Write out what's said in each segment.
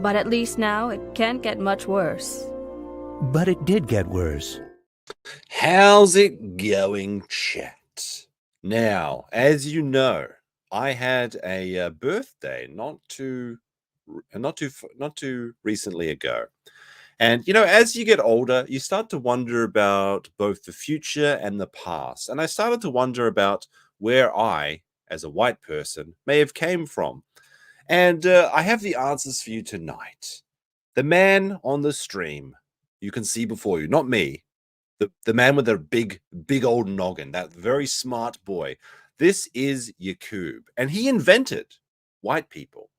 But at least now it can't get much worse. But it did get worse. How's it going, chat? Now, as you know, I had a birthday not too recently ago. And, as you get older, you start to wonder about both the future and the past. And I started to wonder about where I, as a white person, may have came from. And I have the answers for you tonight. The man on the stream you can see before you, not me, the man with the big old noggin, that very smart boy. This is Yacub, and he invented white people.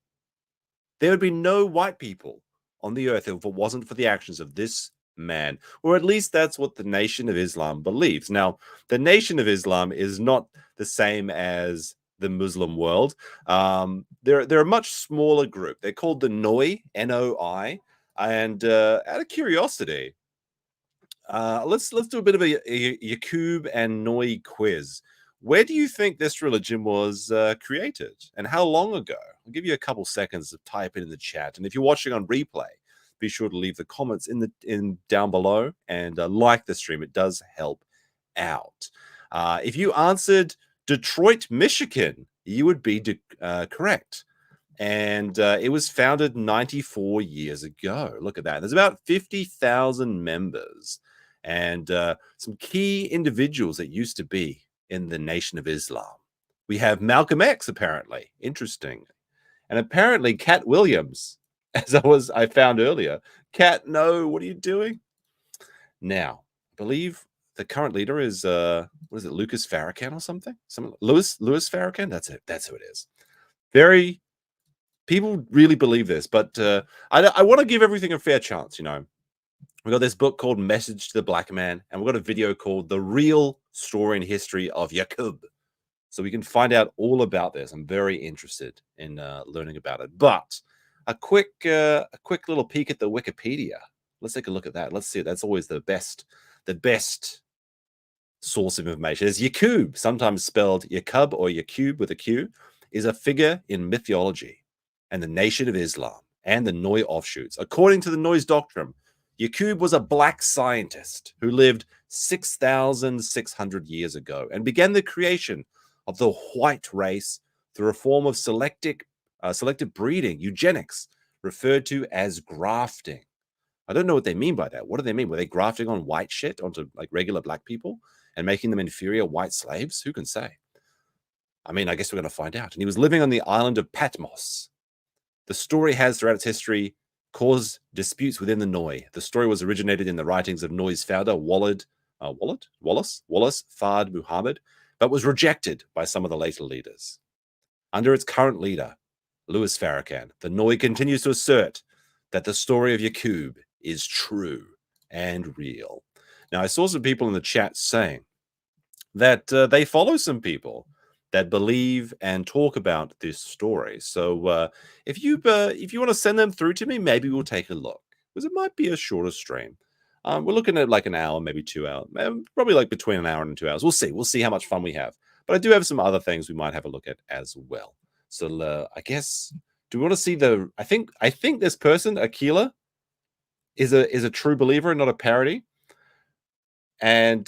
There would be no white people on the earth if it wasn't for the actions of this man, or at least that's what the Nation of Islam believes. Now, the Nation of Islam is not the same as the Muslim world. They're a much smaller group. They're called the Noi, N-O-I, and out of curiosity, let's do a bit of a Yakub and Noi quiz. Where do you think this religion was created, and how long ago? I'll give you a couple seconds to type it in the chat, and if you're watching on replay, be sure to leave the comments in down below and like the stream. It does help out. If you answered Detroit, Michigan, you would be correct. And it was founded 94 years ago. Look at that. There's about 50,000 members and some key individuals that used to be in the Nation of Islam. We have Malcolm X, apparently. Interesting. And apparently Cat Williams, as I found earlier. Cat, no, what are you doing? Now, I believe the current leader is, what is it, Lucas Farrakhan or something? Louis Farrakhan? That's it. That's who it is. People really believe this, but I want to give everything a fair chance, We've got this book called Message to the Black Man, and we've got a video called The Real Story and History of Yaqub. So we can find out all about this. I'm very interested in learning about it. But a quick little peek at the Wikipedia. Let's take a look at that. Let's see. That's always the best source of information. Is Yaqub, sometimes spelled Yaqub or Yaqub with a Q, is a figure in mythology and the Nation of Islam and the Noi offshoots. According to the Noi's doctrine, Yaqub was a black scientist who lived 6,600 years ago and began the creation of the white race through a form of selective breeding, eugenics, referred to as grafting. I don't know what they mean by that. What do they mean? Were they grafting on white shit onto like regular black people and making them inferior white slaves? Who can say? I mean, I guess we're going to find out. And he was living on the island of Patmos. The story has, throughout its history, caused disputes within the Noi. The story was originated in the writings of Noi's founder, Wallace Fard Muhammad, but was rejected by some of the later leaders. Under its current leader, Louis Farrakhan, the Noi continues to assert that the story of Yaqub is true and real. Now, I saw some people in the chat saying that they follow some people that believe and talk about this story. So if you want to send them through to me, maybe we'll take a look, because it might be a shorter stream. We're looking at like an hour, maybe 2 hours, probably like between an hour and 2 hours. We'll see how much fun we have. But I do have some other things we might have a look at as well. So I guess, do we want to see the? I think this person, Aila, is a true believer and not a parody. And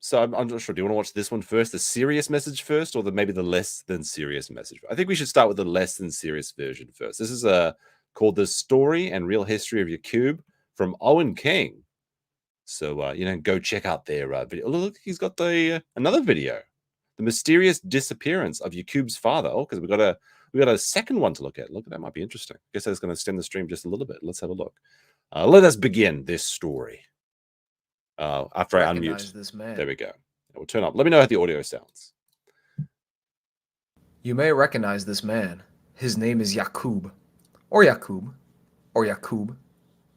so I'm not sure. Do you want to watch this one first, the serious message first, or maybe the less than serious message? I think we should start with the less than serious version first. This is called The Story and Real History of Yaqub from Owen King. So go check out their video. Oh, look, he's got another video, the mysterious disappearance of Yaqub's father. Oh, because we got a second one to look at. Look, that might be interesting. I guess that's going to extend the stream just a little bit. Let's have a look. Let us begin this story. After I unmute this man. There we go. We'll turn up. Let me know how the audio sounds. You may recognize this man. His name is Yakub, or Yaqub, or Yaqub,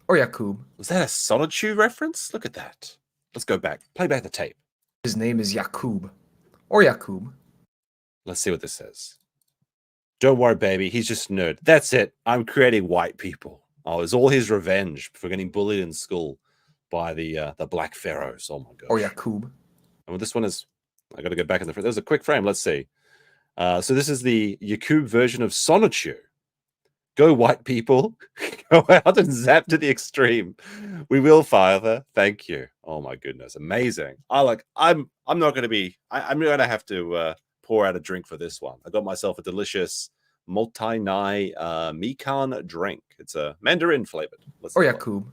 or Yaqub. Was that a Solitude reference? Look at that. Let's go back. Play back the tape. His name is Yakub, or Yaqub. Let's see what this says. Don't worry, baby. He's just a nerd. That's it. I'm creating white people. Oh, it's all his revenge for getting bullied in school by the black pharaohs. Oh my gosh. Or Yaqub. And well, this one is, I got to go back in the front. There's a quick frame. Let's see. So this is the Yaqub version of Sonichu. Go white people. Go out and zap to the extreme. We will, Father. Thank you. Oh my goodness. Amazing. I'm not gonna be I'm gonna have to pour out a drink for this one. I got myself a delicious multi-nai mikan drink. It's a mandarin flavored. Or Yakub.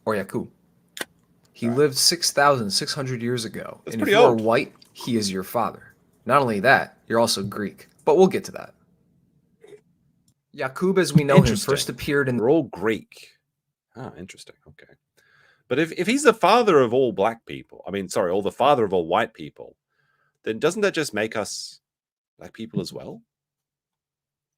Or Yaqub. He lived 6,600 years ago. That's and pretty if you are old. white, he is your father. Not only that, you're also Greek. But we'll get to that. Yakub, as we know him, first appeared in... They're all Greek. Ah, interesting. Okay. But if he's the father of all black people, I mean, sorry, all the father of all white people, then doesn't that just make us black people as well?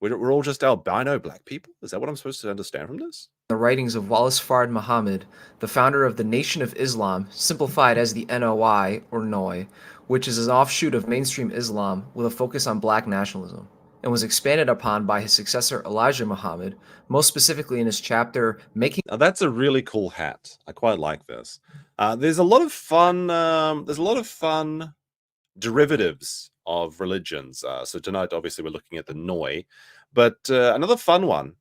We're all just albino black people? Is that what I'm supposed to understand from this? The writings of Wallace Fard Muhammad, the founder of the Nation of Islam, simplified as the NOI, or NOI, which is an offshoot of mainstream Islam with a focus on black nationalism, and was expanded upon by his successor Elijah Muhammad, most specifically in his chapter Making... Now that's a really cool hat. I quite like this. There's a lot of fun. There's a lot of fun derivatives of religions. So tonight, obviously, we're looking at the Noi, but another fun one,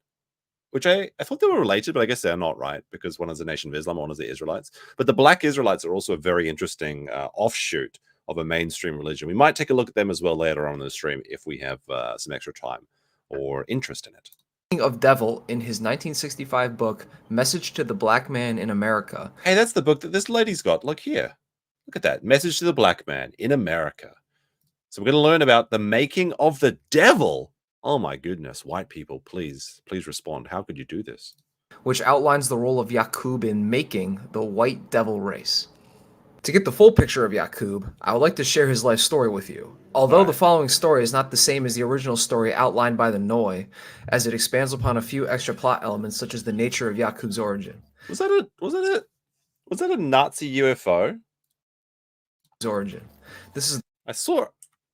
which I thought they were related, but I guess they're not, right? Because one is the Nation of Islam, one is the Israelites. But the Black Israelites are also a very interesting offshoot of a mainstream religion. We might take a look at them as well later on in the stream if we have some extra time or interest in it. of Devil in his 1965 book, Message to the Black Man in America. Hey, that's the book that this lady's got. Look here. Look at that. Message to the Black Man in America. So we're going to learn about the making of the devil. Oh my goodness. White people, please respond. How could you do this? Which outlines the role of Yakub in making the white devil race. To get the full picture of Yakub, I would like to share his life story with you. Although the following story is not the same as the original story outlined by the Noi, as it expands upon a few extra plot elements such as the nature of Yakub's origin. Was that a Nazi UFO? His origin. This is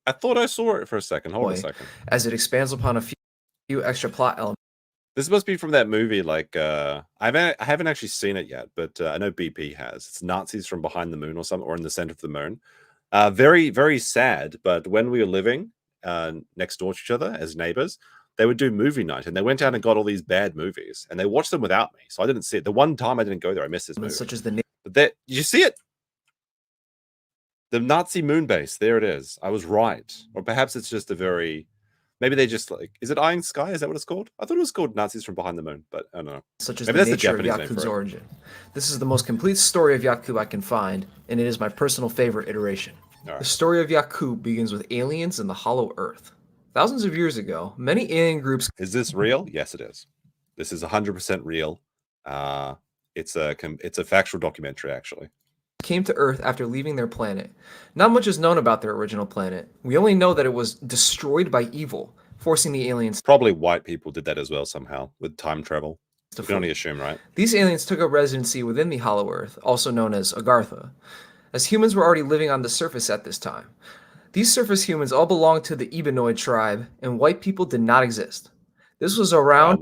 I thought I saw it for a second. Hold on a second. As it expands upon a few extra plot elements. This must be from that movie. Like I haven't actually seen it yet, but I know BP has. It's Nazis from Behind the Moon or something, or in the Center of the Moon. Very, very sad. But when we were living next door to each other as neighbors, they would do movie night, and they went out and got all these bad movies, and they watched them without me, so I didn't see it. The one time I didn't go there, I missed this movie. Such as the but did you see it? The Nazi moon base. There it is. I was right. Or perhaps it's just a very... Maybe they just like... Is it Iron Sky? Is that what it's called? I thought it was called Nazis from Behind the Moon, but I don't know. Such as maybe the that's nature the Japanese of name Yakub's for it. origin. This is the most complete story of Yakub I can find, and it is my personal favorite iteration. Right. The story of Yakub begins with aliens and the hollow earth. Thousands of years ago, many alien groups... Is this real? Yes, it is. This is 100% real. It's a factual documentary, actually. Came to Earth after leaving their planet. Not much is known about their original planet. We only know that it was destroyed by evil, forcing the aliens... Probably white people did that as well somehow, with time travel. You can only assume, right? These aliens took up residency within the hollow earth, also known as agartha, as humans were already living on the surface at this time. These surface humans all belonged to the Ebenoid tribe, and white people did not exist. This was around...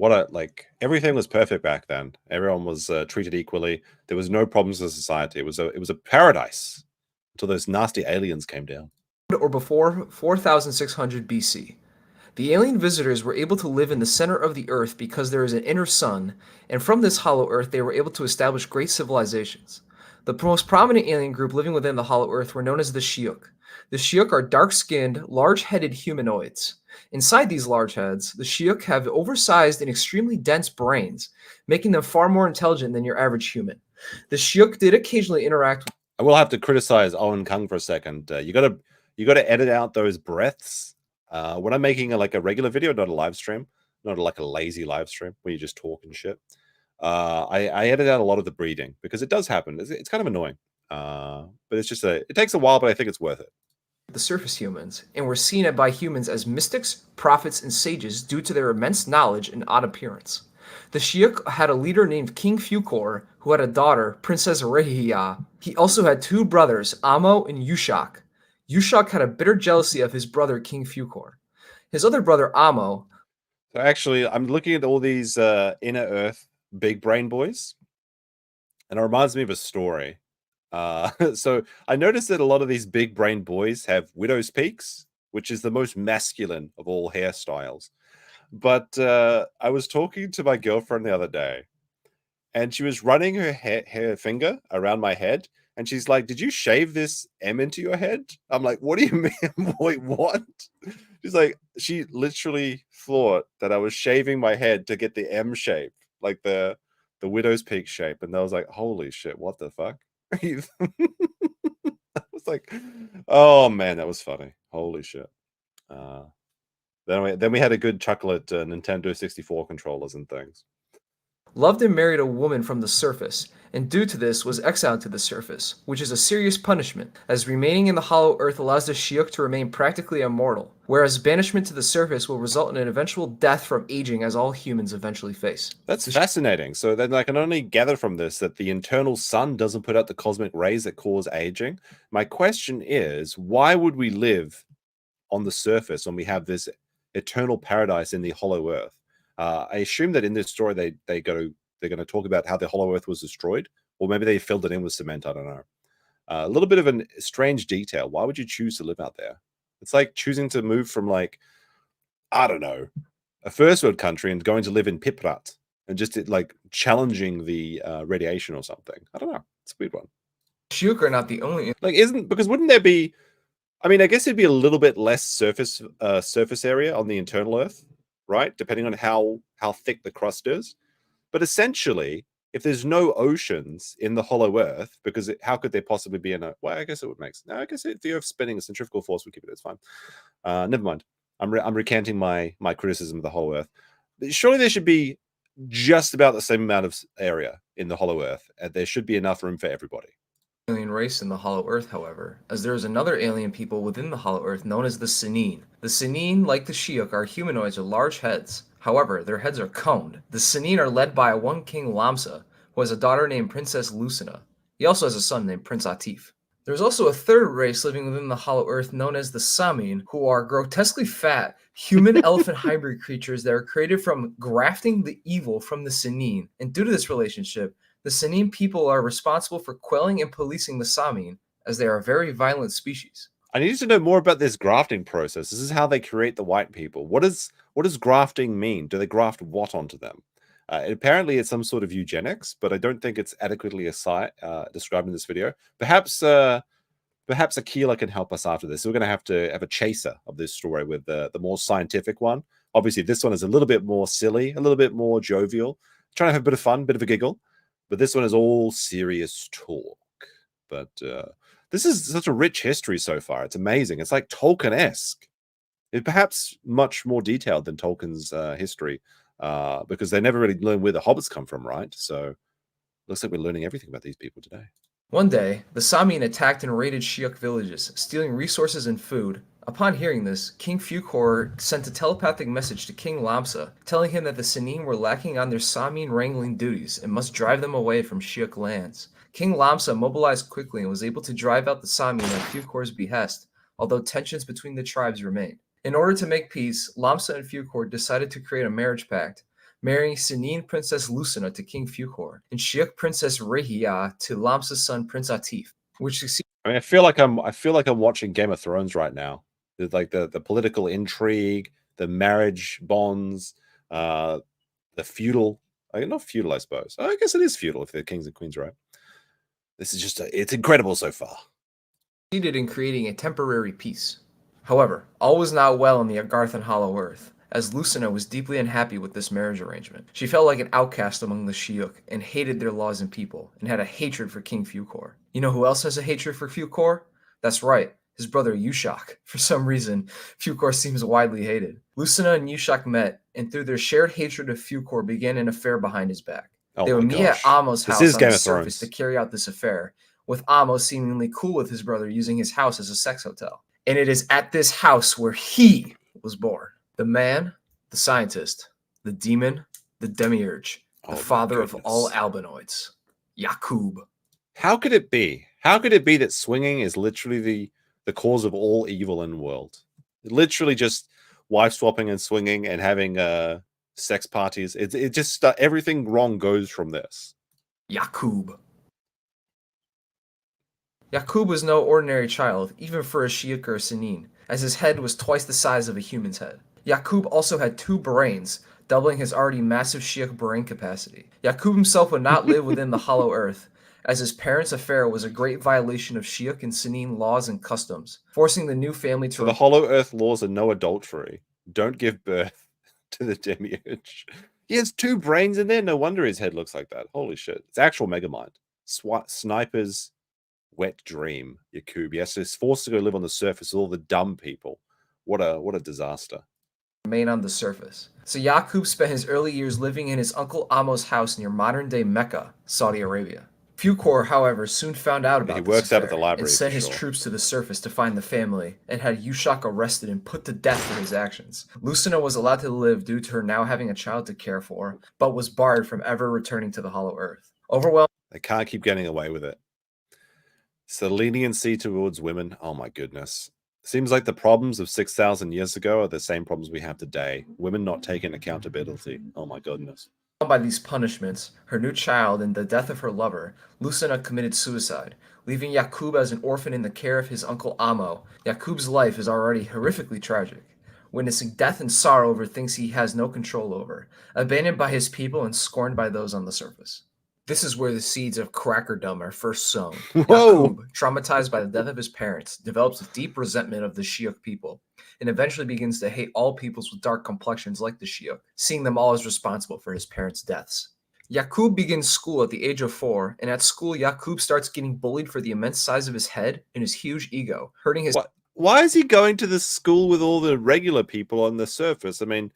everything was perfect back then. Everyone was treated equally. There was no problems in society. It was a paradise until those nasty aliens came down. Or before 4,600 BC. The alien visitors were able to live in the center of the earth because there is an inner sun, and from this hollow earth they were able to establish great civilizations. The most prominent alien group living within the hollow earth were known as the Shiuk. The Shiuk are dark-skinned, large-headed humanoids. Inside these large heads, the Shiuk have oversized and extremely dense brains, making them far more intelligent than your average human. The Shiuk did occasionally interact... I will have to criticize Owen Kung for a second. You gotta edit out those breaths. When I'm making a regular video, not a live stream, not like a lazy live stream where you just talk and shit. I edit out a lot of the breathing because it does happen. It's kind of annoying. But it's just it takes a while, but I think it's worth it. The surface humans, and were seen by humans as mystics, prophets, and sages due to their immense knowledge and odd appearance. The Shiuk had a leader named King Fucor, who had a daughter, Princess Rehia. He also had two brothers, Amo and Yushak. Yushak had a bitter jealousy of his brother, King Fucor. His other brother, Amo... So actually, I'm looking at all these inner Earth big brain boys, and it reminds me of a story. So I noticed that a lot of these big brain boys have widow's peaks, which is the most masculine of all hairstyles. But I was talking to my girlfriend the other day, and she was running her finger around my head, and she's like, "Did you shave this M into your head?" I'm like, "What do you mean? Wait, what?" She's like, she literally thought that I was shaving my head to get the M shape, like the widow's peak shape, and I was like, "Holy shit, what the fuck?" I was like, "Oh man, that was funny. Holy shit." Uh, then we had a good chuckle at Nintendo 64 controllers and things. Loved and married a woman from the surface, and due to this was exiled to the surface, which is a serious punishment, as remaining in the hollow earth allows the Shiuk to remain practically immortal, whereas banishment to the surface will result in an eventual death from aging as all humans eventually face. That's fascinating. So then I can only gather from this that the internal sun doesn't put out the cosmic rays that cause aging. My question is, why would we live on the surface when we have this eternal paradise in the hollow earth? I assume that in this story they're going to talk about how the hollow earth was destroyed, or maybe they filled it in with cement. I don't know. A little bit of a strange detail. Why would you choose to live out there? It's like choosing to move from, like, I don't know, a first world country and going to live in Piprat and just like challenging the radiation or something. I don't know. It's a weird one. Shiuk are not the only. Like, because wouldn't there be? I mean, I guess it'd be a little bit less surface area on the internal Earth, right? Depending on how thick the crust is. But essentially, if there's no oceans in the hollow Earth, because how could there possibly be in a? Well, I guess it would make sense. No, I guess if the Earth's spinning, a centrifugal force would keep it. It's fine. Never mind. I'm recanting my criticism of the hollow Earth. Surely there should be just about the same amount of area in the hollow Earth, and there should be enough room for everybody. Alien race in the Hollow Earth, however, as there is another alien people within the Hollow Earth known as the Sinine. The Sinine, like the Shiuk, are humanoids with large heads. However, their heads are coned. The Sinine are led by one king Lamsa, who has a daughter named Princess Lucina. He also has a son named Prince Atif. There's also a third race living within the Hollow Earth known as the Samin, who are grotesquely fat, human-elephant hybrid creatures that are created from grafting the evil from the Sinine. And due to this relationship, the Sanin people are responsible for quelling and policing the Samin, as they are a very violent species. I need to know more about this grafting process. This is how they create the white people. What does grafting mean? Do they graft what onto them? Apparently, it's some sort of eugenics, but I don't think it's adequately described in this video. Perhaps Akila can help us after this. So we're going to have a chaser of this story with the more scientific one. Obviously, this one is a little bit more silly, a little bit more jovial, trying to have a bit of fun, bit of a giggle. But this one is all serious talk. But this is such a rich history so far. It's amazing. It's like Tolkien-esque. It's perhaps much more detailed than Tolkien's history, because they never really learn where the hobbits come from, right? So looks like we're learning everything about these people today. One day, the Samin attacked and raided Shiuk villages, stealing resources and food. Upon hearing this, King Fucor sent a telepathic message to King Lamsa, telling him that the Sanin were lacking on their Samin wrangling duties and must drive them away from Shiuk lands. King Lamsa mobilized quickly and was able to drive out the Samin at Fucor's behest, although tensions between the tribes remained. In order to make peace, Lamsa and Fucor decided to create a marriage pact, marrying Sanin Princess Lucina to King Fucor, and Shiuk Princess Rehia to Lamsa's son Prince Atif, which succeeded. I mean, I feel like I'm watching Game of Thrones right now. There's like the political intrigue, the marriage bonds, the feudal. Not feudal, I suppose. I guess it is feudal if they're kings and queens, right? This is just it's incredible so far. Succeeded in creating a temporary peace. However, all was not well in the Agarthan Hollow Earth, as Lucina was deeply unhappy with this marriage arrangement. She felt like an outcast among the Shiuk and hated their laws and people, and had a hatred for King Fucor. You know who else has a hatred for Fucor? That's right, his brother Yushak. For some reason, Fucor seems widely hated. Lucina and Yushak met, and through their shared hatred of Fucor began an affair behind his back. They would meet at Amos' house on the surface to carry out this affair, with Amos seemingly cool with his brother using his house as a sex hotel. And it is at this house where he was born. The man, the scientist, the demon, the demiurge, the father of all albinoids, Yacub. How could it be? How could it be that swinging is literally the cause of all evil in the world? Literally just wife swapping and swinging and having sex parties. It just everything wrong goes from this. Yacub. Yacub was no ordinary child, even for a Shiuk or a Sanin, as his head was twice the size of a human's head. Yaqub also had 2 brains, doubling his already massive Shiach brain capacity. Yaqub himself would not live within the hollow earth, as his parents' affair was a great violation of Shiach and Sinim laws and customs, forcing the new family to... So the Hollow Earth laws are no adultery. Don't give birth to the demiurge. He has 2 brains in there. No wonder his head looks like that. Holy shit. It's actual Megamind. Sniper's wet dream, Yakub. Yes, he's forced to go live on the surface with all the dumb people. What a disaster. Remain on the surface. So Yaqub spent his early years living in his uncle Ammo's house near modern-day Mecca, Saudi Arabia. Fucor, however, soon found out about He this works out at affair the library and sent for his sure. troops to the surface to find the family, and had Yushak arrested and put to death for his actions. Lucina was allowed to live due to her now having a child to care for, but was barred from ever returning to the Hollow Earth. Overwhelmed, They can't keep getting away with it. So leniency towards women, oh my goodness. Seems like the problems of 6,000 years ago are the same problems we have today. Women not taking accountability. Oh my goodness. by these punishments, her new child, and the death of her lover, Lucina committed suicide, leaving Yaqub as an orphan in the care of his uncle Ammo. Yaqub's life is already horrifically tragic, witnessing death and sorrow over things he has no control over, abandoned by his people and scorned by those on the surface. This is where the seeds of crackerdom are first sown. Whoa! Yaqub, traumatized by the death of his parents, develops a deep resentment of the Shiach people, and eventually begins to hate all peoples with dark complexions like the Shiach, seeing them all as responsible for his parents' deaths. Yaqub begins school at the age of 4, and at school Yaqub starts getting bullied for the immense size of his head and his huge ego, hurting his... Why is he going to this school with all the regular people on the surface? I mean,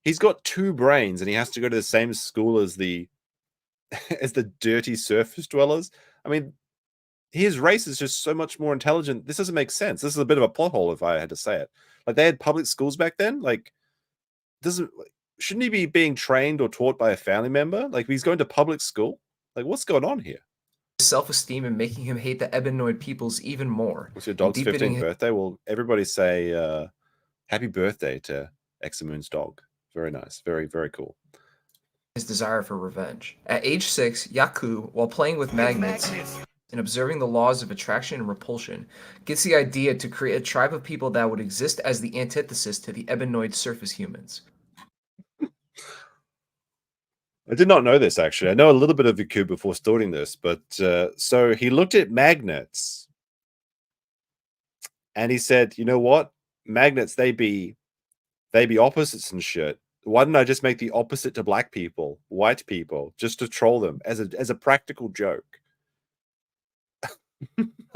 he's got 2 brains and he has to go to the same school as the dirty surface dwellers. I mean, his race is just so much more intelligent. This doesn't make sense. This is a bit of a plot hole, if I had to say it. Like, they had public schools back then. Like, shouldn't he be being trained or taught by a family member? Like, he's going to public school. Like, what's going on here? Self-esteem and making him hate the Ebenoid peoples even more. What's your dog's 15th birthday? Well, everybody say happy birthday to Examoon's dog. Very nice. Very, very cool. His desire for revenge. At age 6, Yaqub, while playing with magnets and observing the laws of attraction and repulsion, gets the idea to create a tribe of people that would exist as the antithesis to the Ebenoid surface humans. I did not know this, actually. I know a little bit of Yacub before starting this, but so he looked at magnets and he said, you know what? Magnets, they be opposites and shit. Why didn't I just make the opposite to black people, white people, just to troll them as a practical joke?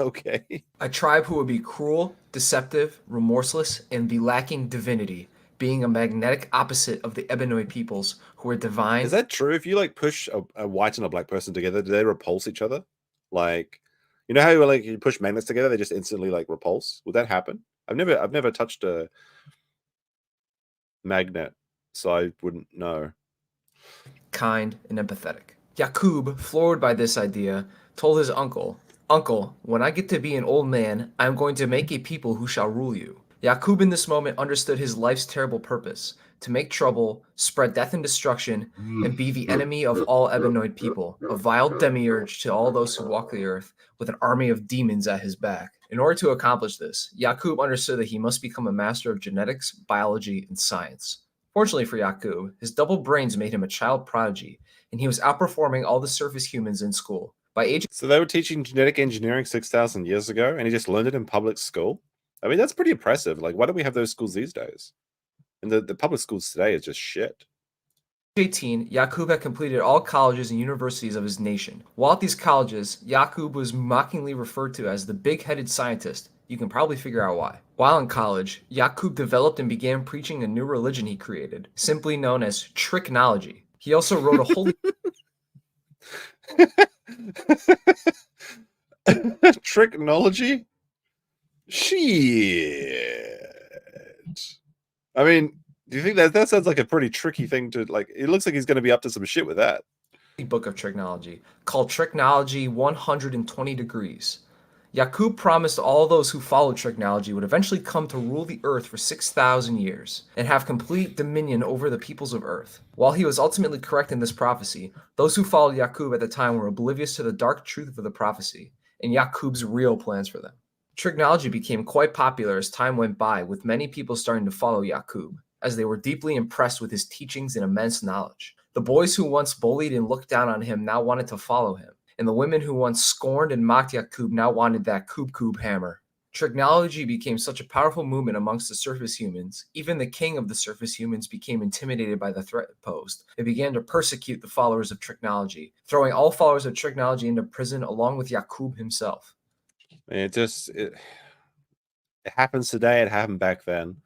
Okay. A tribe who would be cruel, deceptive, remorseless, and be lacking divinity, being a magnetic opposite of the Ebenoid peoples who are divine. Is that true? If you like push a white and a black person together, do they repulse each other? Like, you know how like you push magnets together, they just instantly like repulse? Would that happen? I've never touched a magnet, so I wouldn't know. Kind and empathetic. Yaqub, floored by this idea, told his uncle, "Uncle, when I get to be an old man, I am going to make a people who shall rule you." Yaqub in this moment understood his life's terrible purpose, to make trouble, spread death and destruction, and be the enemy of all Ebenoid people, a vile demiurge to all those who walk the earth, with an army of demons at his back. In order to accomplish this, Yaqub understood that he must become a master of genetics, biology, and science. Fortunately for Yaqub, his double brains made him a child prodigy, and he was outperforming all the surface humans in school. So they were teaching genetic engineering 6,000 years ago, and he just learned it in public school? I mean, that's pretty impressive. Like, why don't we have those schools these days? And the public schools today is just shit. At age 18, Yaqub had completed all colleges and universities of his nation. While at these colleges, Yaqub was mockingly referred to as the big-headed scientist. You can probably figure out why. While in college, Yaqub developed and began preaching a new religion he created, simply known as tricknology. He also wrote a holy... Tricknology? Shit. I mean, do you think that sounds like a pretty tricky thing to like? It looks like he's going to be up to some shit with that. Book of tricknology called Tricknology 120 Degrees. Yaqub promised all those who followed tricknology would eventually come to rule the earth for 6,000 years and have complete dominion over the peoples of earth. While he was ultimately correct in this prophecy, those who followed Yaqub at the time were oblivious to the dark truth of the prophecy and Yaqub's real plans for them. Tricknology became quite popular as time went by, with many people starting to follow Yaqub. as they were deeply impressed with his teachings and immense knowledge. The boys who once bullied and looked down on him now wanted to follow him, and the women who once scorned and mocked Yaqub now wanted that Kub hammer. Tricknology became such a powerful movement amongst the surface humans. Even the king of the surface humans became intimidated by the threat it posed. They began to persecute the followers of tricknology, throwing all followers of tricknology into prison along with Yaqub himself. It happens today. It happened back then.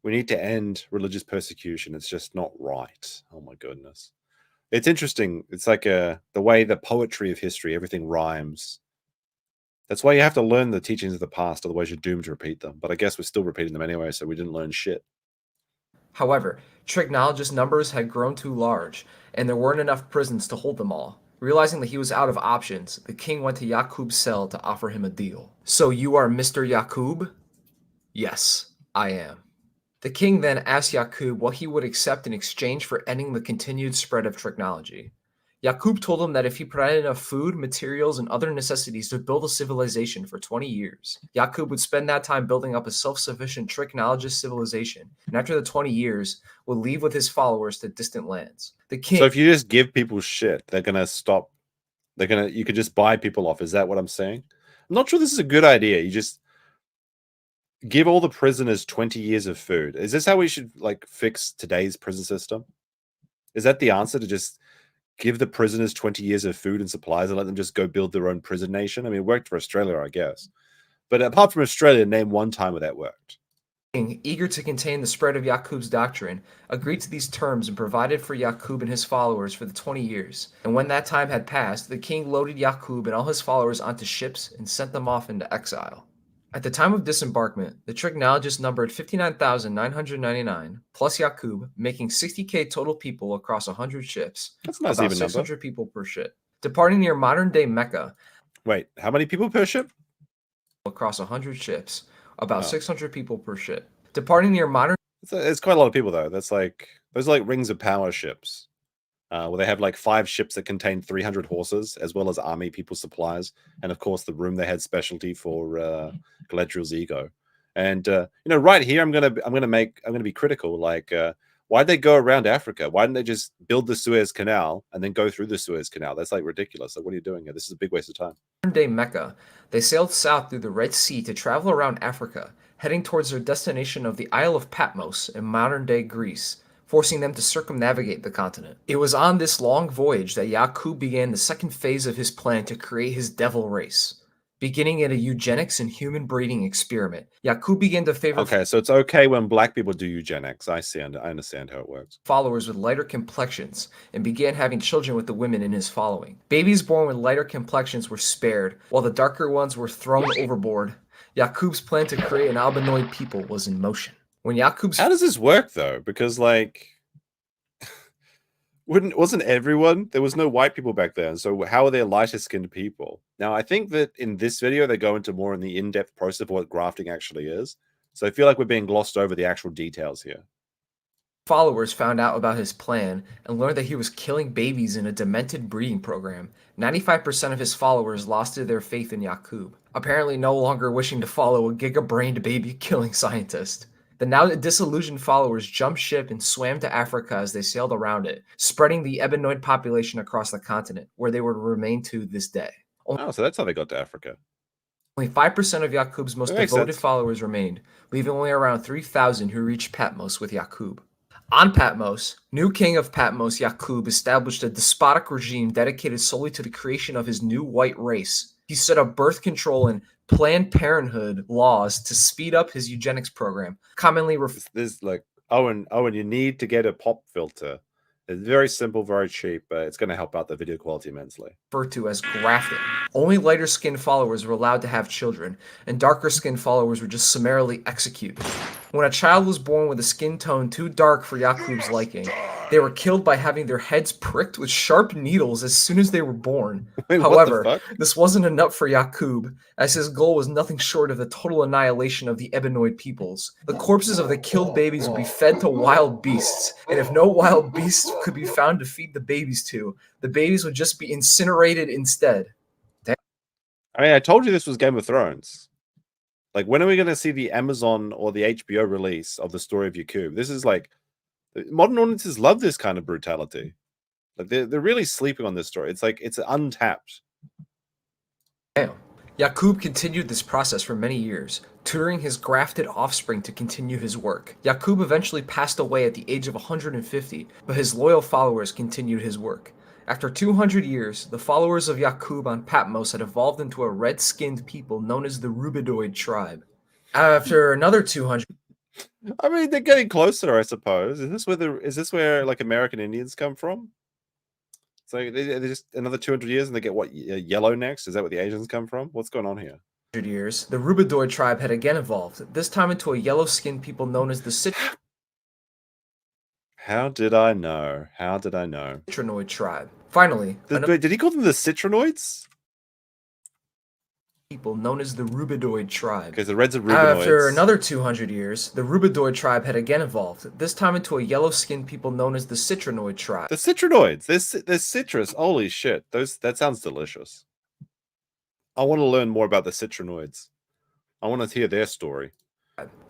We need to end religious persecution. It's just not right. Oh my goodness. It's interesting. It's like the way the poetry of history, everything rhymes. That's why you have to learn the teachings of the past, otherwise you're doomed to repeat them. But I guess we're still repeating them anyway, so we didn't learn shit. However, tricknologist numbers had grown too large, and there weren't enough prisons to hold them all. Realizing that he was out of options, the king went to Yaqub's cell to offer him a deal. "So you are Mr. Yaqub?" "Yes, I am." The king then asked Yaqub what he would accept in exchange for ending the continued spread of tricknology. Yaqub told him that if he provided enough food, materials, and other necessities to build a civilization for 20 years, Yaqub would spend that time building up a self-sufficient tricknologist civilization, and after the 20 years, would leave with his followers to distant lands. The king. So if you just give people shit, they're gonna stop. You could just buy people off. Is that what I'm saying? I'm not sure this is a good idea. You just give all the prisoners 20 years of food. Is this how we should fix today's prison system? Is that the answer, to just give the prisoners 20 years of food and supplies and let them just go build their own prison nation? I mean, it worked for Australia, I guess. But apart from Australia, name one time where that worked. Eager to contain the spread of Yaqub's doctrine, agreed to these terms and provided for Yaqub and his followers for the 20 years. And when that time had passed, the king loaded Yaqub and all his followers onto ships and sent them off into exile. At the time of disembarkment, the tricknologists numbered 59,999, plus Yaqub, making 60k total people across 100 ships. That's a nice about even 600 number. people per ship. Departing near modern-day Mecca. Wait, how many people per ship? Across 100 ships, about 600 people per ship. Departing near modern. It's quite a lot of people, though. Those are like Rings of Power ships, where they have 5 ships that contain 300 horses, as well as army, people, supplies, and of course the room they had specialty for Galadriel's ego. And right here, I'm gonna be critical. Why'd they go around Africa? Why didn't they just build the Suez Canal and then go through the Suez Canal? That's ridiculous. What are you doing here? This is a big waste of time. Modern-day Mecca, they sailed south through the Red Sea to travel around Africa, heading towards their destination of the Isle of Patmos in modern-day Greece, forcing them to circumnavigate the continent. It was on this long voyage that Yaqub began the second phase of his plan to create his devil race. Beginning at a eugenics and human breeding experiment, Yaqub began to favor. Okay, so it's okay when black people do eugenics. I understand how it works. Followers with lighter complexions and began having children with the women in his following. Babies born with lighter complexions were spared, while the darker ones were thrown overboard. Yaqub's plan to create an albinoid people was in motion. How does this work, though? Because wasn't everyone? There was no white people back then, so how are there lighter skinned people? Now, I think that in this video they go into more in the in-depth process of what grafting actually is. So I feel like we're being glossed over the actual details here. Followers found out about his plan and learned that he was killing babies in a demented breeding program. 95% of his followers lost their faith in Yaqub, apparently no longer wishing to follow a giga-brained baby-killing scientist. The now disillusioned followers jumped ship and swam to Africa as they sailed around it, spreading the ebenoid population across the continent, where they would remain to this day. Oh, so that's how they got to Africa. Only 5% of Yaqub's most devoted followers remained, leaving only around 3,000 who reached Patmos with Yaqub. On Patmos, new king of Patmos, Yaqub, established a despotic regime dedicated solely to the creation of his new white race. He set up birth control and Planned Parenthood laws to speed up his eugenics program, commonly There's Owen, you need to get a pop filter. It's very simple, very cheap, but it's going to help out the video quality immensely. Referred to as grafting. Only lighter-skinned followers were allowed to have children, and darker-skinned followers were just summarily executed. When a child was born with a skin tone too dark for Yaqub's liking, they were killed by having their heads pricked with sharp needles as soon as they were born. Wait, however, this wasn't enough for Yaqub, as his goal was nothing short of the total annihilation of the ebenoid peoples. The corpses of the killed babies would be fed to wild beasts, and if no wild beasts could be found to feed the babies to, the babies would just be incinerated instead. I mean, I told you this was Game of Thrones. When are we going to see the Amazon or the HBO release of the story of Yacub? This is Modern audiences love this kind of brutality. Like they're really sleeping on this story. It's like it's untapped. Damn. Yacub continued this process for many years, tutoring his grafted offspring to continue his work. Yacub eventually passed away at the age of 150, but his loyal followers continued his work. After 200 years, the followers of Yacub on Patmos had evolved into a red-skinned people known as the Rubidoid tribe. After another 200 I mean, they're getting closer, I suppose. Is this where like American Indians come from? So they just another 200 years and they get what, yellow next? Is that where the Asians come from? What's going on here? years, the Rubidoid tribe had again evolved, this time into a yellow-skinned people known as the How did I know? How did I know? Citrinoid tribe. Finally, Did he call them the Citrinoids? people known as the Rubidoid tribe. Because the Reds are Rubinoids. After another 200 years, the Rubidoid tribe had again evolved, this time into a yellow-skinned people known as the Citrinoid tribe. The Citrinoids. There's citrus. Holy shit. That sounds delicious. I want to learn more about the Citrinoids. I want to hear their story.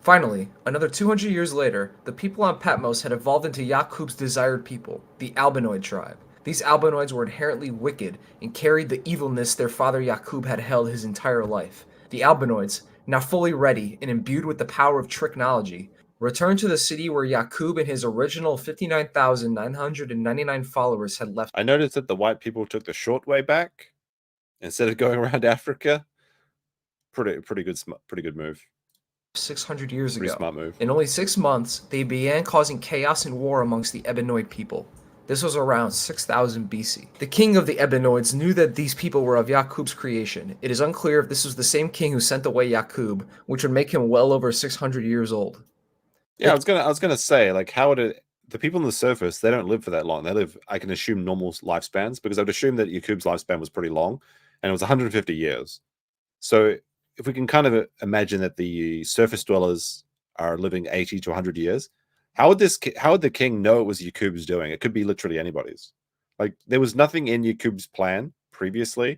Finally, another 200 years later, the people on Patmos had evolved into Yacub's desired people, the Albinoid tribe. These Albinoids were inherently wicked and carried the evilness their father Yacub had held his entire life. The Albinoids, now fully ready and imbued with the power of tricknology, returned to the city where Yacub and his original 59,999 followers had left. I noticed that the white people took the short way back instead of going around Africa. Pretty good move. 600 years ago. Smart move. In only 6 months, they began causing chaos and war amongst the Ebenoid people. This was around 6000 BC. The king of the Ebenoids knew that these people were of Yacub's creation. It is unclear if this was the same king who sent away Yacub, which would make him well over 600 years old. Yeah, I was gonna say, like, how would it? The people on the surface, they don't live for that long. They live, I can assume, normal lifespans, because I would assume that Yacub's lifespan was pretty long, and it was 150 years. So if we can kind of imagine that the surface dwellers are living 80 to 100 years, how would the king know it was Yacub's doing? It could be literally anybody's. Like, there was nothing in Yacub's plan previously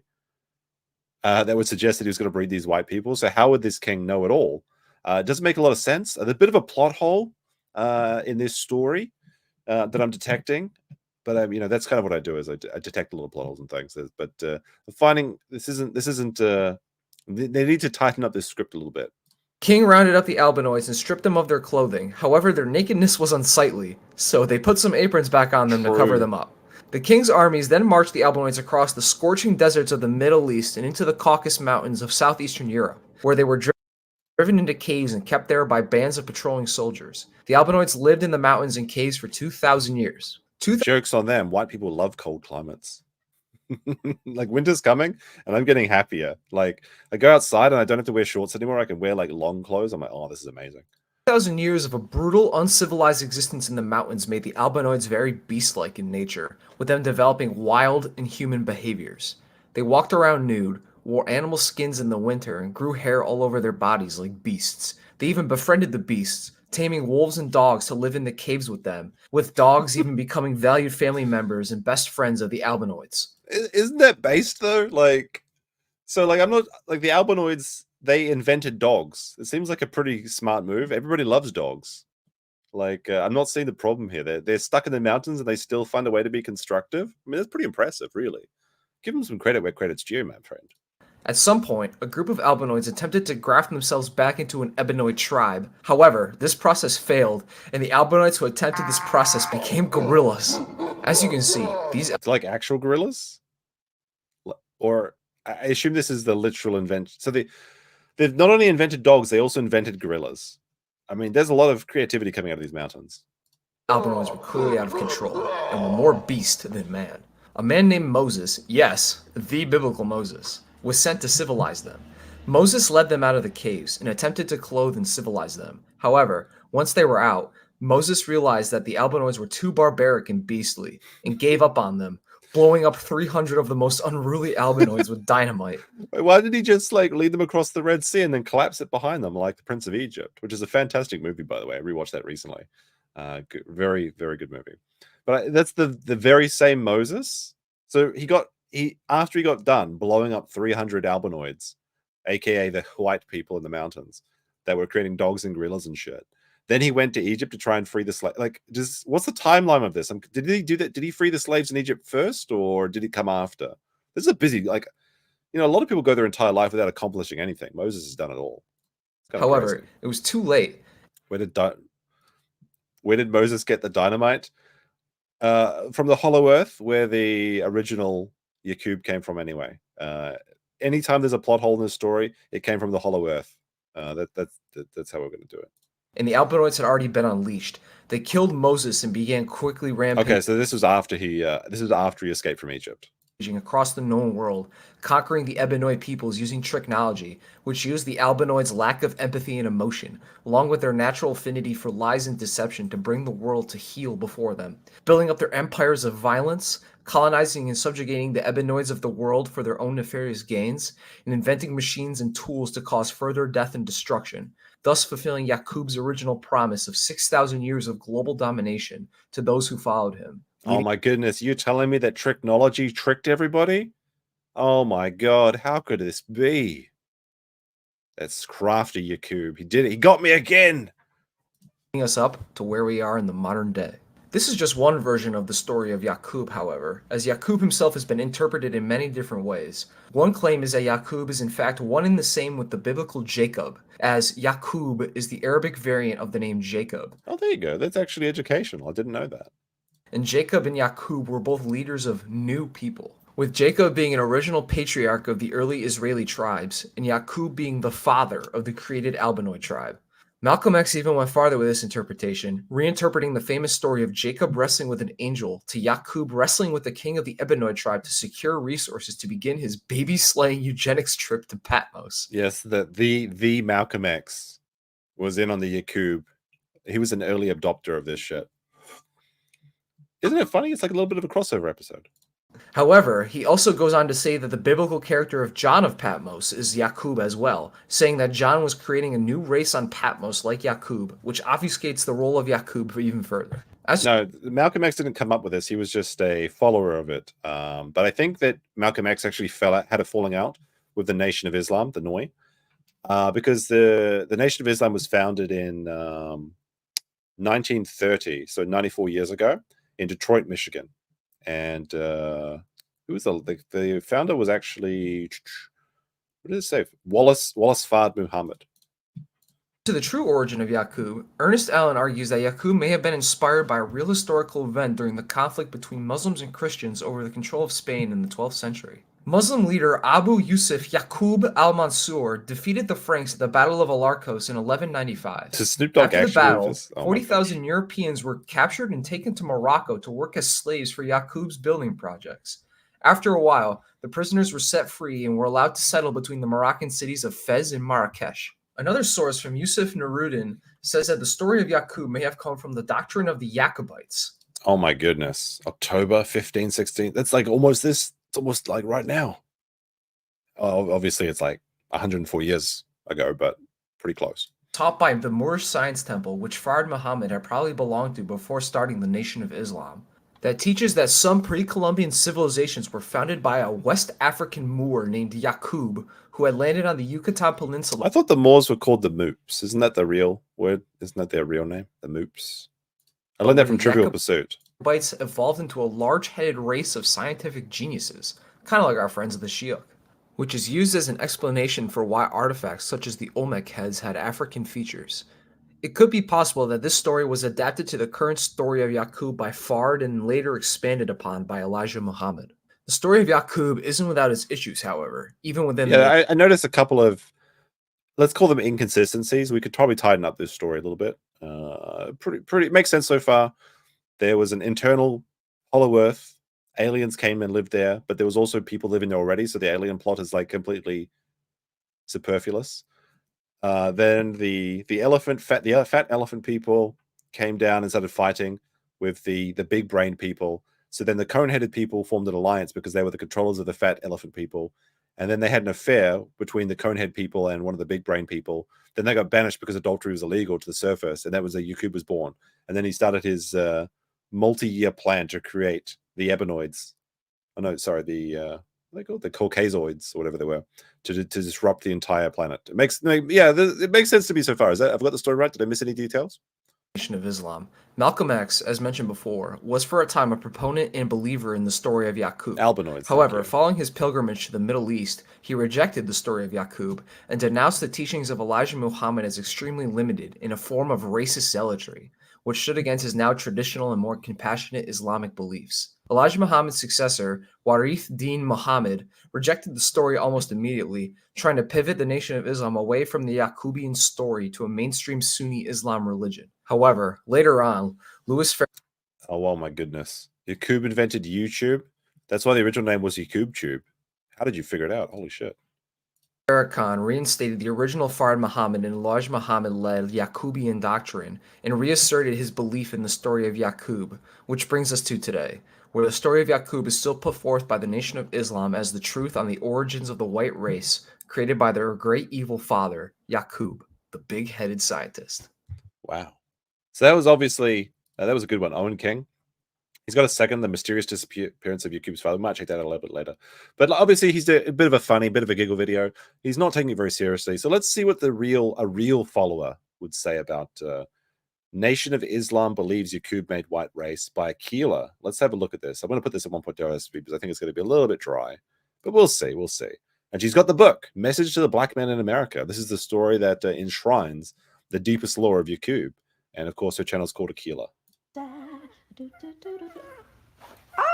that would suggest that he was going to breed these white people. So how would this king know it all? It doesn't make a lot of sense. There's a bit of a plot hole in this story that I'm detecting. But that's kind of what I do, is I detect little plot holes and things. But finding this isn't. They need to tighten up this script a little bit. King rounded up the Albinoids and stripped them of their clothing. However, their nakedness was unsightly, so they put some aprons back on them to cover them up. The king's armies then marched the Albinoids across the scorching deserts of the Middle East and into the Caucasus Mountains of southeastern Europe, where they were driven into caves and kept there by bands of patrolling soldiers. The Albinoids lived in the mountains and caves for 2,000 years. Jokes on them. White people love cold climates. Like, winter's coming and I'm getting happier. Like, I go outside and I don't have to wear shorts anymore. I can wear like long clothes. I'm like, oh, this is amazing. 2,000 years of a brutal, uncivilized existence in the mountains made the Albinoids very beast-like in nature, with them developing wild, inhuman behaviors. They walked around nude, wore animal skins in the winter, and grew hair all over their bodies like beasts. They even befriended the beasts, taming wolves and dogs to live in the caves with them, with dogs even becoming valued family members and best friends of the Albinoids. Isn't that based though? Like, so like, I'm not like, the Albinoids, they invented dogs. It seems like a pretty smart move. Everybody loves dogs. Like, I'm not seeing the problem here. They're stuck in the mountains and they still find a way to be constructive. I mean, that's pretty impressive, really. Give them some credit where credit's due, my friend. At some point, a group of Albinoids attempted to graft themselves back into an Ebenoid tribe. However, this process failed, and the Albinoids who attempted this process became gorillas. As you can see, these... It's like actual gorillas? Or I assume this is the literal invention. So they've not only invented dogs, they also invented gorillas. I mean, there's a lot of creativity coming out of these mountains. Albinoids were clearly out of control, and were more beast than man. A man named Moses, yes, the biblical Moses, was sent to civilize them. Moses led them out of the caves and attempted to clothe and civilize them. However, once they were out, Moses realized that the Albinoids were too barbaric and beastly, and gave up on them, blowing up 300 of the most unruly Albinoids with dynamite. Why did he just like lead them across the Red Sea and then collapse it behind them like the Prince of Egypt, which is a fantastic movie, by the way. I rewatched that recently. Good, very, very good movie. But that's the very same Moses. So after he got done blowing up 300 Albinoids, aka the white people in the mountains that were creating dogs and gorillas and shit, Then he went to Egypt to try and free the slave. Like, what's the timeline of this? Did he do that? Did he free the slaves in Egypt first, or did he come after? This is a busy, like, a lot of people go their entire life without accomplishing anything. Moses has done it all. However, crazy. It was too late. Where did Moses get the dynamite? From the Hollow Earth, where the original Yacub came from. Anyway, anytime there's a plot hole in the story, it came from the Hollow Earth. That's how we're going to do it. And the Albinoids had already been unleashed. They killed Moses and began quickly rampaging. Okay, so this was after he escaped from Egypt. Across the known world, conquering the Ebenoid peoples using tricknology, which used the Albinoids' lack of empathy and emotion, along with their natural affinity for lies and deception to bring the world to heel before them, building up their empires of violence, colonizing and subjugating the Ebenoids of the world for their own nefarious gains, and inventing machines and tools to cause further death and destruction, thus fulfilling Yacub's original promise of 6,000 years of global domination to those who followed him. Oh my goodness, you're telling me that tricknology tricked everybody? Oh my god, how could this be? That's crafty, Yakub. He did it. He got me again. Bringing us up to where we are in the modern day. This is just one version of the story of Yacub, however, as Yacub himself has been interpreted in many different ways. One claim is that Yacub is in fact one and the same with the biblical Jacob, as Yacub is the Arabic variant of the name Jacob. Oh, there you go. That's actually educational. I didn't know that. And Jacob and Yacub were both leaders of new people, with Jacob being an original patriarch of the early Israeli tribes, and Yacub being the father of the created Albinoid tribe. Malcolm X even went farther with this interpretation, reinterpreting the famous story of Jacob wrestling with an angel to Yacub wrestling with the king of the Ebenoid tribe to secure resources to begin his baby-slaying eugenics trip to Patmos. Yes, the Malcolm X was in on the Yacub. He was an early adopter of this shit. Isn't it funny? It's like a little bit of a crossover episode. However, he also goes on to say that the biblical character of John of Patmos is Yacub as well, saying that John was creating a new race on Patmos like Yacub, which obfuscates the role of Yacub even further. No, Malcolm X didn't come up with this. He was just a follower of it. But I think that Malcolm X actually had a falling out with the Nation of Islam, the NOI, because the Nation of Islam was founded in 1930, so 94 years ago, in Detroit, Michigan. And who was the founder was actually, what did it say? Wallace Fard Muhammad. To the true origin of Yacub, Ernest Allen argues that Yacub may have been inspired by a real historical event during the conflict between Muslims and Christians over the control of Spain in the 12th century. Muslim leader Abu Yusuf Yaqub al-Mansur defeated the Franks at the Battle of Alarcos in 1195. After the battle, 40,000 Europeans were captured and taken to Morocco to work as slaves for Yaqub's building projects. After a while, the prisoners were set free and were allowed to settle between the Moroccan cities of Fez and Marrakesh. Another source from Yusuf Nuruddin says that the story of Yacub may have come from the doctrine of the Jacobites. Oh my goodness. October 1516. That's like almost this. It's almost like right now. Obviously, it's like 104 years ago, but pretty close. Taught by the Moorish Science Temple, which Fard Muhammad had probably belonged to before starting the Nation of Islam, that teaches that some pre-Columbian civilizations were founded by a West African Moor named Yakub, who had landed on the Yucatan Peninsula. I thought the Moors were called the Moops. Isn't that the real word? Isn't that their real name? The Moops. I learned that from Trivial Pursuit. Jacobites evolved into a large-headed race of scientific geniuses, kind of like our friends of the Shiok, which is used as an explanation for why artifacts such as the Olmec heads had African features. It could be possible that this story was adapted to the current story of Yacub by Fard and later expanded upon by Elijah Muhammad. The story of Yacub isn't without its issues, however, even within I noticed a couple of, let's call them inconsistencies. We could probably tighten up this story a little bit. Pretty makes sense so far. There was an internal Hollow Earth. Aliens came and lived there, but there was also people living there already, so the alien plot is like completely superfluous. Then the fat elephant people came down and started fighting with the big brain people. So then the cone-headed people formed an alliance because they were the controllers of the fat elephant people. And then they had an affair between the conehead people and one of the big brain people. Then they got banished because adultery was illegal to the surface, and that was Yacub was born. And then he started his multi-year plan to create the Ebenoids. Oh no, sorry, the they called the Caucasoids or whatever they were, to disrupt the entire planet. It makes sense to me so far. Is that I've got the story right? Did I miss any details? Of Islam. Malcolm X, as mentioned before, was for a time a proponent and believer in the story of Yaqub. Albinoids. However, following his pilgrimage to the Middle East, he rejected the story of Yaqub and denounced the teachings of Elijah Muhammad as extremely limited in a form of racist zealotry, which stood against his now traditional and more compassionate Islamic beliefs. Elijah Muhammad's successor, Warith Din Muhammad, rejected the story almost immediately, trying to pivot the Nation of Islam away from the Yaqubian story to a mainstream Sunni Islam religion. However, later on, Louis Oh, well, my goodness. Yacub invented YouTube? That's why the original name was Yacub Tube. How did you figure it out? Holy shit. Farrakhan reinstated the original Fard Muhammad and Elijah Muhammad-led Yaqubian doctrine and reasserted his belief in the story of Yaqub, which brings us to today, where the story of Yaqub is still put forth by the Nation of Islam as the truth on the origins of the white race created by their great evil father, Yaqub, the big-headed scientist. Wow. So that was obviously, that was a good one. Owen King. He's got a second, The Mysterious Disappearance of Yacub's Father. We might check that out a little bit later. But obviously, he's a bit of a funny, bit of a giggle video. He's not taking it very seriously. So let's see what a real follower would say about Nation of Islam Believes Yacub Made White Race by Aila. Let's have a look at this. I'm going to put this at 1.0 speed because I think it's going to be a little bit dry. But we'll see. We'll see. And she's got the book, Message to the Black Man in America. This is the story that enshrines the deepest lore of Yacub. And of course, her channel is called Aila.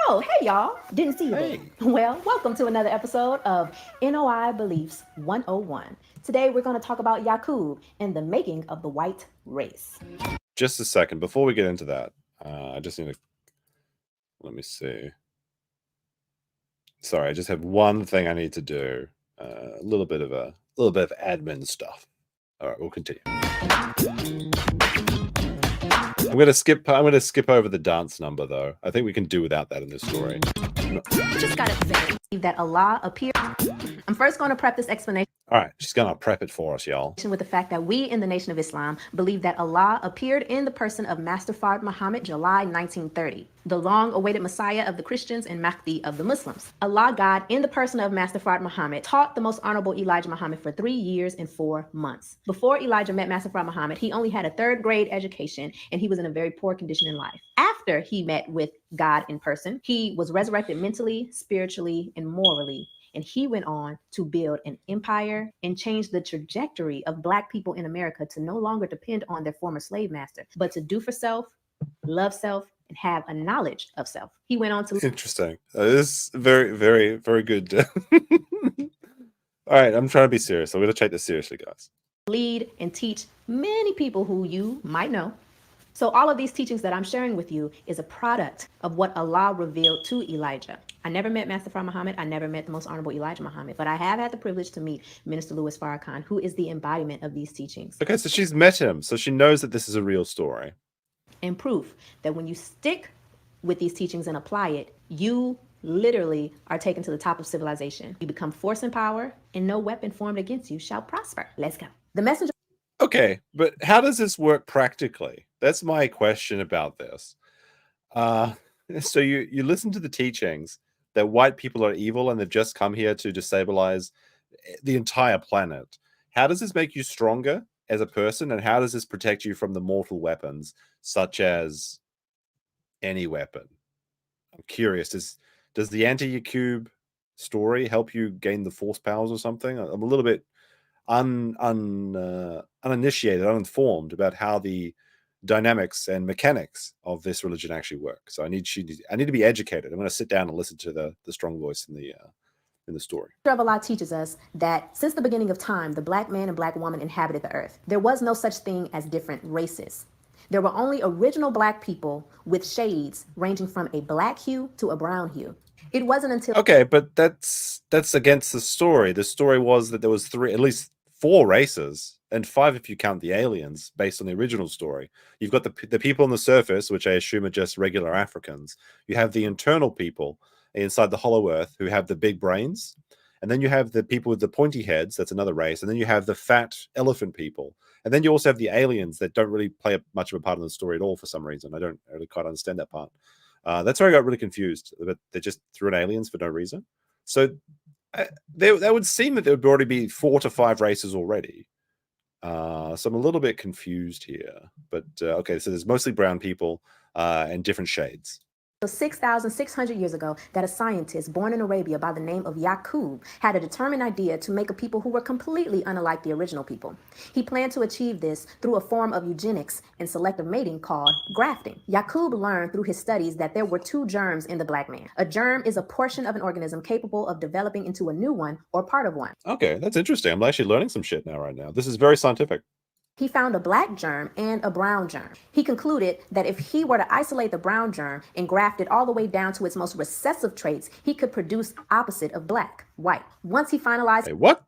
Oh, hey y'all. Didn't see you there. Well, welcome to another episode of NOI Beliefs 101. Today we're going to talk about Yaqub and the making of the white race. Just a second. Before we get into that, I just need to, let me see. Sorry, I just have one thing I need to do. A little bit of admin stuff. All right, we'll continue. I'm gonna skip over the dance number though. I think we can do without that in this story. Just gotta say that Allah appeared. I'm first going to prep this explanation. All right, she's gonna prep it for us, y'all. With the fact that we in the Nation of Islam believe that Allah appeared in the person of Master Fard Muhammad, July 1930, the long-awaited Messiah of the Christians and Mahdi of the Muslims. Allah, God, in the person of Master Fard Muhammad, taught the most honorable Elijah Muhammad for 3 years and 4 months. Before Elijah met Master Fard Muhammad, he only had a 3rd grade education and he was in a very poor condition in life. After he met with God in person, he was resurrected mentally, spiritually, and morally. And he went on to build an empire and change the trajectory of Black people in America to no longer depend on their former slave master, but to do for self, love self, and have a knowledge of self. He went on to... Interesting. This is very, very, very good. All right, I'm trying to be serious. I'm going to take this seriously, guys. Lead and teach many people who you might know. So all of these teachings that I'm sharing with you is a product of what Allah revealed to Elijah. I never met Master Fard Muhammad. I never met the most honorable Elijah Muhammad, but I have had the privilege to meet Minister Louis Farrakhan, who is the embodiment of these teachings. Okay, so she's met him, so she knows that this is a real story. And proof that when you stick with these teachings and apply it, you literally are taken to the top of civilization. You become force and power, and no weapon formed against you shall prosper. Let's go. The messenger... Okay, but how does this work practically? That's my question about this. So you listen to the teachings that white people are evil and they've just come here to destabilize the entire planet. How does this make you stronger as a person, and how does this protect you from the mortal weapons, such as any weapon? I'm curious. Does the anti-Yacub story help you gain the force powers or something? I'm a little bit uninitiated, uninformed about how the dynamics and mechanics of this religion actually work. So I need to be educated. I'm going to sit down and listen to the strong voice in the story. of Allah teaches us that since the beginning of time, the Black man and Black woman inhabited the earth. There was no such thing as different races. There were only original Black people with shades ranging from a black hue to a brown hue. It wasn't until... Okay, but that's against the story. The story was that there was at least 4 races, and 5 if you count the aliens, based on the original story. You've got the people on the surface, which I assume are just regular Africans. You have the internal people inside the hollow earth who have the big brains. And then you have the people with the pointy heads. That's another race. And then you have the fat elephant people. And then you also have the aliens that don't really play much of a part in the story at all for some reason. I don't really quite understand that part. That's where I got really confused. But they just threw in aliens for no reason. So that would seem that there would already be 4 to 5 races already. So I'm a little bit confused here. But okay, so there's mostly brown people and different shades. 6,600 years ago, that a scientist born in Arabia by the name of Yakub had a determined idea to make a people who were completely unlike the original people. He planned to achieve this through a form of eugenics and selective mating called grafting. Yakub learned through his studies that there were 2 germs in the black man. A germ is a portion of an organism capable of developing into a new one or part of one. Okay, that's interesting. I'm actually learning some shit now right now. This is very scientific. He found a black germ and a brown germ. He concluded that if he were to isolate the brown germ and graft it all the way down to its most recessive traits, he could produce opposite of black, white. Once he finalized... Hey, what?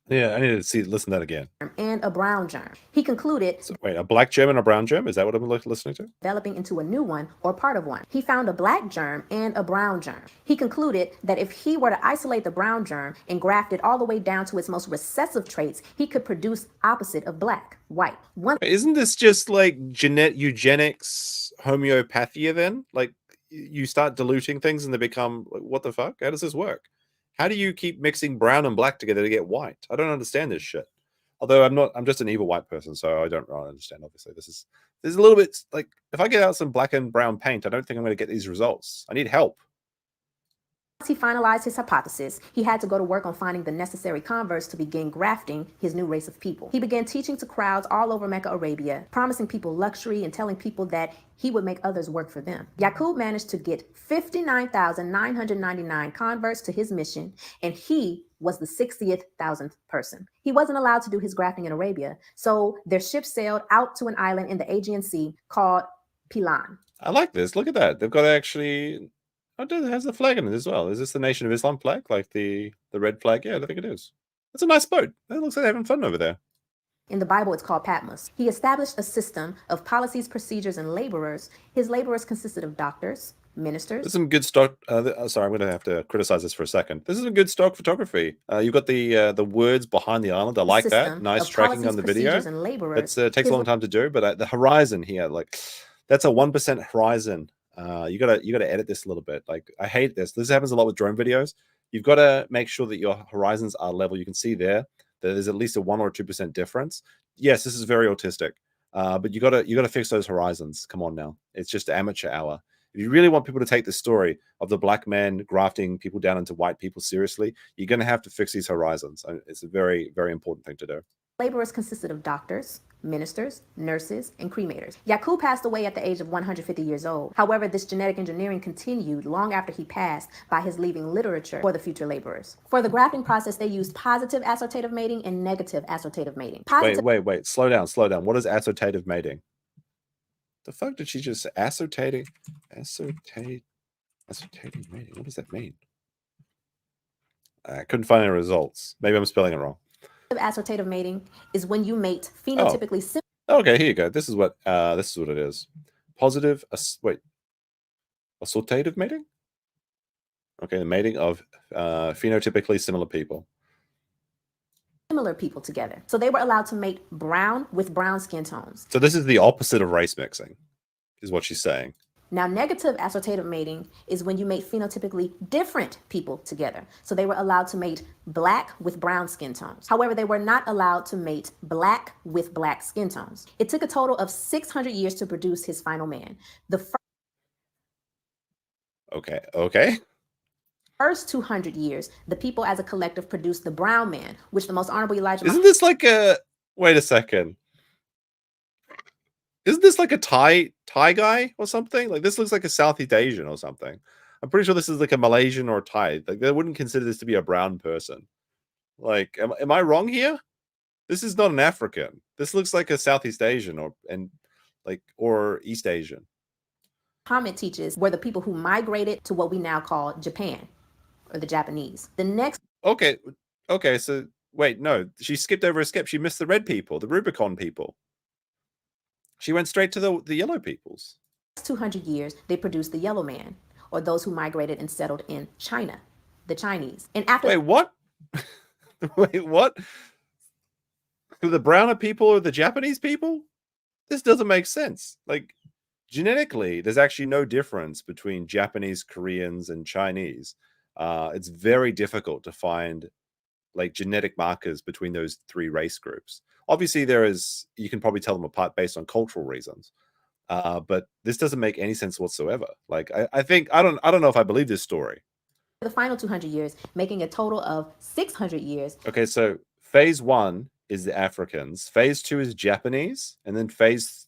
Yeah, I need to listen to that again. And a brown germ. He concluded... So, wait, a black germ and a brown germ? Is that what I'm listening to? Developing into a new one or part of one. He found a black germ and a brown germ. He concluded that if he were to isolate the brown germ and graft it all the way down to its most recessive traits, he could produce opposite of black, white. Isn't this just like eugenics homeopathia then? Like you start diluting things and they become like, what the fuck? How does this work? How do you keep mixing brown and black together to get white? I don't understand this shit. Although I'm just an evil white person, so I don't really understand, obviously. This is a little bit like, if I get out some black and brown paint, I don't think I'm going to get these results. I need help. Once he finalized his hypothesis, he had to go to work on finding the necessary converts to begin grafting his new race of people. He began teaching to crowds all over Mecca, Arabia, promising people luxury and telling people that he would make others work for them. Yaqub managed to get 59,999 converts to his mission, and he was the 60,000th person. He wasn't allowed to do his grafting in Arabia, so their ship sailed out to an island in the Aegean Sea called Pilan. I like this. Look at that. They've got actually... Oh, it has the flag in it as well. Is this the Nation of Islam flag? Like the red flag? Yeah, I think it is. It's a nice boat. It looks like they're having fun over there. In the Bible, it's called Patmos. He established a system of policies, procedures, and laborers. His laborers consisted of doctors, ministers. There's some good stock. Sorry, I'm going to have to criticize this for a second. This is some good stock photography. You've got the words behind the island. I like that. Nice tracking on the video. It takes a long time to do, but the horizon here, like that's a 1% horizon. You gotta edit this a little bit. Like I hate this. This happens a lot with drone videos. You've got to make sure that your horizons are level. You can see there that there's at least a 1 or 2% difference. Yes, this is very autistic, but you gotta fix those horizons. Come on now, it's just amateur hour. If you really want people to take the story of the black man grafting people down into white people seriously, you're gonna have to fix these horizons. It's a very, very important thing to do. Laborers consisted of doctors, ministers, nurses, and cremators. Yaqub passed away at the age of 150 years old. However, this genetic engineering continued long after he passed by his leaving literature for the future laborers. For the grafting process, they used positive assortative mating and negative assortative mating. Wait. Slow down. What is assortative mating? The fuck did she just assortating mating? What does that mean? I couldn't find any results. Maybe I'm spelling it wrong. Assortative mating is when you mate phenotypically similar. Okay, here you go. This is what it is. Positive. Assortative mating. Okay, the mating of phenotypically similar people. Similar people together. So they were allowed to mate brown with brown skin tones. So this is the opposite of race mixing, is what she's saying. Now, negative assortative mating is when you mate phenotypically different people together. So they were allowed to mate black with brown skin tones. However, they were not allowed to mate black with black skin tones. It took a total of 600 years to produce his final man. Okay. First 200 years, the people as a collective produced the brown man, which the most honorable Elijah... Isn't this like a... Wait a second. Isn't this like a Thai guy or something? Like this looks like a Southeast Asian or something. I'm pretty sure this is like a Malaysian or Thai. Like they wouldn't consider this to be a brown person. Like, am I wrong here? This is not an African. This looks like a Southeast Asian or East Asian. Muhammad teaches were the people who migrated to what we now call Japan or the Japanese. The next... Okay. So wait, no, she skipped over a step. She missed the red people, the Rubicon people. She went straight to the yellow peoples. 200 years, they produced the yellow man, or those who migrated and settled in China, the Chinese. And after... Wait, what? Wait, what? The browner people or the Japanese people? This doesn't make sense. Like, genetically, there's actually no difference between Japanese, Koreans, and Chinese. It's very difficult to find like genetic markers between those three race groups. Obviously, you can probably tell them apart based on cultural reasons. But this doesn't make any sense whatsoever. Like, I think I don't know if I believe this story. The final 200 years, making a total of 600 years. Okay, so phase 1 is the Africans, phase 2 is Japanese, and then phase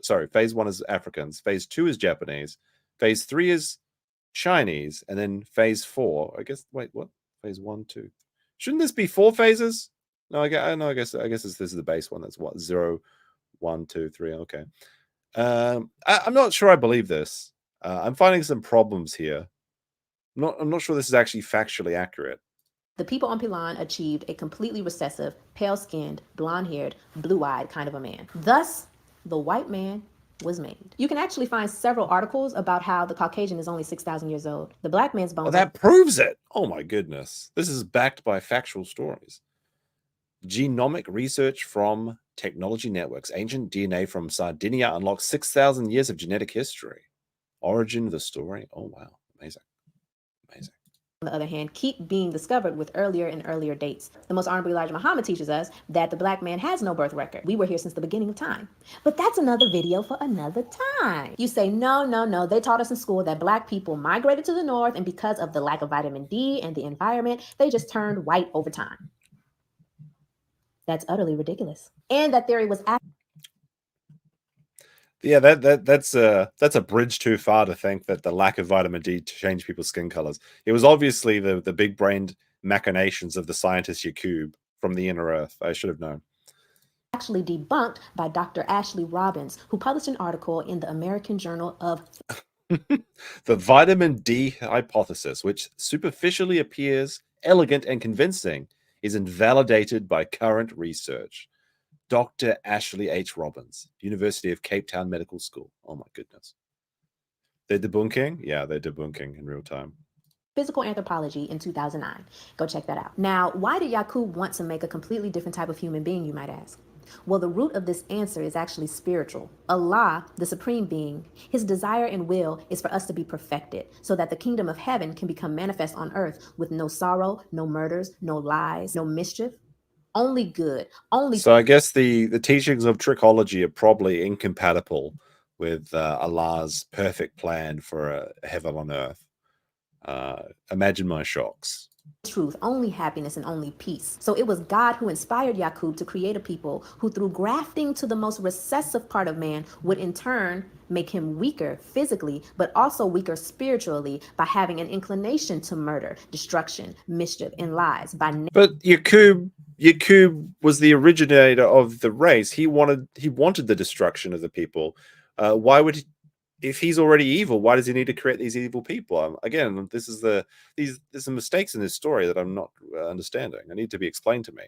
1 is Africans, phase 2 is Japanese, phase 3 is Chinese, and then phase 4. I guess. Wait, what? Phase 1, 2. Shouldn't this be 4 phases? No, I guess this is the base one. That's what 0, 1, 2, 3. Okay. I'm not sure I believe this. I'm finding some problems here. I'm not sure this is actually factually accurate. The people on Pilan achieved a completely recessive, pale-skinned, blonde-haired, blue-eyed kind of a man. Thus, the white man was made. You can actually find several articles about how the Caucasian is only 6,000 years old. The black man's bones. Oh, that proves it. Oh my goodness. This is backed by factual stories. Genomic research from Technology Networks. Ancient DNA from Sardinia unlocks 6,000 years of genetic history. Origin of the story. Oh, wow. Amazing. Amazing. On the other hand, keep being discovered with earlier and earlier dates. The Most Honorable Elijah Muhammad teaches us that the black man has no birth record. We were here since the beginning of time. But that's another video for another time. You say, no. They taught us in school that black people migrated to the north, and because of the lack of vitamin D and the environment, they just turned white over time. That's utterly ridiculous. And that theory was yeah, that's a bridge too far to think that the lack of vitamin D changed people's skin colors. It was obviously the big-brained machinations of the scientist Yakub from the inner earth. I should have known. Actually debunked by Dr. Ashley Robbins, who published an article in the American Journal of the vitamin D hypothesis, which superficially appears elegant and convincing, is invalidated by current research. Dr. Ashley H. Robbins, University of Cape Town Medical School. Oh my goodness. They're debunking? Yeah, they're debunking in real time. Physical Anthropology in 2009. Go check that out. Now, why did Yacub want to make a completely different type of human being, you might ask? Well, the root of this answer is actually spiritual. Allah, the supreme being, his desire and will is for us to be perfected so that the kingdom of heaven can become manifest on earth with no sorrow, no murders, no lies, no mischief. Only good. Only. So I guess the teachings of tricknology are probably incompatible with Allah's perfect plan for a heaven on earth. Imagine my shocks. Truth, only happiness, and only peace. So it was God who inspired Yacub to create a people who, through grafting to the most recessive part of man, would in turn make him weaker physically, but also weaker spiritually by having an inclination to murder, destruction, mischief, and lies. But Yakub was the originator of the race. He wanted the destruction of the people. Why would he? If he's already evil, why does he need to create these evil people? Again, there's some mistakes in this story that I'm not understanding. They need to be explained to me.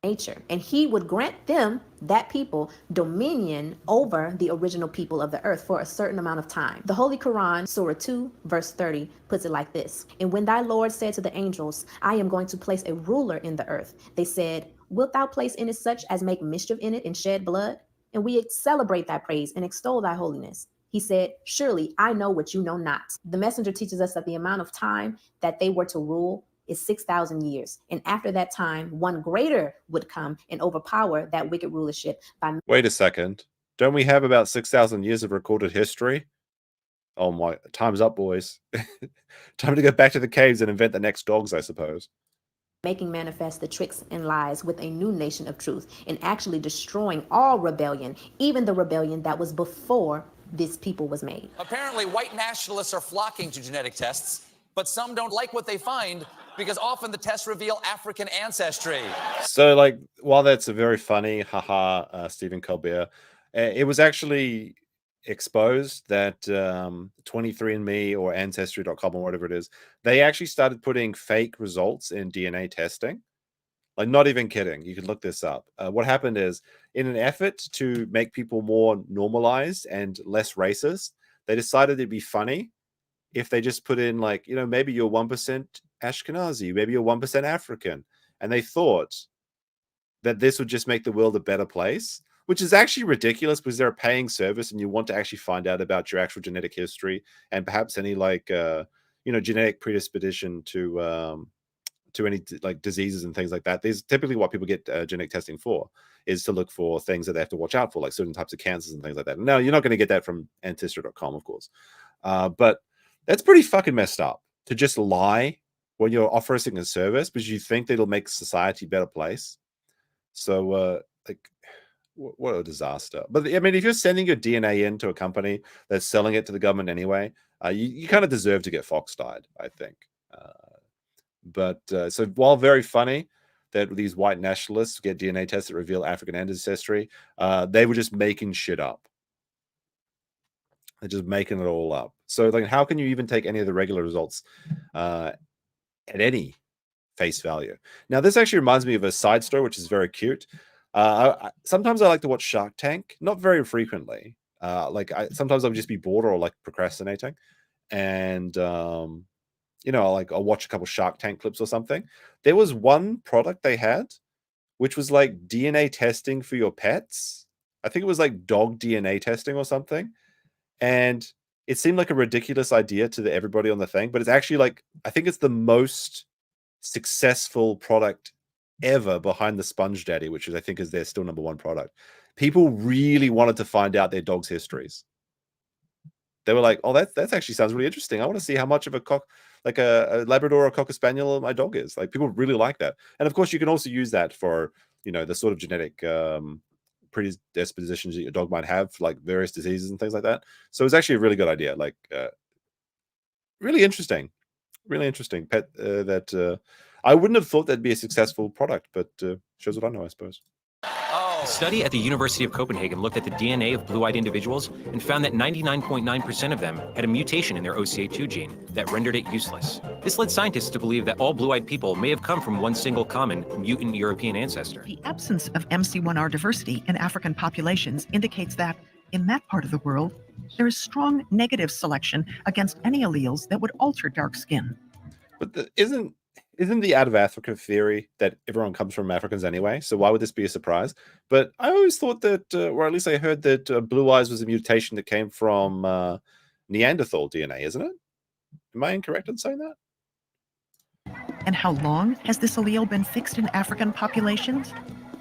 Nature, and he would grant them, that people, dominion over the original people of the earth for a certain amount of time. The Holy Quran, Surah 2, verse 30, puts it like this. And when thy Lord said to the angels, I am going to place a ruler in the earth, they said, wilt thou place in it such as make mischief in it and shed blood? And we celebrate thy praise and extol thy holiness. He said, surely I know what you know not. The messenger teaches us that the amount of time that they were to rule is 6,000 years. And after that time, one greater would come and overpower that wicked rulership. Wait a second. Don't we have about 6,000 years of recorded history? Oh my, time's up, boys. Time to go back to the caves and invent the next dogs, I suppose. Making manifest the tricks and lies with a new nation of truth and actually destroying all rebellion, even the rebellion that was before this people was made. Apparently, white nationalists are flocking to genetic tests, but some don't like what they find because often the tests reveal African ancestry. So, like, while that's a very funny, Stephen Colbert, it was actually exposed that 23andMe or Ancestry.com or whatever it is, they actually started putting fake results in DNA testing. Like, not even kidding. You can look this up. What happened is, in an effort to make people more normalized and less racist, they decided it'd be funny if they just put in, like, you know, maybe you're 1% Ashkenazi, maybe you're 1% African. And they thought that this would just make the world a better place, which is actually ridiculous because they're a paying service and you want to actually find out about your actual genetic history and perhaps any, like, genetic predisposition to any like diseases and things like that. These typically what people get genetic testing for is to look for things that they have to watch out for, like certain types of cancers and things like that. No, you're not going to get that from ancestry.com, of course. But that's pretty fucking messed up to just lie when you're offering a service because you think that it'll make society a better place. So, what a disaster. But I mean, if you're sending your DNA into a company that's selling it to the government anyway, you kind of deserve to get fox-eyed, I think. So while very funny that these white nationalists get DNA tests that reveal African ancestry, they were just making shit up. They're just making it all up. So like, how can you even take any of the regular results at any face value? Now, this actually reminds me of a side story, which is very cute. Sometimes I like to watch Shark Tank, not very frequently. Sometimes I'll just be bored or like procrastinating, and I'll watch a couple Shark Tank clips or something. There was one product they had, which was like DNA testing for your pets. I think it was like dog DNA testing or something. And it seemed like a ridiculous idea to everybody on the thing, but it's actually like, I think it's the most successful product ever behind the Sponge Daddy, which I think is their still number one product. People really wanted to find out their dog's histories. They were like, "Oh, that actually sounds really interesting. I want to see how much of a Labrador or Cocker Spaniel my dog is." Like, people really like that. And of course, you can also use that for the sort of genetic predispositions that your dog might have, like various diseases and things like that. So it's actually a really good idea. Like, really interesting pet. I wouldn't have thought that'd be a successful product, but shows what I know, I suppose. A study at the University of Copenhagen looked at the DNA of blue-eyed individuals and found that 99.9% of them had a mutation in their OCA2 gene that rendered it useless. This led scientists to believe that all blue-eyed people may have come from one single common mutant European ancestor. The absence of MC1R diversity in African populations indicates that, in that part of the world, there is strong negative selection against any alleles that would alter dark skin. But isn't the out of Africa theory that everyone comes from Africans anyway? So why would this be a surprise? But I always thought that, or at least I heard that blue eyes was a mutation that came from Neanderthal DNA, isn't it? Am I incorrect in saying that? And how long has this allele been fixed in African populations?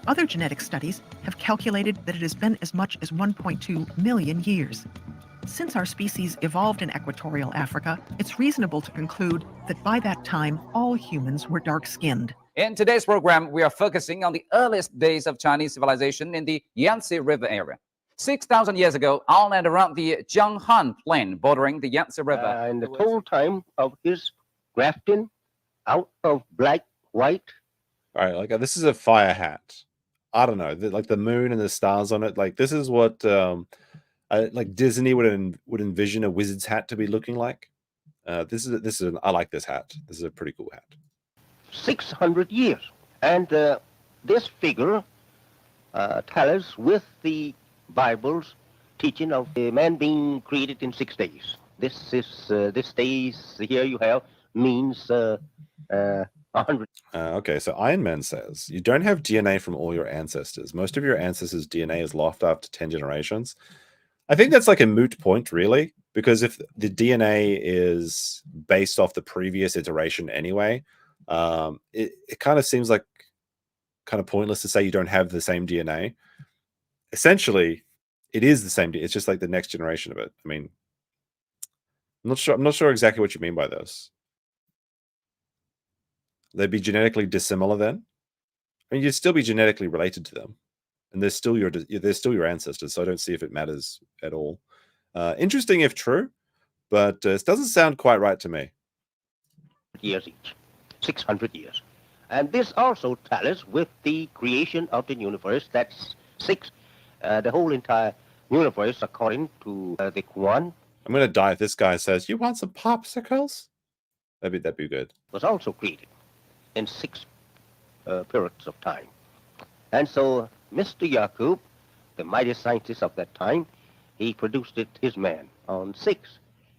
Other genetic studies have calculated that it has been as much as 1.2 million years. Since our species evolved in equatorial Africa, it's reasonable to conclude that by that time, all humans were dark-skinned. In today's program, we are focusing on the earliest days of Chinese civilization in the Yangtze River area. 6,000 years ago, on and around the Jianghan Plain bordering the Yangtze River. In the total time of his grafting out of black, white. All right, like this is a fire hat. I don't know, like the moon and the stars on it. Like this is what like Disney would envision a wizard's hat to be looking like. I like this hat. This is a pretty cool hat. 600 years, and this figure tallies with the Bible's teaching of a man being created in 6 days. This days here you have means 100. Okay, so Iron Man says you don't have DNA from all your ancestors. Most of your ancestors' DNA is lost after 10 generations. I think that's like a moot point, really, because if the DNA is based off the previous iteration anyway, it kind of seems like kind of pointless to say you don't have the same DNA. Essentially, it is the same DNA. It's just like the next generation of it. I mean, I'm not sure exactly what you mean by this. They'd be genetically dissimilar then? I mean, you'd still be genetically related to them. And they're still your ancestors, so I don't see if it matters at all. Interesting if true, but it doesn't sound quite right to me. Years each, 600 years. And this also tallies with the creation of the universe. That's the whole entire universe, according to the Quran. I'm going to die if this guy says, "You want some popsicles?" That'd be good. Was also created in 6 periods of time. And so Mr. Yaqub, the mighty scientist of that time, he produced his man on 6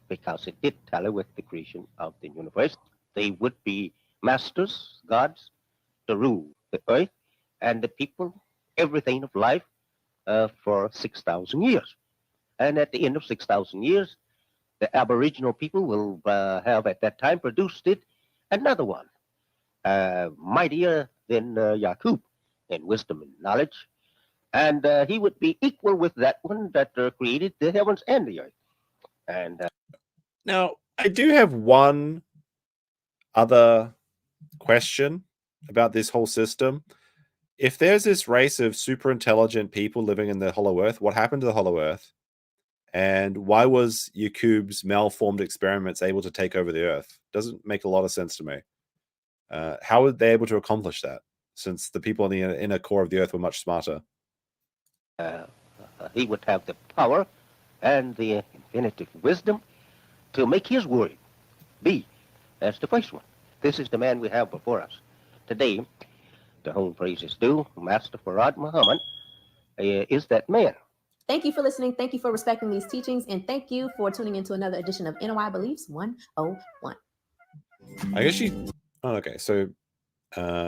because it did tally with the creation of the universe. They would be masters, gods, to rule the earth and the people, everything of life for 6,000 years. And at the end of 6,000 years, the Aboriginal people will have at that time produced it another one, mightier than Yakub in wisdom and knowledge. And he would be equal with that one that created the heavens and the earth. And now, I do have one other question about this whole system. If there's this race of super intelligent people living in the Hollow Earth, what happened to the Hollow Earth? And why was Yacub's malformed experiments able to take over the Earth? Doesn't make a lot of sense to me. How were they able to accomplish that, since the people in the inner core of the Earth were much smarter? he would have the power and the infinitive wisdom to make his word be as the first one. This is the man we have before us today. To whom praise is due, Master Farad Muhammad is that man. Thank you for listening. Thank you for respecting these teachings. And thank you for tuning into another edition of NOI Beliefs 101. I guess she... Oh, okay. So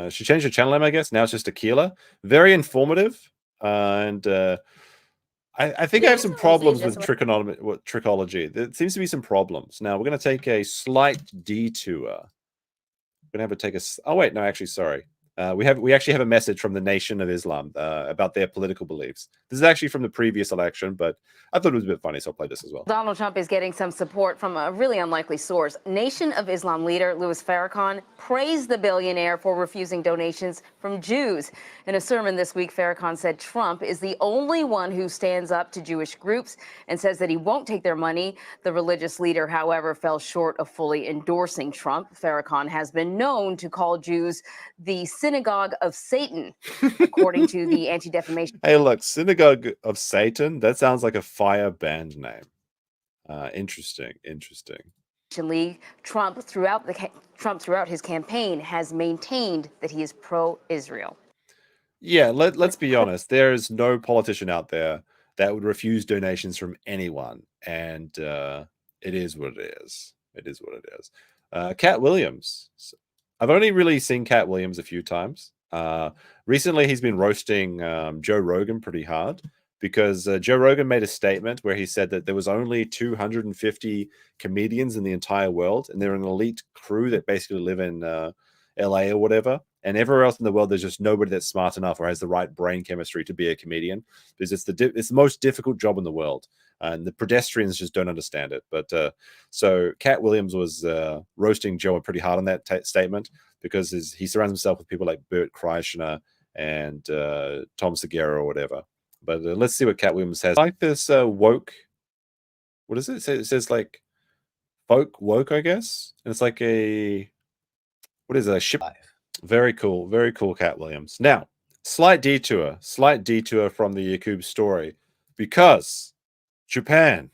she changed her channel name, I guess. Now it's just Aquila. Very informative. And I think I have some problems with tricknology. There seems to be some problems. Now, we're going to take a slight detour. We're going to have to take a... Oh, wait. No, actually, sorry. We actually have a message from the Nation of Islam about their political beliefs. This is actually from the previous election, but I thought it was a bit funny, so I'll play this as well. Donald Trump is getting some support from a really unlikely source. Nation of Islam leader Louis Farrakhan praised the billionaire for refusing donations from Jews. In a sermon this week, Farrakhan said Trump is the only one who stands up to Jewish groups and says that he won't take their money. The religious leader, however, fell short of fully endorsing Trump. Farrakhan has been known to call Jews the synagogue of Satan, according to the Anti-Defamation. Hey, look, Synagogue of Satan. That sounds like a fire band name. Interesting. League. Trump throughout his campaign has maintained that he is pro-Israel. Yeah, let's be honest. There is no politician out there that would refuse donations from anyone, and it is what it is. It is what it is. Cat Williams. I've only really seen Cat Williams a few times. Recently, he's been roasting Joe Rogan pretty hard because Joe Rogan made a statement where he said that there was only 250 comedians in the entire world, and they're an elite crew that basically live in LA or whatever. And everywhere else in the world, there's just nobody that's smart enough or has the right brain chemistry to be a comedian, because it's the most difficult job in the world, and the pedestrians just don't understand it. But so Cat Williams was roasting Joe pretty hard on that statement, because he surrounds himself with people like Bert Kreischer and Tom Segura or whatever. But let's see what Cat Williams has. I like this woke. What is it? It says like woke, I guess. And it's like a... What is it? A ship? Very cool. Very cool, Cat Williams. Now, slight detour from the Yacub story, because Japan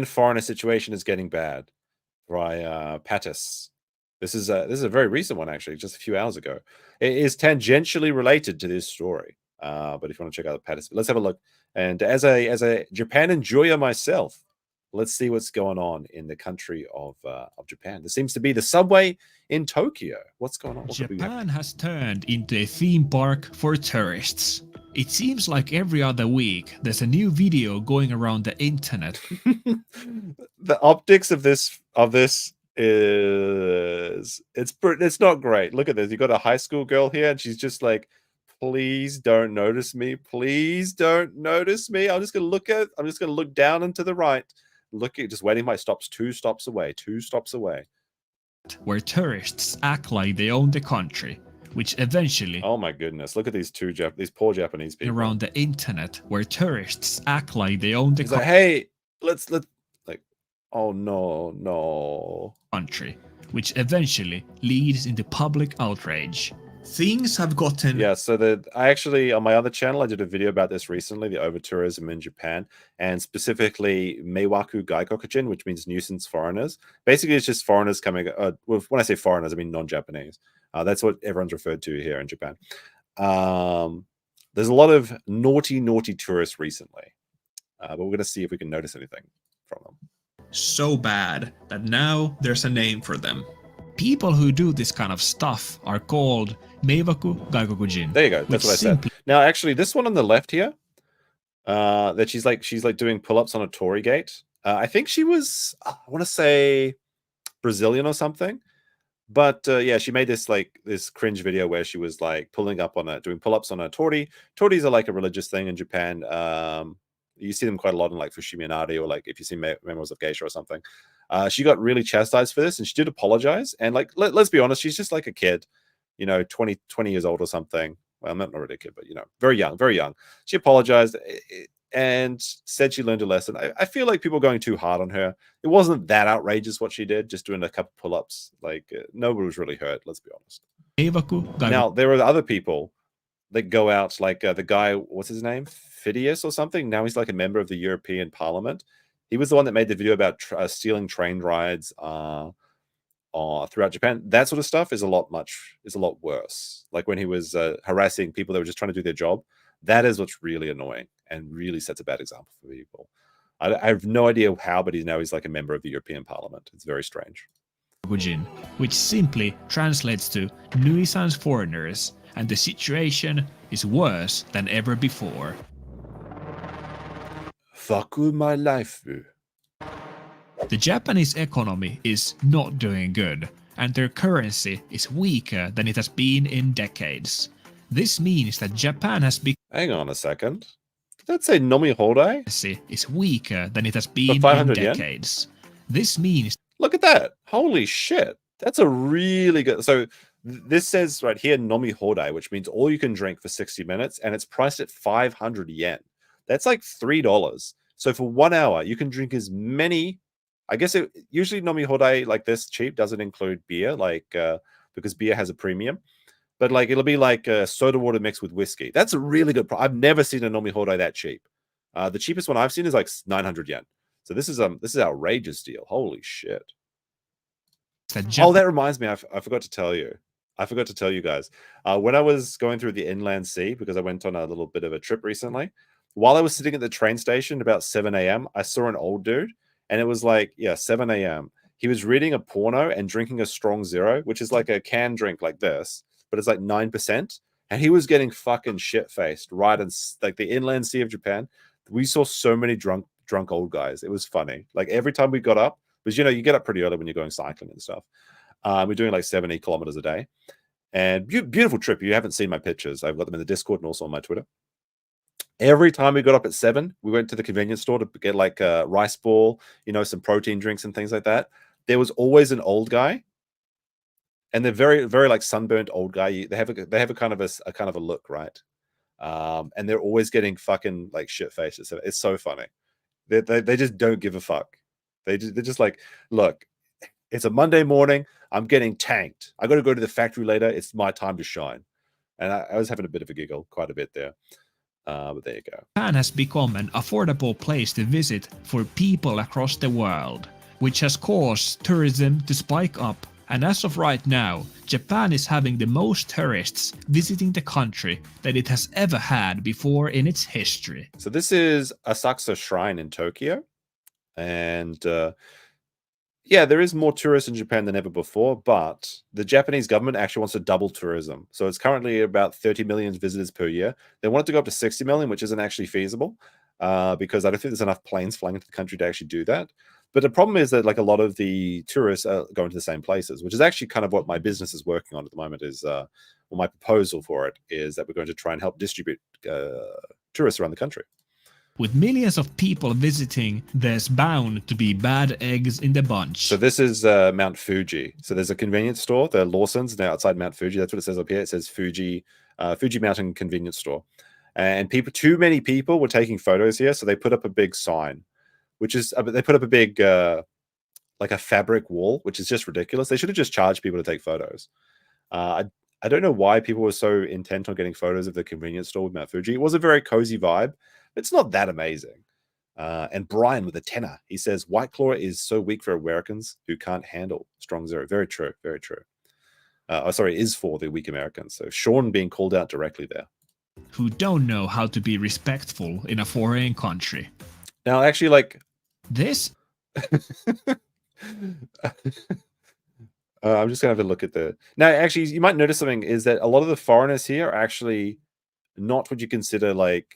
foreigner situation is getting bad by Patmos. This is a very recent one, actually, just a few hours ago. It is tangentially related to this story. But if you want to check out the Patmos, let's have a look. And as a Japan enjoyer myself, let's see what's going on in the country of Japan. There seems to be the subway in Tokyo. What's going on? Japan has turned into a theme park for tourists. It seems like every other week there's a new video going around the internet. The optics of this is it's not great. Look at this. You got a high school girl here, and she's just like, please don't notice me. Please don't notice me. I'm just gonna look down and to the right. Just waiting my stops. 2 stops away. Where tourists act like they own the country, which eventually... Oh my goodness. Look at these poor Japanese people. Around the internet, where tourists act like they own the country. Like, hey, let's like... Oh no. Country, which eventually leads into public outrage. Things have gotten... Yeah, so I actually, on my other channel, I did a video about this recently, the over-tourism in Japan, and specifically Meiwaku Gaikokujin, which means nuisance foreigners. Basically, it's just foreigners coming... well, when I say foreigners, I mean non-Japanese. That's what everyone's referred to here in Japan. There's a lot of naughty tourists recently. But we're going to see if we can notice anything from them. So bad that now there's a name for them. People who do this kind of stuff are called Meiwaku Gaikokujin. There you go. That's what I said. Now, actually, this one on the left here, that she's like doing pull-ups on a torii gate. I think she was, I want to say Brazilian or something. But yeah, she made this cringe video where she was like doing pull-ups on a torty. Torties are like a religious thing in Japan. You see them quite a lot in like Fushimi Inari, or like if you see Memoirs of Geisha or something. She got really chastised for this, and she did apologize. And like, let's be honest, she's just like a kid, 20 years old or something. Well, not really a kid, but very young, very young. She apologized and said she learned a lesson. I feel like people are going too hard on her. It wasn't that outrageous what she did, just doing a couple pull-ups. Like, nobody was really hurt, let's be honest. Now, there are other people that go out, like the guy, what's his name? Phidias or something? Now he's like a member of the European Parliament. He was the one that made the video about stealing train rides throughout Japan. That sort of stuff is a lot worse. Like when he was harassing people that were just trying to do their job. That is what's really annoying and really sets a bad example for people. I have no idea how, but he's like a member of the European Parliament. It's very strange. Which simply translates to nuisance foreigners, and the situation is worse than ever before. Fuck my life. The Japanese economy is not doing good, and their currency is weaker than it has been in decades. This means that Japan has become... Hang on a second. Did that say Nomi Hodai? ...is weaker than it has been in decades. This means... Look at that. Holy shit. That's a really good... So this says right here, Nomi Hodai, which means all you can drink for 60 minutes, and it's priced at 500 yen. That's like $3. So for 1 hour, you can drink as many... I guess usually Nomi Hodai like this cheap doesn't include beer, like because beer has a premium. But like it'll be like soda water mixed with whiskey. That's a really good price. I've never seen a Nomi Hodai that cheap. The cheapest one I've seen is like 900 yen. So this is outrageous deal. Holy shit. Oh, that reminds me. I forgot to tell you. I forgot to tell you guys. When I was going through the inland sea, because I went on a little bit of a trip recently, while I was sitting at the train station about 7 a.m., I saw an old dude, and it was like, 7 a.m. He was reading a porno and drinking a strong zero, which is like a canned drink like this, but it's like 9%. And he was getting fucking shit-faced right in like the inland sea of Japan. We saw so many drunk old guys. It was funny. Like every time we got up, because you get up pretty early when you're going cycling and stuff. We're doing like 70 kilometers a day. And beautiful trip. You haven't seen my pictures. I've got them in the Discord and also on my Twitter. Every time we got up at 7, we went to the convenience store to get like a rice ball, some protein drinks and things like that. There was always an old guy, and they're very, very like sunburnt old guy. They have a kind of a look, right? And they're always getting fucking like shit faces. It's so funny. They just don't give a fuck. They're just like, look, it's a Monday morning. I'm getting tanked. I got to go to the factory later. It's my time to shine. And I was having a bit of a giggle, quite a bit there. But there you go. Japan has become an affordable place to visit for people across the world, which has caused tourism to spike up. And as of right now, Japan is having the most tourists visiting the country that it has ever had before in its history. So this is Asakusa Shrine in Tokyo. And there is more tourists in Japan than ever before, but the Japanese government actually wants to double tourism. So it's currently about 30 million visitors per year. They want it to go up to 60 million, which isn't actually feasible because I don't think there's enough planes flying into the country to actually do that. But the problem is that like a lot of the tourists are going to the same places, which is actually kind of what my business is working on at the moment is, my proposal for it is that we're going to try and help distribute tourists around the country. With millions of people visiting, there's bound to be bad eggs in the bunch. So this is Mount Fuji. So there's a convenience store, the Lawson's, now outside Mount Fuji. That's what it says up here. It says Fuji Mountain Convenience Store. And too many people were taking photos here, so they put up a big sign, which is they put up a big like a fabric wall, which is just ridiculous. They should have just charged people to take photos. I don't know why people were so intent on getting photos of the convenience store with Mount Fuji. It was a very cozy vibe. It's not that amazing. And Brian with a tenner, he says, White Claw is so weak for Americans who can't handle strong zero. Very true. Very true. Is for the weak Americans. So Sean being called out directly there. Who don't know how to be respectful in a foreign country. Now, actually, like this. I'm just going to have a look at the... Now, actually, you might notice something is that a lot of the foreigners here are actually not what you consider like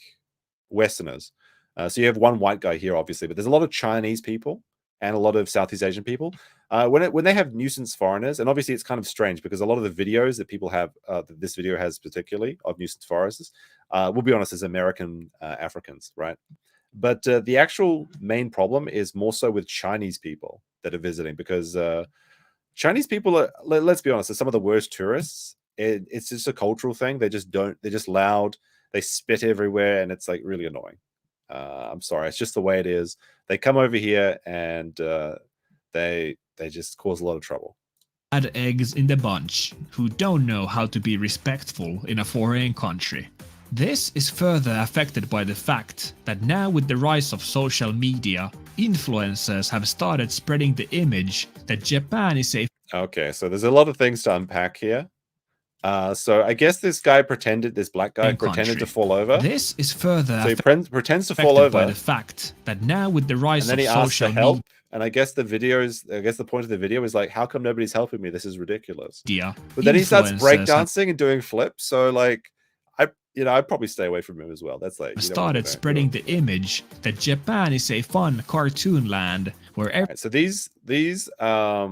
Westerners. So you have one white guy here, obviously, but there's a lot of Chinese people and a lot of Southeast Asian people. When they have nuisance foreigners, and obviously it's kind of strange because a lot of the videos that people have, that this video has particularly of nuisance foreigners, we'll be honest, is American Africans, right? But the actual main problem is more so with Chinese people that are visiting, because Chinese people are, let's be honest, are some of the worst tourists. It's just a cultural thing. They're just loud. They spit everywhere, and it's like really annoying. I'm sorry, it's just the way it is. They come over here and they just cause a lot of trouble. Add eggs in the bunch who don't know how to be respectful in a foreign country. This is further affected by the fact that now with the rise of social media, influencers have started spreading the image that Japan is a... Okay, so there's a lot of things to unpack here. So I guess this guy this black guy pretended to fall over. This is further so he pretends to fall over by the fact that now with the rise and then of he asks social for help. media, And I guess the point of the video is like, how come nobody's helping me? This is ridiculous. Yeah. But then he starts breakdancing and doing flips. So like, I'd probably stay away from him as well. That's like started spreading the image that Japan is a fun cartoon land where so these are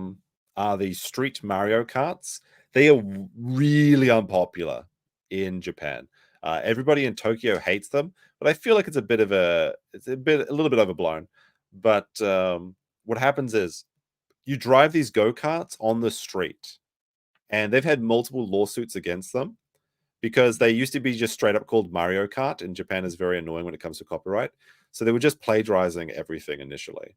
the street Mario Karts. They are really unpopular in Japan. Everybody in Tokyo hates them, but I feel like it's a little bit overblown. But what happens is you drive these go-karts on the street, and they've had multiple lawsuits against them because they used to be just straight up called Mario Kart, and Japan is very annoying when it comes to copyright. So they were just plagiarizing everything initially.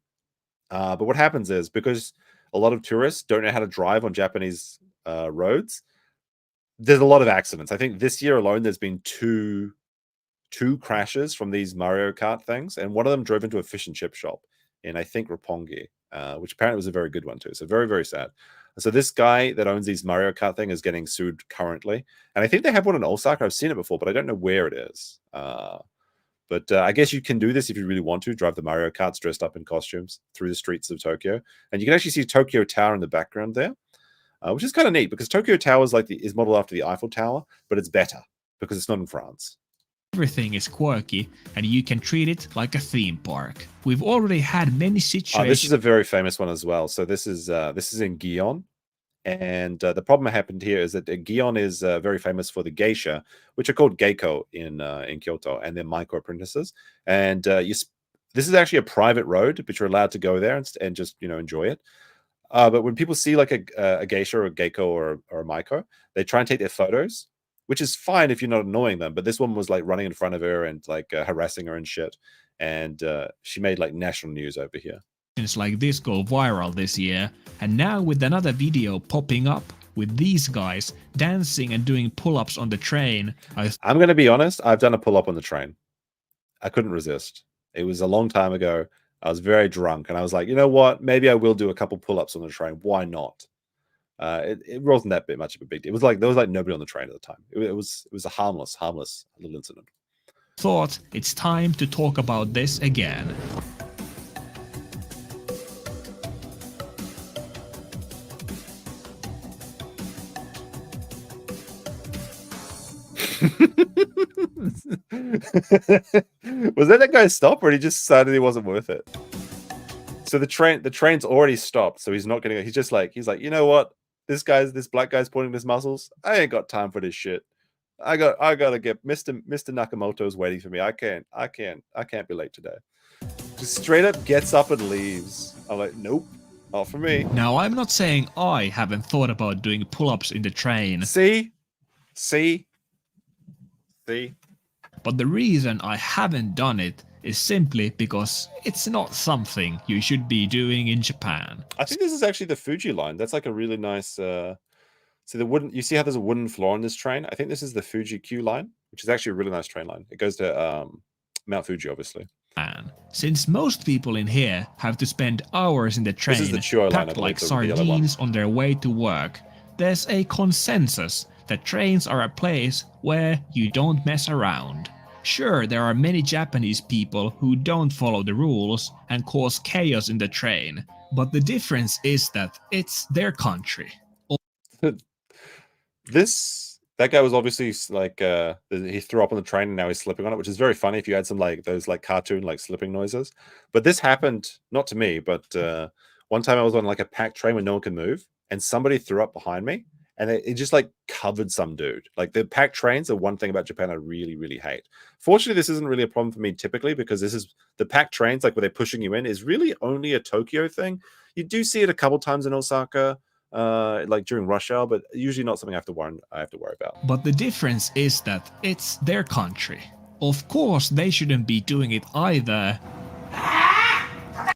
But what happens is, because a lot of tourists don't know how to drive on Japanese roads, there's a lot of accidents. I think this year alone, there's been two crashes from these Mario Kart things, and one of them drove into a fish and chip shop in, I think, Roppongi, which apparently was a very good one too. So very, very sad. So this guy that owns these Mario Kart thing is getting sued currently, and I think they have one in Osaka. I've seen it before, but I don't know where it is. But I guess you can do this if you really want to, drive the Mario Karts dressed up in costumes through the streets of Tokyo, and you can actually see Tokyo Tower in the background there, which is kind of neat because Tokyo Tower is modeled after the Eiffel Tower, but it's better because it's not in France. Everything is quirky and you can treat it like a theme park. We've already had many situations. This is a very famous one as well. So this is in Gion, and the problem that happened here is that Gion is very famous for the geisha, which are called geiko in Kyoto, and they're micro apprentices. And this is actually a private road, but you're allowed to go there and just enjoy it. But when people see like a geisha or a geiko or a micro, they try and take their photos, which is fine if you're not annoying them. But this one was like running in front of her and like harassing her and shit. And she made like national news over here. Things like this go viral this year. And now with another video popping up with these guys dancing and doing pull-ups on the train. I'm going to be honest. I've done a pull-up on the train. I couldn't resist. It was a long time ago. I was very drunk. And I was like, you know what? Maybe I will do a couple pull-ups on the train. Why not? It wasn't that much of a big deal. It was like there was like nobody on the train at the time. It was a harmless little incident. Thought it's time to talk about this again. Was that guy stop, or he just decided it wasn't worth it? So the train's already stopped, so he's not getting it. He's like, you know what? This black guy's pointing his muscles. I ain't got time for this shit. I gotta get Mr. Nakamoto's waiting for me. I can't be late today. Just straight up gets up and leaves. I'm like, nope, not for me. Now I'm not saying I haven't thought about doing pull-ups in the train. See? But the reason I haven't done it is simply because it's not something you should be doing in Japan. I think this is actually the Fuji line. That's like a really nice so you see how there's a wooden floor on this train? I think this is the Fuji Q line, which is actually a really nice train line. It goes to Mount Fuji, obviously. Since most people in here have to spend hours in the train, this is the Chuo line, packed like sardines on their way to work, there's a consensus that trains are a place where you don't mess around. Sure, there are many Japanese people who don't follow the rules and cause chaos in the train, but the difference is that it's their country. That's That guy was obviously like he threw up on the train and now he's slipping on it, which is very funny if you had some like those like cartoon like slipping noises. But this happened not to me, but one time I was on like a packed train where no one can move, and somebody threw up behind me, and it just like covered some dude. Like the packed trains are one thing about Japan I really, really hate. Fortunately, this isn't really a problem for me typically, because this is the packed trains, like where they're pushing you in, is really only a Tokyo thing. You do see it a couple times in Osaka, like during rush hour, but usually not something I have to worry about. But the difference is that it's their country. Of course, they shouldn't be doing it either.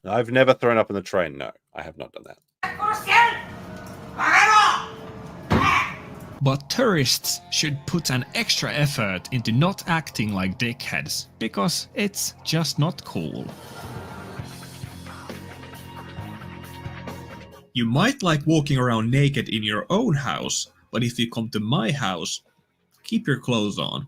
I've never thrown up in the train. No, I have not done that. But tourists should put an extra effort into not acting like dickheads, because it's just not cool. You might like walking around naked in your own house, but if you come to my house, keep your clothes on.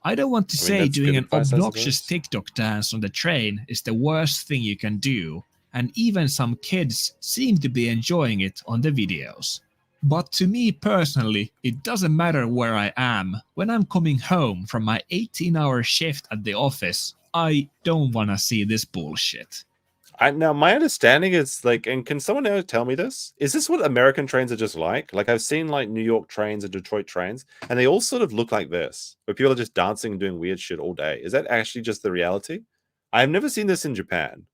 I don't want to say doing an obnoxious TikTok dance on the train is the worst thing you can do, and even some kids seem to be enjoying it on the videos. But to me personally, it doesn't matter where I am. When I'm coming home from my 18-hour shift at the office, I don't want to see this bullshit. Now, my understanding is like, and can someone else tell me this? Is this what American trains are just like? Like I've seen like New York trains and Detroit trains, and they all sort of look like this, where people are just dancing and doing weird shit all day. Is that actually just the reality? I've never seen this in Japan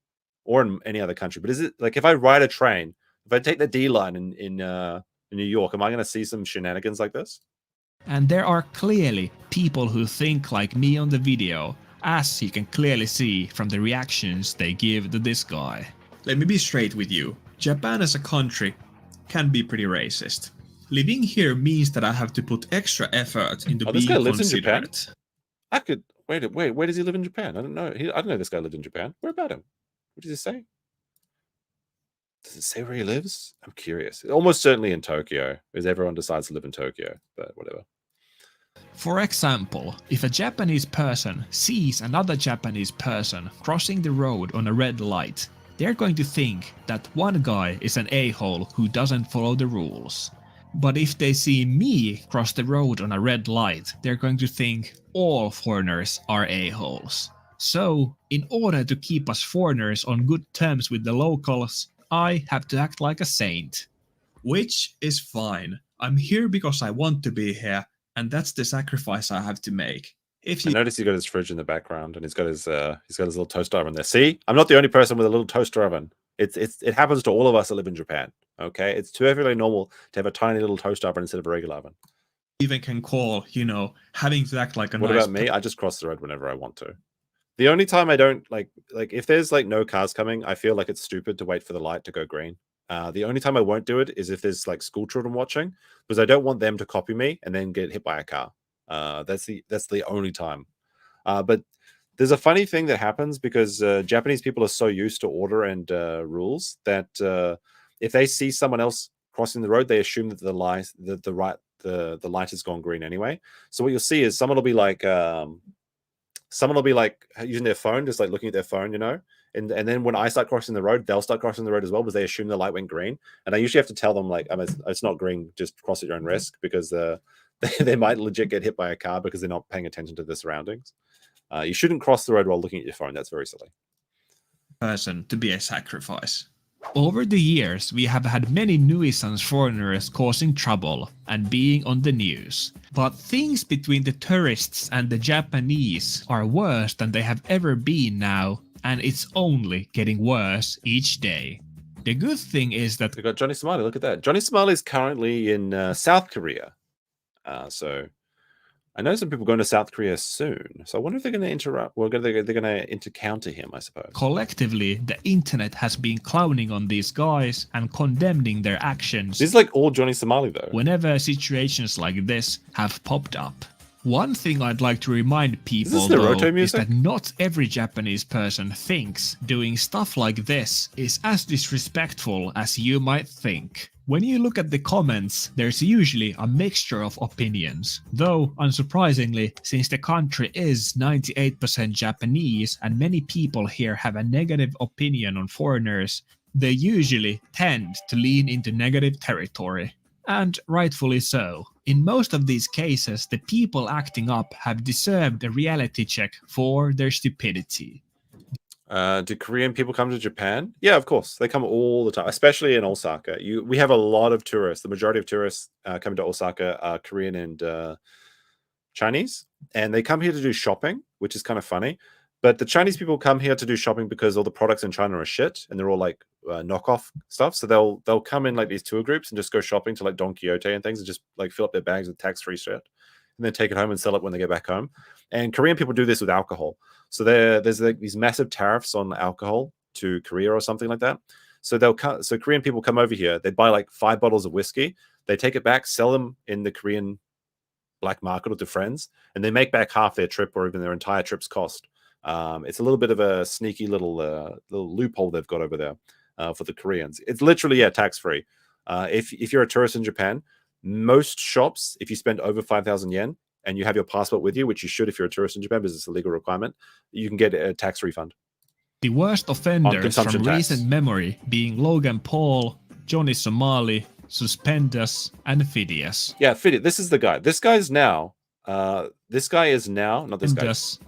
or in any other country, but is it like if I ride a train, if I take the D line in New York, am I going to see some shenanigans like this? And there are clearly people who think like me on the video, as you can clearly see from the reactions they give to this guy. Let me be straight with you. Japan as a country can be pretty racist. Living here means that I have to put extra effort into being this guy lives in Japan? considerate. I could wait. Where does he live in Japan? I don't know. I don't know this guy lived in Japan. Where about him? What does it say? Does it say where he lives? I'm curious. Almost certainly in Tokyo, because everyone decides to live in Tokyo. But whatever. For example, if a Japanese person sees another Japanese person crossing the road on a red light, they're going to think that one guy is an a-hole who doesn't follow the rules. But if they see me cross the road on a red light, they're going to think all foreigners are a-holes. So, in order to keep us foreigners on good terms with the locals, I have to act like a saint. Which is fine. I'm here because I want to be here, and that's the sacrifice I have to make. If you notice he's got his fridge in the background, and he's got his little toaster oven there. See, I'm not the only person with a little toaster oven. It happens to all of us that live in Japan. Okay, it's perfectly normal to have a tiny little toaster oven instead of a regular oven. Even can call, having to act like a What nice about me? I just cross the road whenever I want to. The only time I don't like if there's like no cars coming, I feel like it's stupid to wait for the light to go green. The only time I won't do it is if there's like school children watching, because I don't want them to copy me and then get hit by a car. That's the only time. But there's a funny thing that happens because Japanese people are so used to order and rules that if they see someone else crossing the road, they assume that the light has gone green anyway. So what you'll see is someone will be like using their phone, just like looking at their phone, and then when I start crossing the road, they'll start crossing the road as well because they assume the light went green. And I usually have to tell them like, it's not green, just cross at your own risk, because they might legit get hit by a car because they're not paying attention to the surroundings. You shouldn't cross the road while looking at your phone. That's very silly. Person to be a sacrifice. Over the years, we have had many nuisance foreigners causing trouble and being on the news. But things between the tourists and the Japanese are worse than they have ever been now, and it's only getting worse each day. The good thing is that we got Johnny Somali. Look at that. Johnny Somali is currently in South Korea. So I know some people going to South Korea soon. So I wonder if they're going to interrupt. Well, they're going to encounter him, I suppose. Collectively, the internet has been clowning on these guys and condemning their actions. This is like all Johnny Somali, though. Whenever situations like this have popped up. One thing I'd like to remind people, though, is that not every Japanese person thinks doing stuff like this is as disrespectful as you might think. When you look at the comments, there's usually a mixture of opinions. Though, unsurprisingly, since the country is 98% Japanese and many people here have a negative opinion on foreigners, they usually tend to lean into negative territory. And rightfully so. In most of these cases, the people acting up have deserved a reality check for their stupidity. Do Korean people come to Japan? Yeah, of course. They come all the time, especially in Osaka. We have a lot of tourists. The majority of tourists coming to Osaka are Korean and Chinese, and they come here to do shopping, which is kind of funny. But the Chinese people come here to do shopping because all the products in China are shit, and they're all like knockoff stuff. So they'll come in like these tour groups and just go shopping to like Don Quixote and things, and just like fill up their bags with tax-free shit, and then take it home and sell it when they get back home. And Korean people do this with alcohol. So there's like these massive tariffs on alcohol to Korea or something like that. So so Korean people come over here, they buy like 5 bottles of whiskey, they take it back, sell them in the Korean black market or to friends, and they make back half their trip or even their entire trip's cost. It's a little bit of a sneaky little loophole they've got over there for the Koreans. It's literally tax-free. If you're a tourist in Japan, most shops, if you spend over 5,000 yen and you have your passport with you, which you should if you're a tourist in Japan because it's a legal requirement, you can get a tax refund. The worst offenders from recent memory being Logan Paul, Johnny Somali, Suspendus, and Phidias. Yeah, Phidias. This is the guy. This guy is now, not this guy.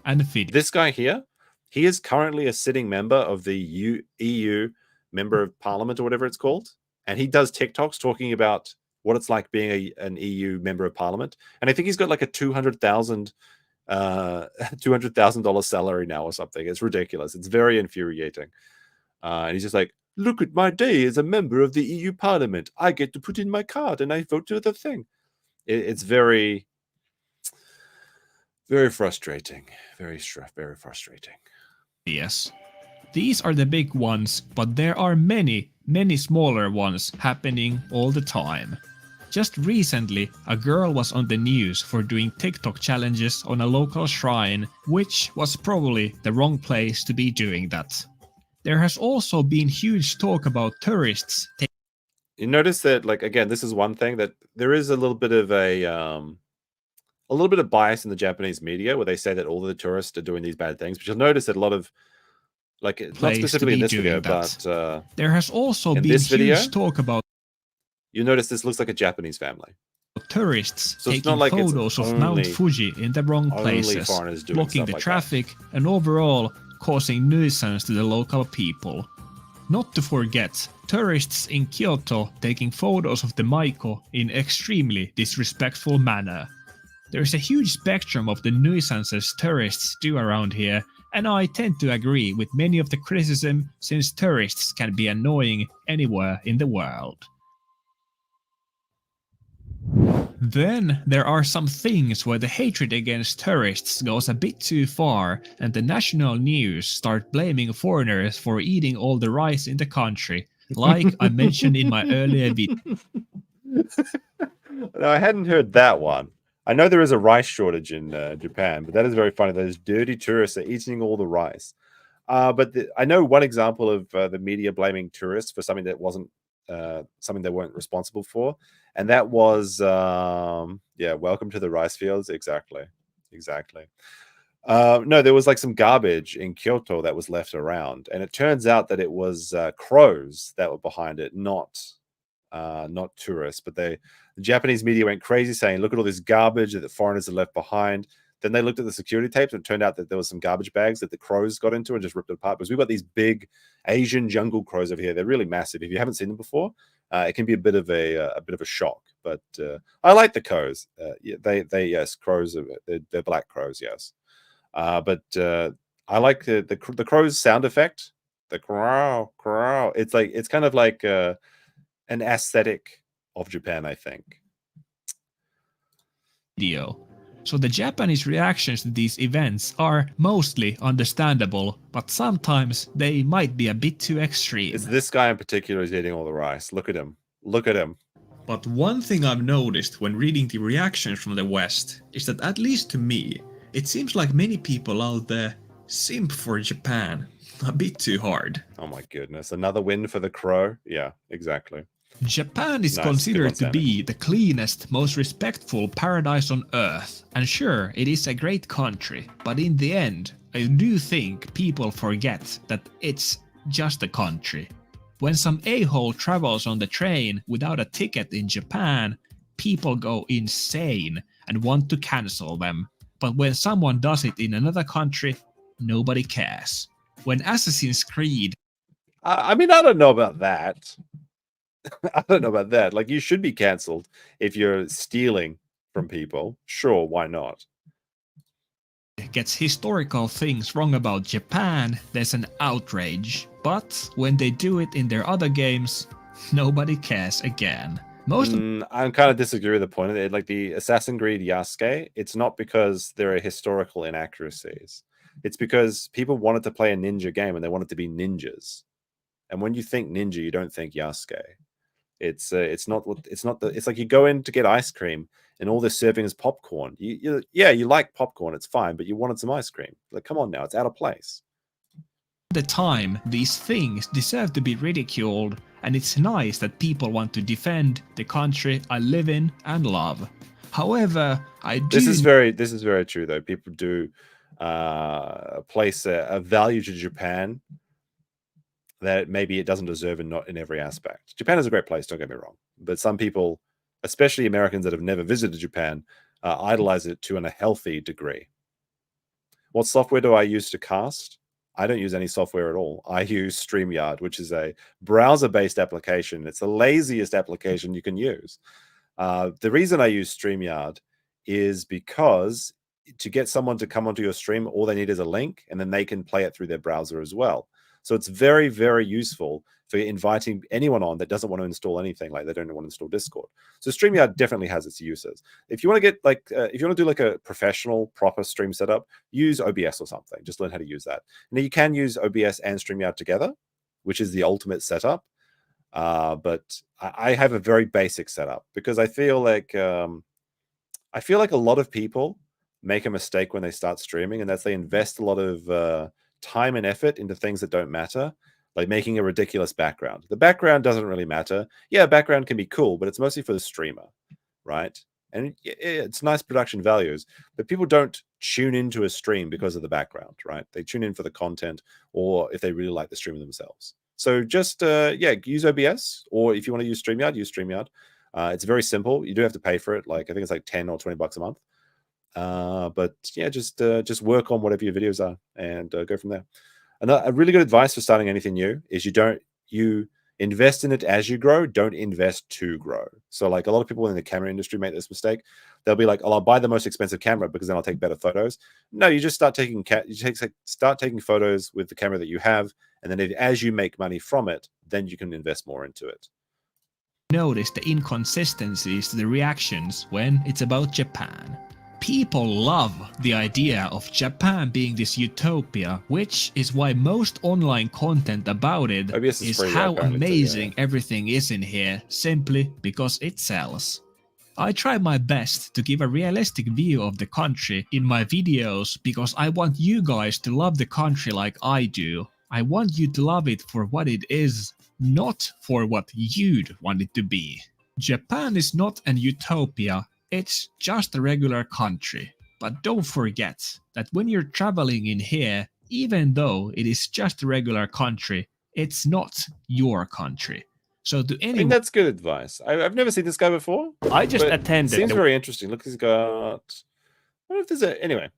And Phidias. This guy here, he is currently a sitting member of the EU Member of Parliament or whatever it's called. And he does TikToks talking about what it's like being an EU Member of Parliament. And I think he's got like a $200,000 salary now or something. It's ridiculous. It's very infuriating. And he's just like, look at my day as a member of the EU Parliament. I get to put in my card and I vote to the thing. It's very, very frustrating. Very frustrating. Yes. These are the big ones, but there are many, many smaller ones happening all the time. Just recently, a girl was on the news for doing TikTok challenges on a local shrine, which was probably the wrong place to be doing that. There has also been huge talk about tourists. You notice that, like, again, this is one thing that there is a little bit of bias in the Japanese media where they say that all the tourists are doing these bad things. But you'll notice that a lot of, like, not specifically in this video, but there has also been huge talk about. You notice this looks like a Japanese family. Tourists taking photos of Mount Fuji in the wrong places, blocking the traffic, and overall causing nuisance to the local people. Not to forget, tourists in Kyoto taking photos of the Maiko in extremely disrespectful manner. There's a huge spectrum of the nuisances tourists do around here, and I tend to agree with many of the criticism since tourists can be annoying anywhere in the world. Then there are some things where the hatred against tourists goes a bit too far and the national news start blaming foreigners for eating all the rice in the country, like I mentioned in my earlier video. No, I hadn't heard that one. I know there is a rice shortage in Japan, but that is very funny. Those dirty tourists are eating all the rice. But I know one example of the media blaming tourists for something that wasn't something they weren't responsible for, and that was welcome to the rice fields. Exactly. No, there was like some garbage in Kyoto that was left around, and it turns out that it was crows that were behind it, not tourists. But the Japanese media went crazy saying, look at all this garbage that the foreigners had left behind. Then they looked at the security tapes and it turned out that there was some garbage bags that the crows got into and just ripped it apart. Because we've got these big Asian jungle crows over here. They're really massive. If you haven't seen them before, it can be a bit of a shock. But I like the crows. Yes, crows. They're black crows. Yes, but I like the crow's sound effect. The crow. It's kind of like an aesthetic of Japan, I think. So the Japanese reactions to these events are mostly understandable, but sometimes they might be a bit too extreme. It's this guy in particular who's eating all the rice. Look at him. But one thing I've noticed when reading the reactions from the West is that, at least to me, it seems like many people out there simp for Japan a bit too hard. Oh my goodness, another win for the crow? Yeah, exactly. Japan is considered to be the cleanest, most respectful paradise on earth, and sure, it is a great country, but in the end, I do think people forget that it's just a country. When some a-hole travels on the train without a ticket in Japan, people go insane and want to cancel them. But when someone does it in another country, nobody cares. When Assassin's Creed... I mean, I don't know about that. I don't know about that. Like, you should be cancelled if you're stealing from people. Sure, why not? gets historical things wrong about Japan, there's an outrage. But when they do it in their other games, nobody cares again. I kind of disagree with the point of it. Like the Assassin's Creed Yasuke, it's not because there are historical inaccuracies. It's because people wanted to play a ninja game and they wanted to be ninjas. And when you think ninja, you don't think Yasuke. It's like you go in to get ice cream and all they're serving is popcorn. You like popcorn, it's fine, but you wanted some ice cream. Like, come on now, it's out of place. At the time, these things deserve to be ridiculed, and it's nice that people want to defend the country I live in and love. However, This is very true, though. People do place a value to Japan that maybe it doesn't deserve, and not in every aspect. Japan is a great place, don't get me wrong, but some people, especially Americans that have never visited Japan, idolize it to a healthy degree. What software do I use to cast? I don't use any software at all. I use StreamYard, which is a browser-based application. It's the laziest application you can use. The reason I use StreamYard is because to get someone to come onto your stream, all they need is a link, and then they can play it through their browser as well. So it's very, very useful for inviting anyone on that doesn't want to install anything, like they don't want to install Discord. So StreamYard definitely has its uses. If you want to get if you want to do like a professional, proper stream setup, use OBS or something. Just learn how to use that. Now you can use OBS and StreamYard together, which is the ultimate setup. But I have a very basic setup because I feel like a lot of people make a mistake when they start streaming, and that's they invest a lot of time and effort into things that don't matter, like making a ridiculous background. The background doesn't really matter. Yeah, background can be cool, but it's mostly for the streamer, right? And it's nice production values, but people don't tune into a stream because of the background, right? They tune in for the content, or if they really like the streamer themselves. So just use OBS, or if you want to use StreamYard, use StreamYard. It's very simple. You do have to pay for it. Like I think it's like 10 or 20 bucks a month. But yeah, just work on whatever your videos are and go from there. And a really good advice for starting anything new is you invest in it as you grow, don't invest to grow. So like a lot of people in the camera industry make this mistake. They'll be like, oh, I'll buy the most expensive camera because then I'll take better photos. No, you just start taking photos with the camera that you have, and then as you make money from it, then you can invest more into it. Notice the inconsistencies to the reactions when it's about Japan. People love the idea of Japan being this utopia, which is why most online content about it is how amazing everything is in here, simply because it sells. I try my best to give a realistic view of the country in my videos because I want you guys to love the country like I do. I want you to love it for what it is, not for what you'd want it to be. Japan is not an utopia. It's just a regular country. But don't forget that when you're traveling in here, even though it is just a regular country, it's not your country. So to anyone... I think that's good advice. I've never seen this guy before. I just attended. Seems very interesting. Look, he's got... I wonder if there's Anyway,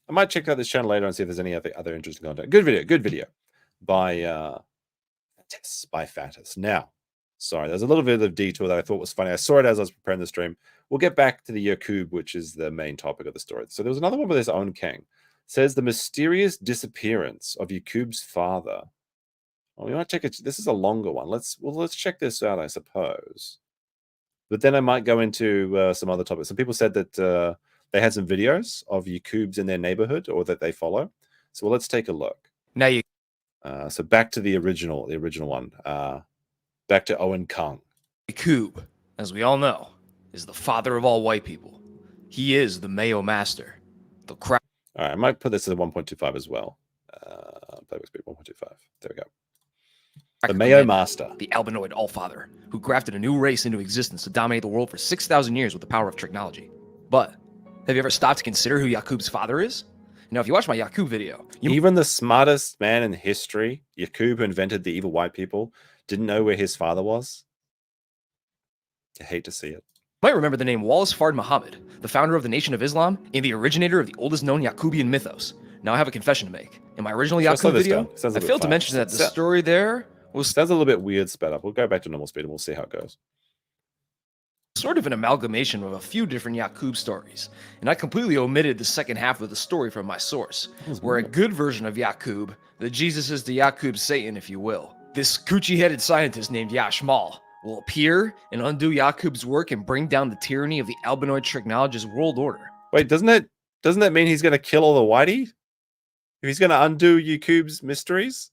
I might check out this channel later and see if there's any other interesting content. Good video. By Fatus. Now, sorry, there's a little bit of detour that I thought was funny. I saw it as I was preparing the stream. We'll get back to the Yacub, which is the main topic of the story. So there was another one with his own king. It says the mysterious disappearance of Yacub's father. Well, we might check it. This is a longer one. Let's check this out, I suppose. But then I might go into some other topics. Some people said that they had some videos of Yacubs in their neighborhood or that they follow. So let's take a look. Now you. So back to the original one. Back to Owen Kung. Yakub, as we all know, is the father of all white people. He is the Mayo Master. The All right, I might put this at 1.25 as well. Playback speed 1.25. There we go. The Mayo Master. The albinoid Allfather, who grafted a new race into existence to dominate the world for 6,000 years with the power of tricknology. But have you ever stopped to consider who Yakub's father is? Now, if you watch my Yaqub video, even the smartest man in history, Yacub, who invented the evil white people, didn't know where his father was. I hate to see it. You might remember the name Wallace Fard Muhammad, the founder of the Nation of Islam and the originator of the oldest known Yaqubian mythos. Now I have a confession to make. In my original Yaqub video, I failed to mention that the story there was... Sounds a little bit weird sped up. We'll go back to normal speed and we'll see how it goes. Sort of an amalgamation of a few different Yaqub stories, and I completely omitted the second half of the story from my source, where a good version of Yaqub, that Jesus is the Yaqub Satan, if you will, this coochie-headed scientist named Yashmal, will appear and undo Yaqub's work and bring down the tyranny of the albinoid tricknologist world order. Wait, doesn't that mean he's going to kill all the whitey? If he's going to undo Yacub's mysteries?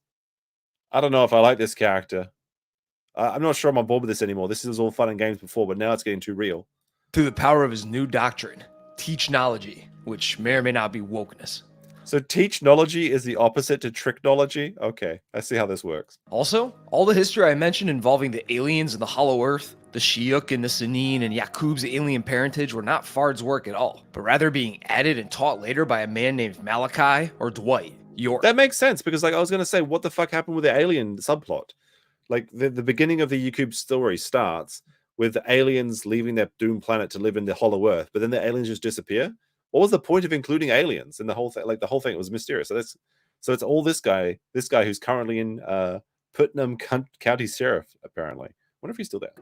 I don't know if I like this character. I'm not sure I'm on board with this anymore. This was all fun and games before, but now it's getting too real. Through the power of his new doctrine, teachnology, which may or may not be wokeness. So teachnology is the opposite to tricknology? Okay, I see how this works. Also, all the history I mentioned involving the aliens and the Hollow Earth, the Shiuk and the Sanin and Yaqub's alien parentage were not Fard's work at all, but rather being added and taught later by a man named Malachi or Dwight York. That makes sense, because like I was going to say, what the fuck happened with the alien subplot? Like the beginning of the Yaqub story starts with the aliens leaving their doomed planet to live in the Hollow Earth, but then the aliens just disappear. What was the point of including aliens in the whole thing? Like the whole thing was mysterious. So it's all this guy who's currently in Putnam County Sheriff, apparently. I wonder if he's still there.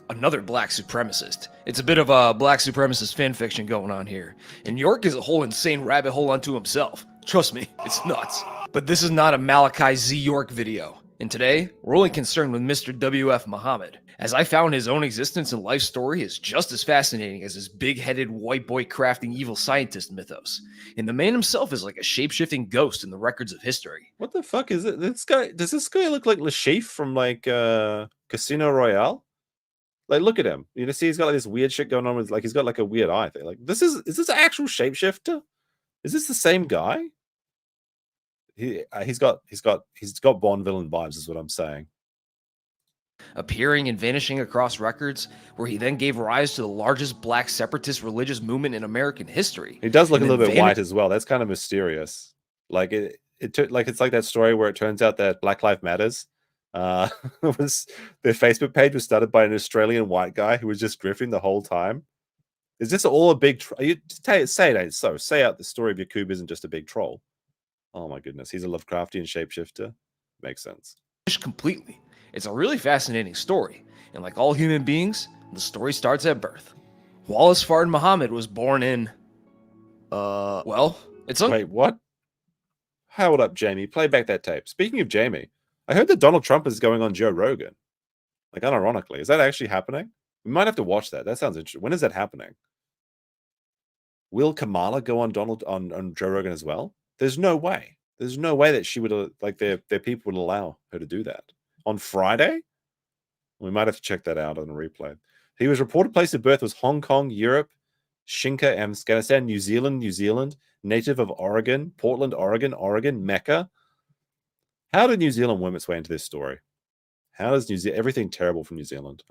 Another black supremacist. It's a bit of a black supremacist fan fiction going on here. And York is a whole insane rabbit hole unto himself. Trust me, it's nuts. But this is not a Malachi Z. York video. And today, we're only concerned with Mr. W.F. Muhammad, as I found his own existence and life story is just as fascinating as his big-headed white boy crafting evil scientist mythos. And the man himself is like a shape-shifting ghost in the records of history. What the fuck is it? This guy, does this guy look like Lashif from like Casino Royale? Like, look at him. You know, see, he's got like this weird shit going on with, like, he's got like a weird eye thing. Like, is this an actual shapeshifter? Is this the same guy? He's got Bond villain vibes, is what I'm saying. Appearing and vanishing across records, where he then gave rise to the largest black separatist religious movement in American history. He does look a little bit white as well. That's kind of mysterious. Like it's like that story where it turns out that Black Lives Matters was their Facebook page was started by an Australian white guy who was just grifting the whole time. Is this all a big? Say it ain't so. Say out the story of Yacub isn't just a big troll. Oh my goodness, he's a Lovecraftian shapeshifter. Makes sense. Completely. It's a really fascinating story, and like all human beings, the story starts at birth. Wallace Fard Muhammad was born in... well, it's... Wait, what? Hold up, Jamie. Play back that tape. Speaking of Jamie, I heard that Donald Trump is going on Joe Rogan. Like, unironically. Is that actually happening? We might have to watch that. That sounds interesting. When is that happening? Will Kamala go on on Joe Rogan as well? There's no way. There's no way that she would, like, their people would allow her to do that. On Friday? We might have to check that out on a replay. He was reported place of birth was Hong Kong, Europe, Shinka, Afghanistan, New Zealand, native of Oregon, Portland, Oregon, Mecca. How did New Zealand worm its way into this story? How does everything terrible from New Zealand?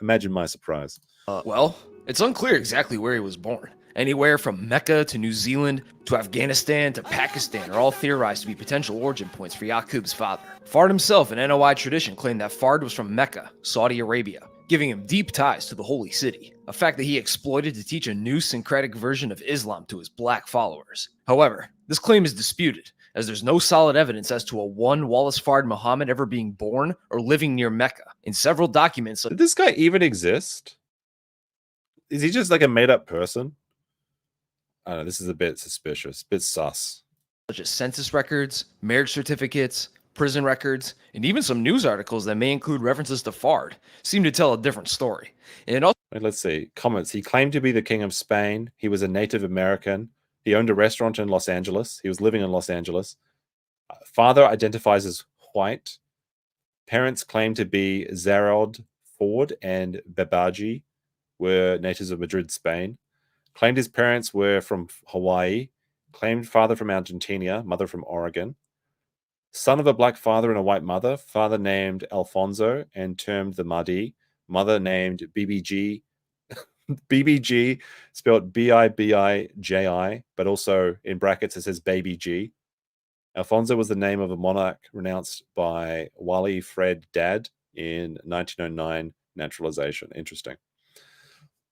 Imagine my surprise. Well, it's unclear exactly where he was born. Anywhere from Mecca to New Zealand to Afghanistan to Pakistan are all theorized to be potential origin points for Yaqub's father. Fard himself in NOI tradition claimed that Fard was from Mecca, Saudi Arabia, giving him deep ties to the holy city, a fact that he exploited to teach a new syncretic version of Islam to his black followers. However, this claim is disputed, as there's no solid evidence as to a one Wallace Fard Muhammad ever being born or living near Mecca. In several documents... Did this guy even exist? Is he just like a made-up person? I don't know, this is a bit suspicious, a bit sus. Such as census records, marriage certificates, prison records, and even some news articles that may include references to Fard seem to tell a different story. And also, let's see, comments. He claimed to be the king of Spain. He was a Native American. He owned a restaurant in Los Angeles. He was living in Los Angeles. Father identifies as white. Parents claim to be Zarod Ford and Babaji, were natives of Madrid, Spain. Claimed his parents were from Hawaii. Claimed father from Argentina, mother from Oregon. Son of a black father and a white mother. Father named Alfonso and termed the Mahdi. Mother named BBG. BBG, spelled Bibiji, but also in brackets it says Baby G. Alfonso was the name of a monarch renounced by Wali Fred Dad in 1909 naturalization. Interesting.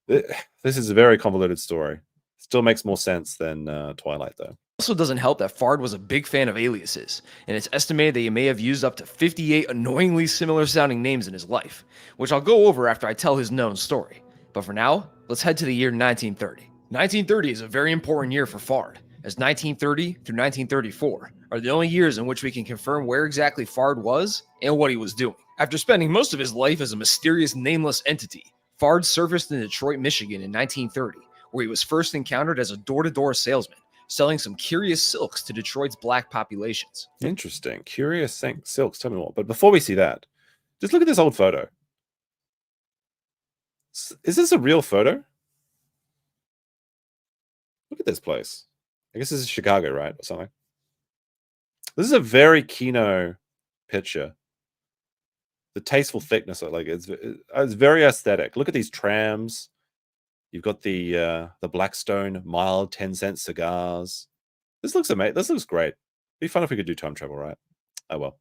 This is a very convoluted story. Still makes more sense than Twilight, though. Also doesn't help that Fard was a big fan of aliases, and it's estimated that he may have used up to 58 annoyingly similar sounding names in his life, which I'll go over after I tell his known story. But for now, let's head to the year 1930. 1930 is a very important year for Fard, as 1930 through 1934 are the only years in which we can confirm where exactly Fard was and what he was doing. After spending most of his life as a mysterious nameless entity, Fard surfaced in Detroit, Michigan in 1930, where he was first encountered as a door-to-door salesman, selling some curious silks to Detroit's black populations. Interesting. Curious silks. Tell me more. But before we see that, just look at this old photo. Is this a real photo? Look at this place. I guess this is Chicago, right? Or something. This is a very Kino picture. The tasteful thickness, like it's very aesthetic. Look at these trams. You've got the Blackstone mild 10-cent cigars. This looks amazing. This looks great. It'd be fun if we could do time travel, right? I will.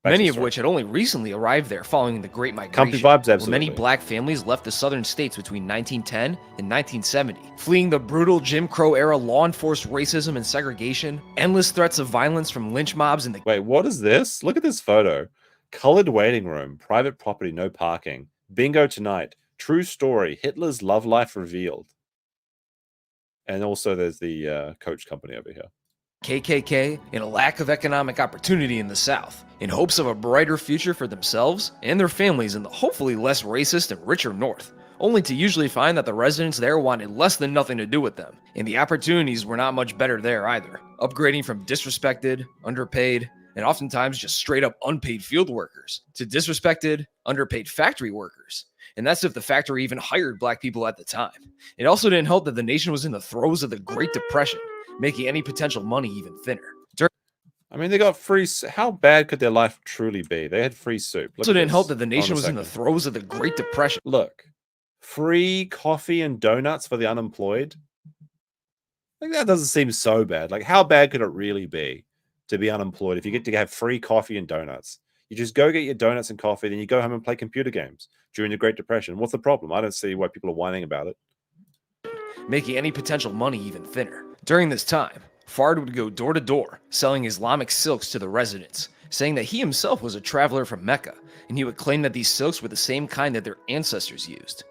Many of which had only recently arrived there following the Great Migration. Company vibes, absolutely. Many black families left the southern states between 1910 and 1970, fleeing the brutal Jim Crow era law-enforced racism and segregation, endless threats of violence from lynch mobs and the... Wait, what is this? Look at this photo. Colored waiting room, private property, no parking. Bingo tonight. True story. Hitler's love life revealed. And also there's the coach company over here. KKK and a lack of economic opportunity in the South, in hopes of a brighter future for themselves and their families in the hopefully less racist and richer North, only to usually find that the residents there wanted less than nothing to do with them, and the opportunities were not much better there either, upgrading from disrespected, underpaid, and oftentimes just straight up unpaid field workers, to disrespected, underpaid factory workers. And that's if the factory even hired black people at the time. It also didn't help that the nation was in the throes of the Great Depression, making any potential money even thinner. I mean, they got free... How bad could their life truly be? They had free soup. Also didn't help that the nation was in the throes of the Great Depression. Look, free coffee and donuts for the unemployed? Like, that doesn't seem so bad. Like, how bad could it really be to be unemployed if you get to have free coffee and donuts? You just go get your donuts and coffee, then you go home and play computer games during the Great Depression. What's the problem? I don't see why people are whining about it. Making any potential money even thinner. During this time, Fard would go door to door, selling Islamic silks to the residents, saying that he himself was a traveler from Mecca, and he would claim that these silks were the same kind that their ancestors used.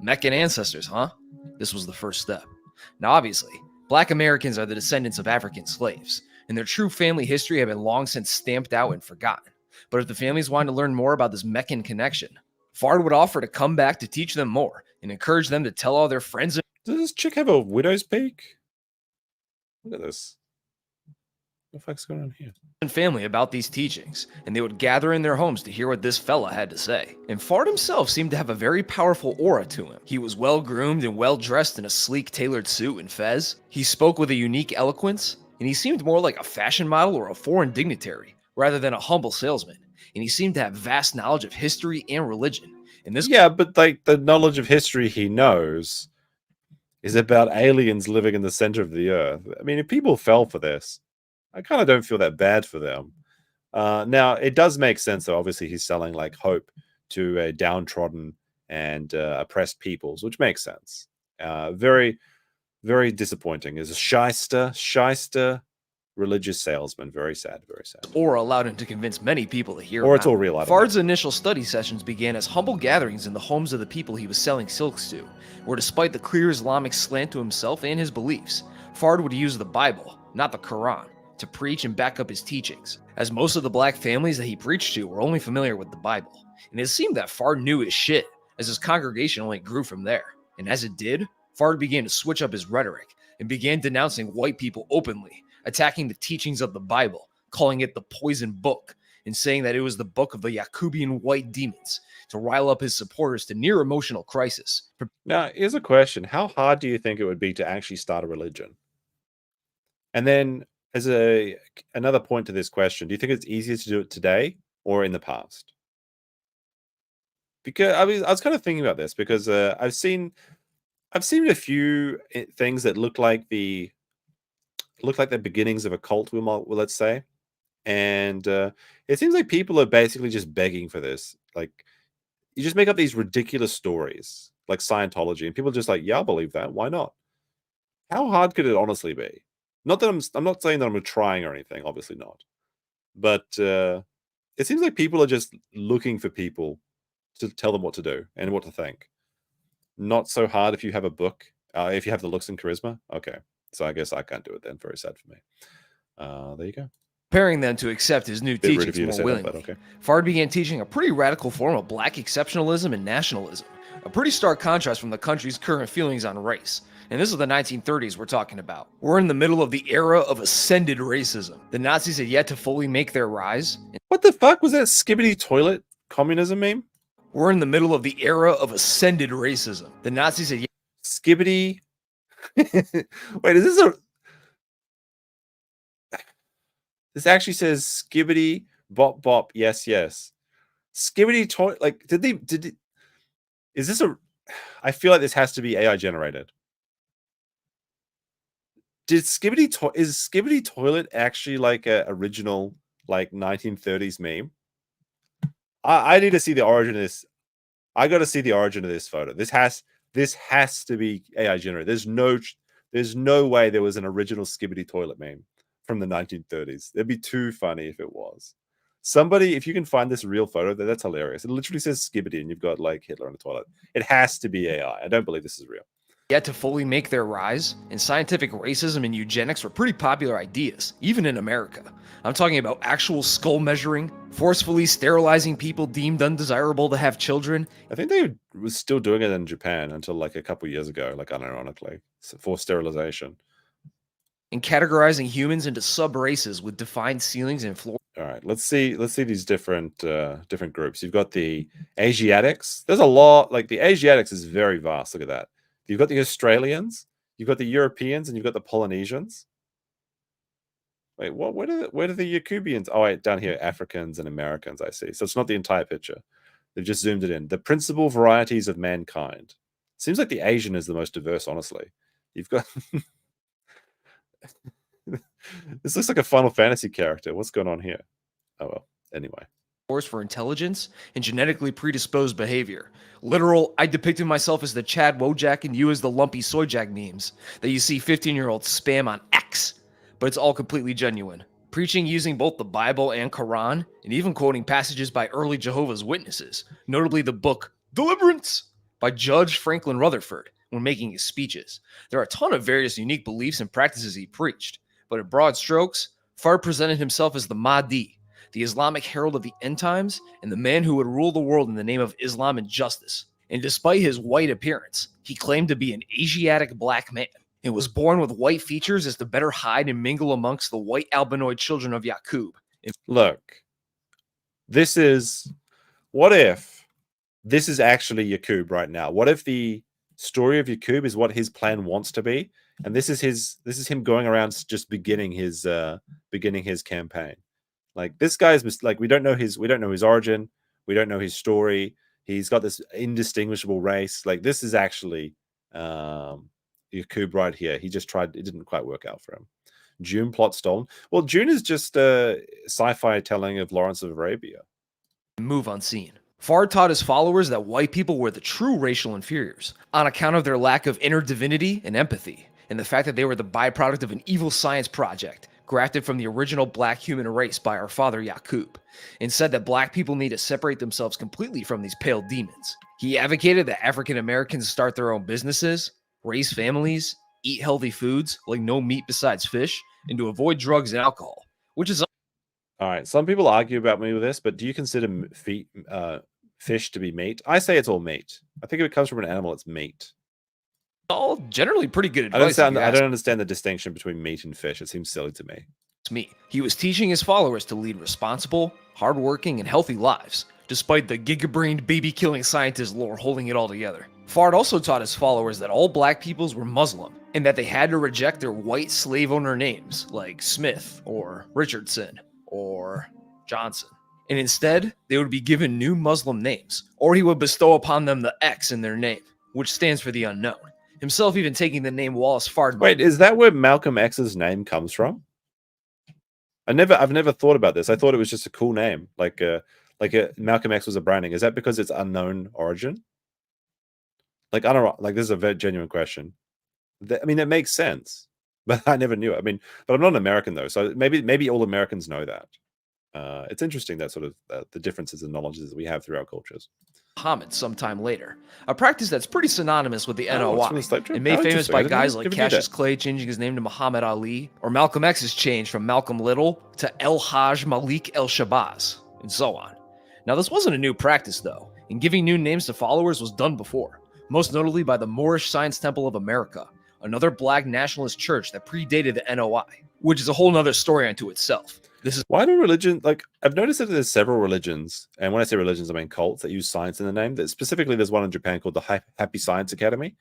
Meccan ancestors, huh? This was the first step. Now obviously, black Americans are the descendants of African slaves, and their true family history had been long since stamped out and forgotten. But if the families wanted to learn more about this Meccan connection, Fard would offer to come back to teach them more and encourage them to tell all their friends. Does this chick have a widow's peak? Look at this. What the fuck's going on here? And family about these teachings, and they would gather in their homes to hear what this fella had to say. And Fard himself seemed to have a very powerful aura to him. He was well groomed and well dressed in a sleek tailored suit and fez. He spoke with a unique eloquence, and he seemed more like a fashion model or a foreign dignitary rather than a humble salesman. And he seemed to have vast knowledge of history and religion. And this... Yeah, but like the knowledge of history he knows is about aliens living in the center of the earth. I mean, if people fell for this, I kind of don't feel that bad for them. Now, it does make sense, though. Obviously, he's selling like hope to a downtrodden and oppressed peoples, which makes sense. Very, very disappointing. Is a shyster religious salesman. Very sad, very sad. Or allowed him to convince many people to hear Or it's all real. Fard's initial study sessions began as humble gatherings in the homes of the people he was selling silks to, where despite the clear Islamic slant to himself and his beliefs, Fard would use the Bible, not the Quran, to preach and back up his teachings, as most of the black families that he preached to were only familiar with the Bible. And it seemed that Fard knew his shit, as his congregation only grew from there. And as it did, Fard began to switch up his rhetoric and began denouncing white people openly, attacking the teachings of the Bible, calling it the poison book, and saying that it was the book of the Yacubian white demons, to rile up his supporters to near emotional crisis. Now, here's a question. How hard do you think it would be to actually start a religion? And then, as another point to this question, do you think it's easier to do it today or in the past? because I was kind of thinking about this because I've seen a few things that look like the beginnings of a cult. Let's say, and it seems like people are basically just begging for this. Like, you just make up these ridiculous stories, like Scientology, and people are just like, yeah, I'll believe that. Why not? How hard could it honestly be? Not that I'm not saying that I'm trying or anything. Obviously not. But it seems like people are just looking for people to tell them what to do and what to think. Not so hard if you have a book, if you have the looks and charisma. Okay, so I guess I can't do it then. Very sad for me. There you go. Preparing them to accept his new Bit rude of teachings you to more say that, willingly. but okay. Fard began teaching a pretty radical form of black exceptionalism and nationalism, a pretty stark contrast from the country's current feelings on race. And this is the 1930s we're talking about. We're in the middle of the era of ascended racism. The Nazis had yet to fully make their rise. What the fuck was that skibbity toilet communism meme? We're in the middle of the era of ascended racism. The Nazis had yet... Skibbity. Wait, is this a... This actually says skibbity bop bop yes yes. Skibbity toilet, like is this a... I feel like this has to be AI generated. Is Skibbity Toilet actually like a original like 1930s meme? I need to see the origin of this. I got to see the origin of this photo. This has to be AI generated. There's no way there was an original Skibbity Toilet meme from the 1930s. It'd be too funny if it was. Somebody, if you can find this real photo, that's hilarious. It literally says Skibbity and you've got like Hitler in the toilet. It has to be AI. I don't believe this is real. Yet to fully make their rise, and scientific racism and eugenics were pretty popular ideas, even in America. I'm talking about actual skull measuring, forcefully sterilizing people deemed undesirable to have children. I think they were still doing it in Japan until like a couple years ago, like unironically, for sterilization. And categorizing humans into sub-races with defined ceilings and floors. All right, let's see these different groups. You've got the Asiatics. There's a lot, like the Asiatics is very vast. Look at that. You've got the Australians, you've got the Europeans, and you've got the Polynesians. Wait, what? Where do the Yacubians? Oh, wait, down here, Africans and Americans, I see. So it's not the entire picture. They've just zoomed it in. The principal varieties of mankind. Seems like the Asian is the most diverse, honestly. You've got... This looks like a Final Fantasy character. What's going on here? Oh, well, anyway. For intelligence and genetically predisposed behavior. Literal, I depicted myself as the Chad Wojak and you as the Lumpy Soyjack memes that you see 15-year-olds spam on X, but it's all completely genuine. Preaching using both the Bible and Quran, and even quoting passages by early Jehovah's Witnesses, notably the book Deliverance by Judge Franklin Rutherford when making his speeches. There are a ton of various unique beliefs and practices he preached, but in broad strokes, Fard presented himself as the Mahdi, the Islamic herald of the end times, and the man who would rule the world in the name of Islam and justice. And despite his white appearance, he claimed to be an Asiatic black man and was born with white features as to better hide and mingle amongst the white albinoid children of Yacub. Look, what if this is actually Yacub right now? What if the story of Yacub is what his plan wants to be, and this is him going around just beginning his campaign? Like, this guy's like, we don't know his origin, we don't know his story. He's got this indistinguishable race. Like, this is actually Yacub right here. He just tried, it didn't quite work out for him. June plot stolen. Well, June is just a sci-fi telling of Lawrence of Arabia. Move unseen. Fard taught his followers that white people were the true racial inferiors on account of their lack of inner divinity and empathy, and the fact that they were the byproduct of an evil science project grafted from the original black human race by our father Yakub, and said that black people need to separate themselves completely from these pale demons. He advocated that African Americans start their own businesses, raise families, eat healthy foods like no meat besides fish, and to avoid drugs and alcohol, which is... All right, some people argue about me with this, but do you consider fish to be meat? I say it's all meat. I think if it comes from an animal, it's meat. All generally pretty good advice. I don't understand the distinction between meat and fish. It seems silly to me. It's me. He was teaching his followers to lead responsible, hardworking, and healthy lives, despite the giga-brained baby-killing scientist lore holding it all together. Fard also taught his followers that all black peoples were Muslim, and that they had to reject their white slave owner names, like Smith, or Richardson, or Johnson. And instead, they would be given new Muslim names, or he would bestow upon them the X in their name, which stands for the unknown, himself even taking the name Wallace Fard. Wait, is that where Malcolm X's name comes from? I've never thought about this. I thought it was just a cool name, like Malcolm X was a branding. Is that because it's unknown origin? Like, I don't know. Like, this is a very genuine question. I mean, it makes sense, but I never knew it. I mean, but I'm not an American though, so maybe all Americans know that. It's interesting that sort of the differences in knowledges that we have through our cultures. Muhammad sometime later, a practice that's pretty synonymous with the NOI, and made How famous interesting. by I didn't guys even like knew Cassius that. Clay changing his name to Muhammad Ali, or Malcolm X's change from Malcolm Little to El Hajj Malik El Shabazz, and so on. Now, this wasn't a new practice though, and giving new names to followers was done before, most notably by the Moorish Science Temple of America, another black nationalist church that predated the NOI, which is a whole nother story unto itself. This is Why do religion, like, I've noticed that there's several religions, and when I say religions, I mean cults that use science in the name. That specifically, there's one in Japan called the Happy Science Academy.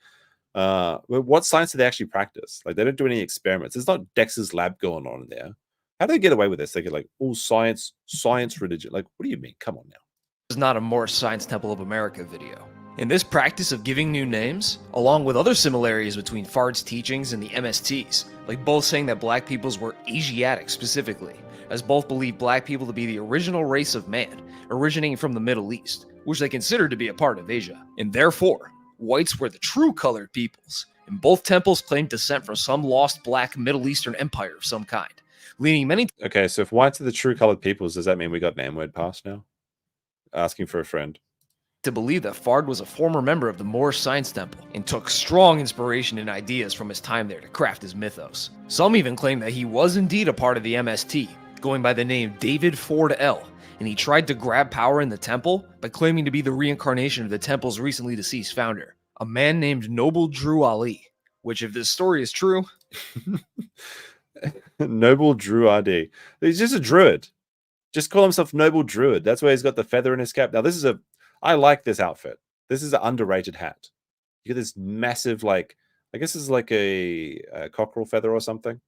But what science do they actually practice? Like, they don't do any experiments. There's not Dex's lab going on in there. How do they get away with this? They get like all science religion. Like, what do you mean? Come on now. is not a Moorish Science Temple of America video. In this practice of giving new names, along with other similarities between Fard's teachings and the MSTs, like both saying that black peoples were Asiatic specifically, as both believe black people to be the original race of man, originating from the Middle East, which they considered to be a part of Asia, and therefore, whites were the true colored peoples, and both temples claimed descent from some lost black Middle Eastern empire of some kind, leading many. Okay, so if whites are the true colored peoples, does that mean we got an N-word pass now? Asking for a friend. To believe that Fard was a former member of the Moorish Science Temple and took strong inspiration and ideas from his time there to craft his mythos. Some even claim that he was indeed a part of the MST, going by the name David Ford L, and he tried to grab power in the temple by claiming to be the reincarnation of the temple's recently deceased founder, a man named Noble Drew Ali, which, if this story is true... Noble Drew RD. He's just a druid. Just call himself Noble Druid. That's why he's got the feather in his cap. Now, this is I like this outfit. This is an underrated hat. You get this massive, like, I guess this is like a cockerel feather or something.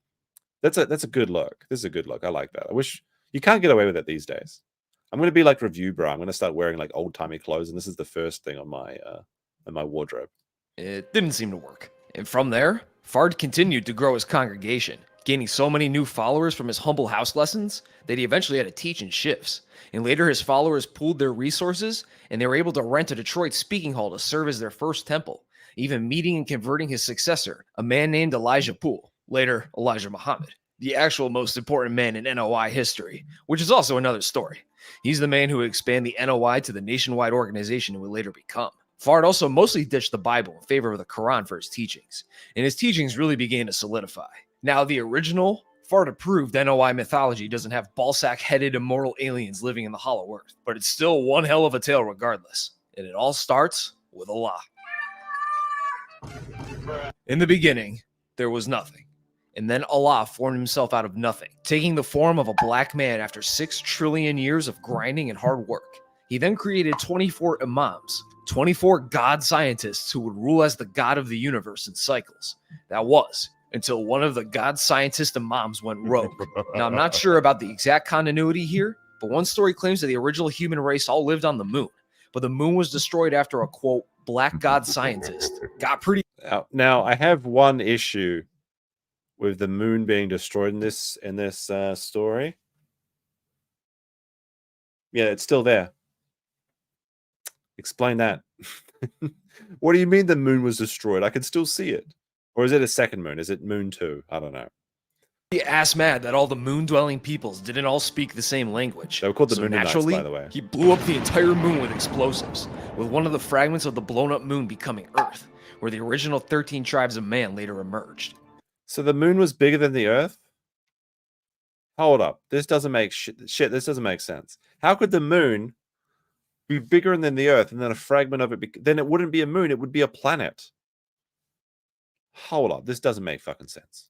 That's a good look. This is a good look. I like that. I wish you can't get away with it these days. I'm going to be like Review Bro. I'm going to start wearing like old timey clothes, and this is the first thing on my wardrobe. It didn't seem to work. And from there, Fard continued to grow his congregation, gaining so many new followers from his humble house lessons that he eventually had to teach in shifts. And later his followers pooled their resources, and they were able to rent a Detroit speaking hall to serve as their first temple, even meeting and converting his successor, a man named Elijah Poole, later Elijah Muhammad, the actual most important man in NOI history, which is also another story. He's the man who would expand the NOI to the nationwide organization it would later become. Fard also mostly ditched the Bible in favor of the Quran for his teachings, and his teachings really began to solidify. Now, the original, Fard-approved NOI mythology doesn't have ballsack-headed immortal aliens living in the hollow earth, but it's still one hell of a tale regardless, and it all starts with Allah. In the beginning, there was nothing, and then Allah formed himself out of nothing, taking the form of a black man after 6 trillion years of grinding and hard work. He then created 24 imams, 24 god scientists who would rule as the god of the universe in cycles. That was, until one of the god scientist imams went rogue. Now, I'm not sure about the exact continuity here, but one story claims that the original human race all lived on the moon, but the moon was destroyed after a, quote, black god scientist got pretty... Now, I have one issue with the moon being destroyed in this story. Yeah, it's still there. Explain that. What do you mean the moon was destroyed? I can still see it. Or is it a second moon? Is it moon 2? I don't know. He ass mad that all the moon-dwelling peoples didn't all speak the same language. They were called the so Mooninites, naturally, by the way. He blew up the entire moon with explosives, with one of the fragments of the blown-up moon becoming Earth, where the original 13 tribes of man later emerged. So the moon was bigger than the Earth? Hold up. This doesn't make this doesn't make sense. How could the moon be bigger than the Earth, and then a fragment of it then it wouldn't be a moon, it would be a planet? Hold up. This doesn't make fucking sense.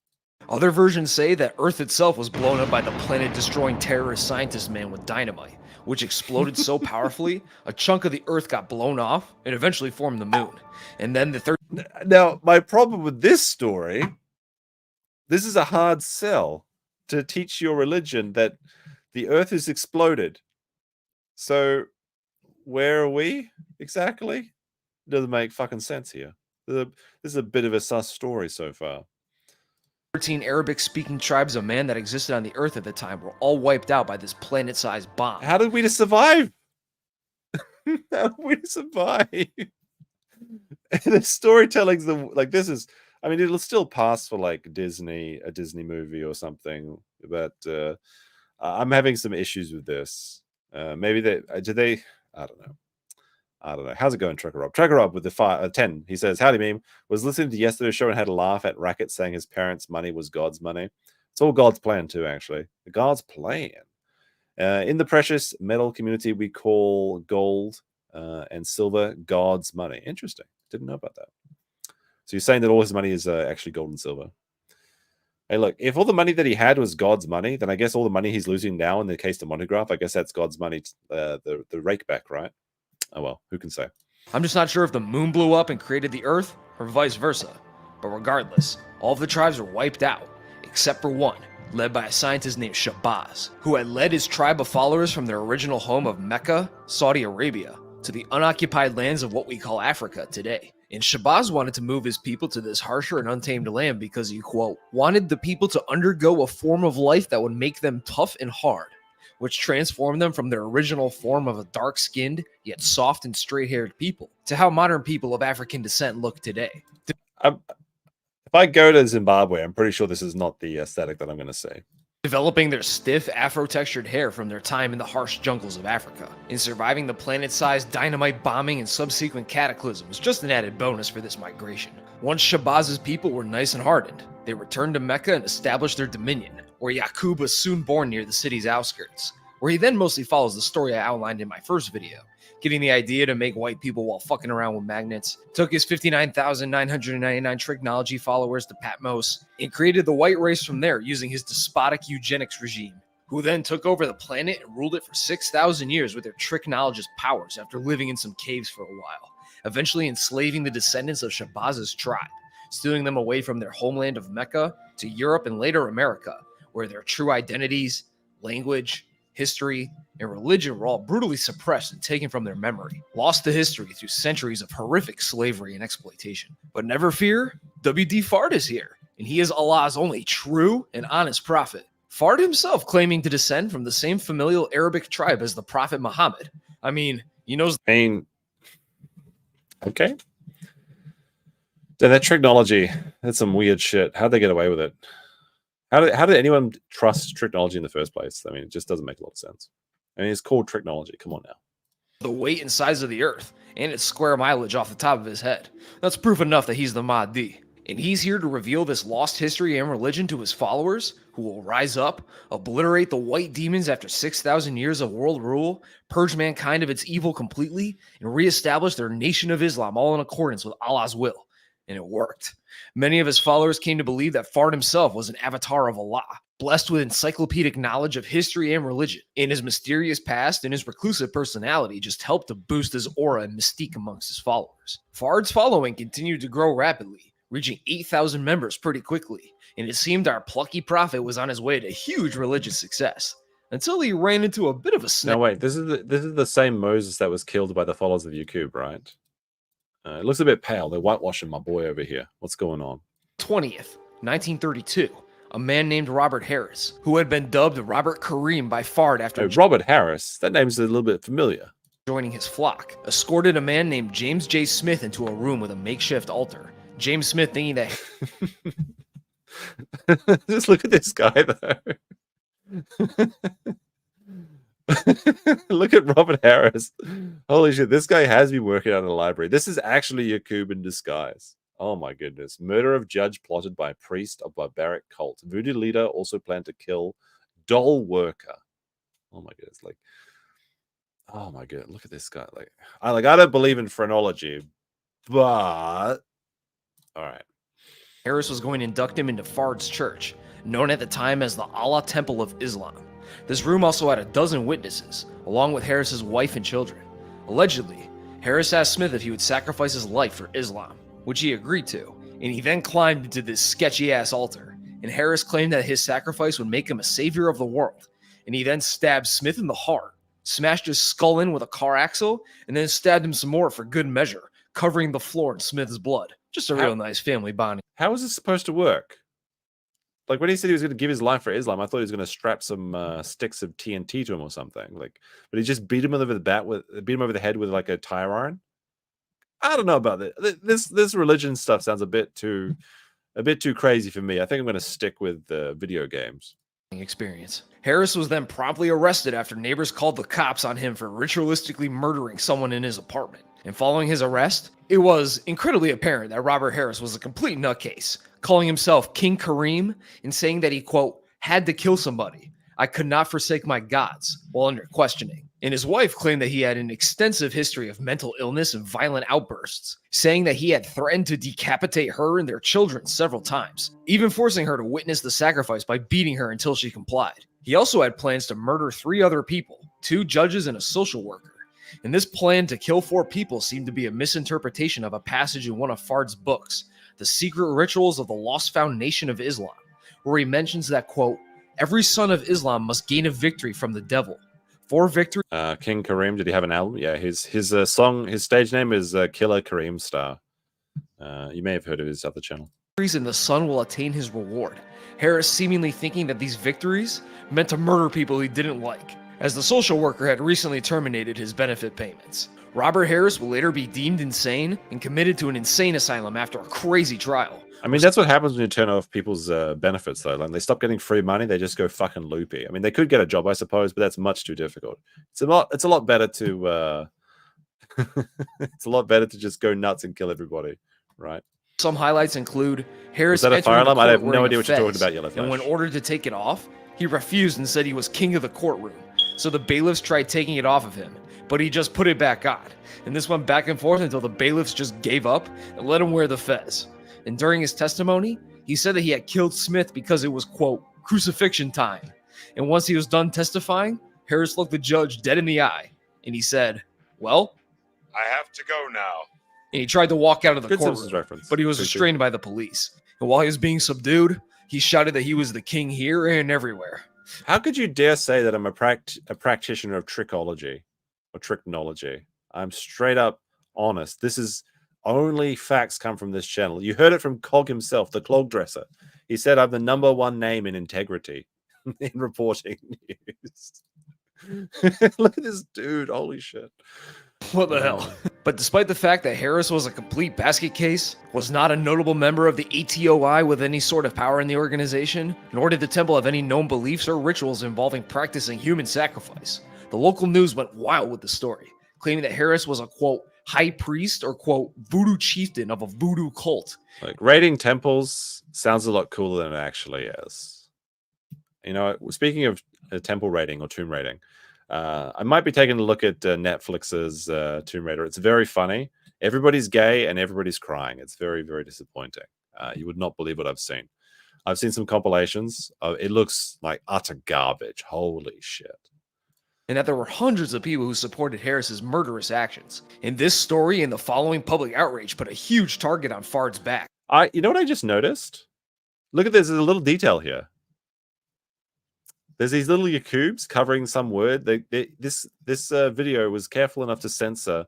Other versions say that Earth itself was blown up by the planet-destroying terrorist scientist man with dynamite, which exploded so powerfully, a chunk of the Earth got blown off and eventually formed the moon. And then the Now, my problem with this story, this is a hard sell to teach your religion that the Earth has exploded. So where are we exactly? Doesn't make fucking sense here. This is a bit of a sus story so far. 13 Arabic-speaking tribes of man that existed on the Earth at the time were all wiped out by this planet-sized bomb. How did we survive? How did we survive? The storytelling's this is. I mean, it'll still pass for like a Disney movie or something, but I'm having some issues with this. Maybe they I don't know. How's it going, Trucker Rob? Trucker Rob with the 10. He says, "Howdy, meme. Was listening to yesterday's show and had a laugh at Racket saying his parents' money was God's money. It's all God's plan too, actually. The God's plan. In the precious metal community, we call gold and silver God's money. Interesting. Didn't know about that. So you're saying that all his money is actually gold and silver. Hey, look, if all the money that he had was God's money, then I guess all the money he's losing now in the case of Monograph, I guess that's God's money, the rake back, right? Oh, well, who can say? I'm just not sure if the moon blew up and created the Earth, or vice versa. But regardless, all of the tribes were wiped out, except for one, led by a scientist named Shabazz, who had led his tribe of followers from their original home of Mecca, Saudi Arabia, to the unoccupied lands of what we call Africa today. And Shabazz wanted to move his people to this harsher and untamed land because he, quote, wanted the people to undergo a form of life that would make them tough and hard, which transformed them from their original form of a dark-skinned, yet soft and straight-haired people, to how modern people of African descent look today. If I go to Zimbabwe, I'm pretty sure this is not the aesthetic that I'm going to say. Developing their stiff, afro-textured hair from their time in the harsh jungles of Africa, and surviving the planet-sized dynamite bombing and subsequent cataclysm was just an added bonus for this migration. Once Shabazz's people were nice and hardened, they returned to Mecca and established their dominion, where Yaqub was soon born near the city's outskirts, where he then mostly follows the story I outlined in my first video, getting the idea to make white people while fucking around with magnets, took his 59,999 tricknology followers to Patmos, and created the white race from there using his despotic eugenics regime, who then took over the planet and ruled it for 6,000 years with their tricknologist powers after living in some caves for a while, eventually enslaving the descendants of Shabazz's tribe, stealing them away from their homeland of Mecca to Europe and later America, where their true identities, language, history, and religion were all brutally suppressed and taken from their memory, lost to history through centuries of horrific slavery and exploitation. But never fear, WD Fard is here, and he is Allah's only true and honest prophet. Fard himself claiming to descend from the same familial Arabic tribe as the Prophet Muhammad. I mean, he knows... Okay. So that tricknology, that's some weird shit. How'd they get away with it? How did anyone trust tricknology in the first place? I mean, it just doesn't make a lot of sense. I mean, it's called tricknology. Come on now. The weight and size of the earth, and its square mileage off the top of his head. That's proof enough that he's the Mahdi. And he's here to reveal this lost history and religion to his followers, who will rise up, obliterate the white demons after 6,000 years of world rule, purge mankind of its evil completely, and reestablish their nation of Islam all in accordance with Allah's will. And it worked. Many of his followers came to believe that Fard himself was an avatar of Allah, blessed with encyclopedic knowledge of history and religion. And his mysterious past and his reclusive personality just helped to boost his aura and mystique amongst his followers. Fard's following continued to grow rapidly, reaching 8,000 members pretty quickly, and it seemed our plucky prophet was on his way to huge religious success, until he ran into a bit of a snag. No, wait, this is the same Moses that was killed by the followers of Yacub, right? It looks a bit pale. They're whitewashing my boy over here. What's going on? 20th, 1932, a man named Robert Harris, who had been dubbed Robert Kareem by Fard after Robert Harris? That name's a little bit familiar. Joining his flock, escorted a man named James J. Smith into a room with a makeshift altar. James Smith thinking that... Just look at this guy, though. Look at Robert Harris. Holy shit, this guy has been working out in the library. This is actually Yacub in disguise. Oh my goodness. Murder of judge plotted by priest of barbaric cult. Voodoo leader also planned to kill doll worker. Oh my goodness. Like, oh my god, look at this guy. I don't believe in phrenology, but all right. Harris was going to induct him into Fard's church, known at the time as the Allah Temple of Islam. This room also had a dozen witnesses, along with Harris's wife and children. Allegedly, Harris asked Smith if he would sacrifice his life for Islam, which he agreed to, and he then climbed into this sketchy-ass altar, and Harris claimed that his sacrifice would make him a savior of the world, and he then stabbed Smith in the heart, smashed his skull in with a car axle, and then stabbed him some more for good measure, covering the floor in Smith's blood. Just a real nice family bonding. How is this supposed to work? Like when he said he was going to give his life for Islam, I thought he was going to strap some sticks of TNT to him or something. Like, but he just beat him over the head with like a tire iron. I don't know about that. This religion stuff sounds a bit too crazy for me. I think I'm going to stick with video games. Experience. Harris was then promptly arrested after neighbors called the cops on him for ritualistically murdering someone in his apartment. And following his arrest, it was incredibly apparent that Robert Harris was a complete nutcase, calling himself King Kareem and saying that he, quote, had to kill somebody. I could not forsake my gods, while under questioning. And his wife claimed that he had an extensive history of mental illness and violent outbursts, saying that he had threatened to decapitate her and their children several times, even forcing her to witness the sacrifice by beating her until she complied. He also had plans to murder 3 other people, 2 judges and a social worker. And this plan to kill 4 people seemed to be a misinterpretation of a passage in one of Fard's books, The Secret Rituals of the Lost Foundation of Islam, where he mentions that, quote, every son of Islam must gain a victory from the devil. 4 victories. King Kareem, did he have an album? Yeah, his stage name is Killer Kareem Star. You may have heard of his other channel. And the son will attain his reward. Harris seemingly thinking that these victories meant to murder people he didn't like, as the social worker had recently terminated his benefit payments. Robert Harris will later be deemed insane and committed to an insane asylum after a crazy trial. I mean, that's what happens when you turn off people's benefits, though. Like, they stop getting free money, they just go fucking loopy. I mean, they could get a job, I suppose, but that's much too difficult. It's a lot better to it's a lot better to just go nuts and kill everybody, right? Some highlights include Harris. Was that a fire alarm? I have no idea what you're fez, talking about, Yellow Flash. And when ordered to take it off, he refused and said he was king of the courtroom. So the bailiffs tried taking it off of him, but he just put it back on. And this went back and forth until the bailiffs just gave up and let him wear the fez. And during his testimony, he said that he had killed Smith because it was, quote, crucifixion time. And once he was done testifying, Harris looked the judge dead in the eye, and he said, well, I have to go now. And he tried to walk out of the Good courtroom, Simpsons reference. but he was restrained by the police. And while he was being subdued, he shouted that he was the king here and everywhere. How could you dare say that I'm a practitioner of trickology or tricknology? I'm straight up honest. This is only facts come from this channel. You heard it from Cog himself, the clog dresser. He said I'm the #1 name in integrity in reporting news. Look at this dude. Holy shit. What the hell? But despite the fact that Harris was a complete basket case, was not a notable member of the ATOI with any sort of power in the organization, nor did the temple have any known beliefs or rituals involving practicing human sacrifice, the local news went wild with the story, claiming that Harris was a, quote, high priest or, quote, voodoo chieftain of a voodoo cult. Like, raiding temples sounds a lot cooler than it actually is. You know, speaking of temple raiding or tomb raiding, I might be taking a look at Netflix's Tomb Raider. It's very funny. Everybody's gay and everybody's crying. It's very, very disappointing. You would not believe what I've seen. I've seen some compilations. It looks like utter garbage. Holy shit. And that there were hundreds of people who supported Harris's murderous actions. And this story and the following public outrage put a huge target on Fard's back. You know what I just noticed? Look at this. There's a little detail here. There's these little Yacubs covering some word. This video was careful enough to censor.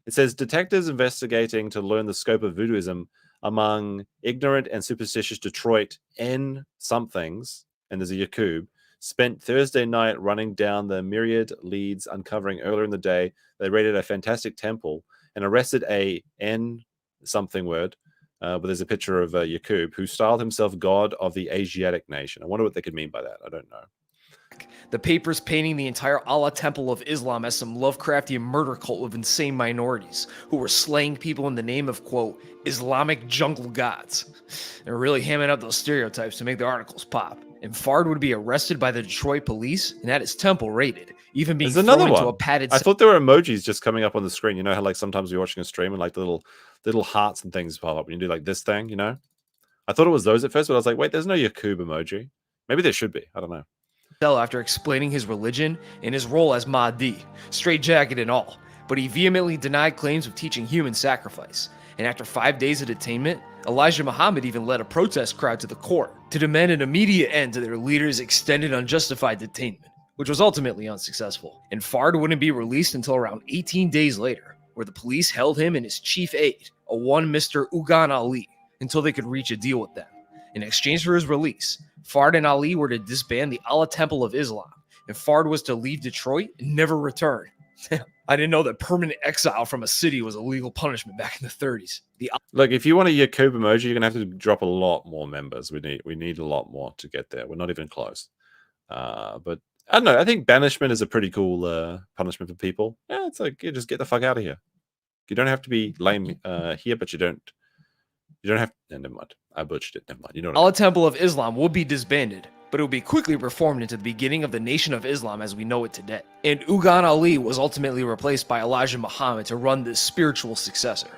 It says, detectives investigating to learn the scope of voodooism among ignorant and superstitious Detroit N somethings, and there's a Yacub, spent Thursday night running down the myriad leads uncovering earlier in the day. They raided a fantastic temple and arrested a N something word, but there's a picture of Yacub, who styled himself god of the Asiatic nation. I wonder what they could mean by that. I don't know. The papers painting the entire Allah Temple of Islam as some Lovecraftian murder cult with insane minorities who were slaying people in the name of, quote, Islamic jungle gods. They're really hamming up those stereotypes to make the articles pop. And Fard would be arrested by the Detroit police and had his temple raided, even being thrown into a padded I thought there were emojis just coming up on the screen. You know how like sometimes you're watching a stream and like the little hearts and things pop up when you do like this thing, you know? I thought it was those at first, but I was like, wait, there's no Yacub emoji. Maybe there should be. I don't know. After explaining his religion and his role as Mahdi, straitjacket and all, but he vehemently denied claims of teaching human sacrifice. And after 5 days of detainment, Elijah Muhammad even led a protest crowd to the court to demand an immediate end to their leader's extended unjustified detainment, which was ultimately unsuccessful, and Fard wouldn't be released until around 18 days later, where the police held him and his chief aide, a one Mr. Ugan Ali, until they could reach a deal with them. In exchange for his release, Fard and Ali were to disband the Aila Temple of Islam, and Fard was to leave Detroit and never return. I didn't know that permanent exile from a city was a legal punishment back in the 30s. Look, if you want a Yaqub emoji, you're gonna have to drop a lot more members. We need a lot more to get there. We're not even close. But I don't know. I think banishment is a pretty cool punishment for people. Yeah, it's like, you just get the fuck out of here. You don't have to be lame here, but you don't have. Never mind. I butchered it. Never mind. You know what Allah Temple of Islam would be disbanded, but it would be quickly reformed into the beginning of the Nation of Islam as we know it today. And Ugan Ali was ultimately replaced by Elijah Muhammad to run this spiritual successor.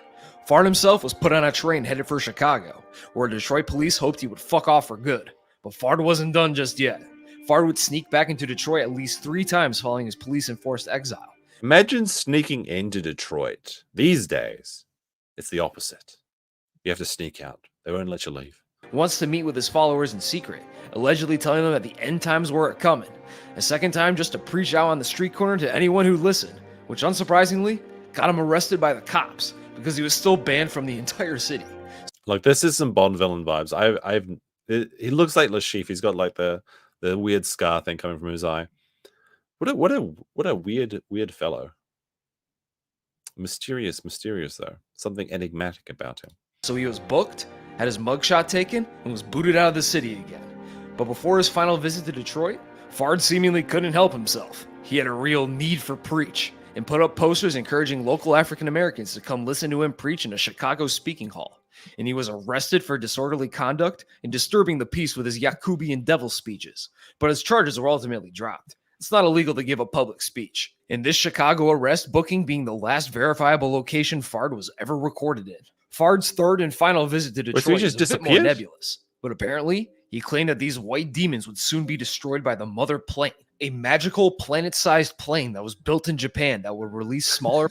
Fard himself was put on a train headed for Chicago, where Detroit police hoped he would fuck off for good. But Fard wasn't done just yet. Fard would sneak back into Detroit at least 3 times following his police-enforced exile. Imagine sneaking into Detroit. These days, it's the opposite. You have to sneak out. They won't let you leave. Once to meet with his followers in secret, allegedly telling them that the end times were coming. A second time just to preach out on the street corner to anyone who'd listen, which unsurprisingly got him arrested by the cops because he was still banned from the entire city. Like, this is some Bond villain vibes. He looks like Lashif. He's got like the weird scar thing coming from his eye. What a weird fellow. Mysterious though. Something enigmatic about him. So he was booked, had his mugshot taken, and was booted out of the city again. But before his final visit to Detroit, Fard seemingly couldn't help himself. He had a real need for preach, and put up posters encouraging local African Americans to come listen to him preach in a Chicago speaking hall. And he was arrested for disorderly conduct and disturbing the peace with his Yacubian devil speeches. But his charges were ultimately dropped. It's not illegal to give a public speech. And this Chicago arrest booking being the last verifiable location Fard was ever recorded in. Fard's third and final visit to Detroit is a bit more nebulous. But apparently, he claimed that these white demons would soon be destroyed by the Mother Plane, a magical planet-sized plane that was built in Japan that would release smaller...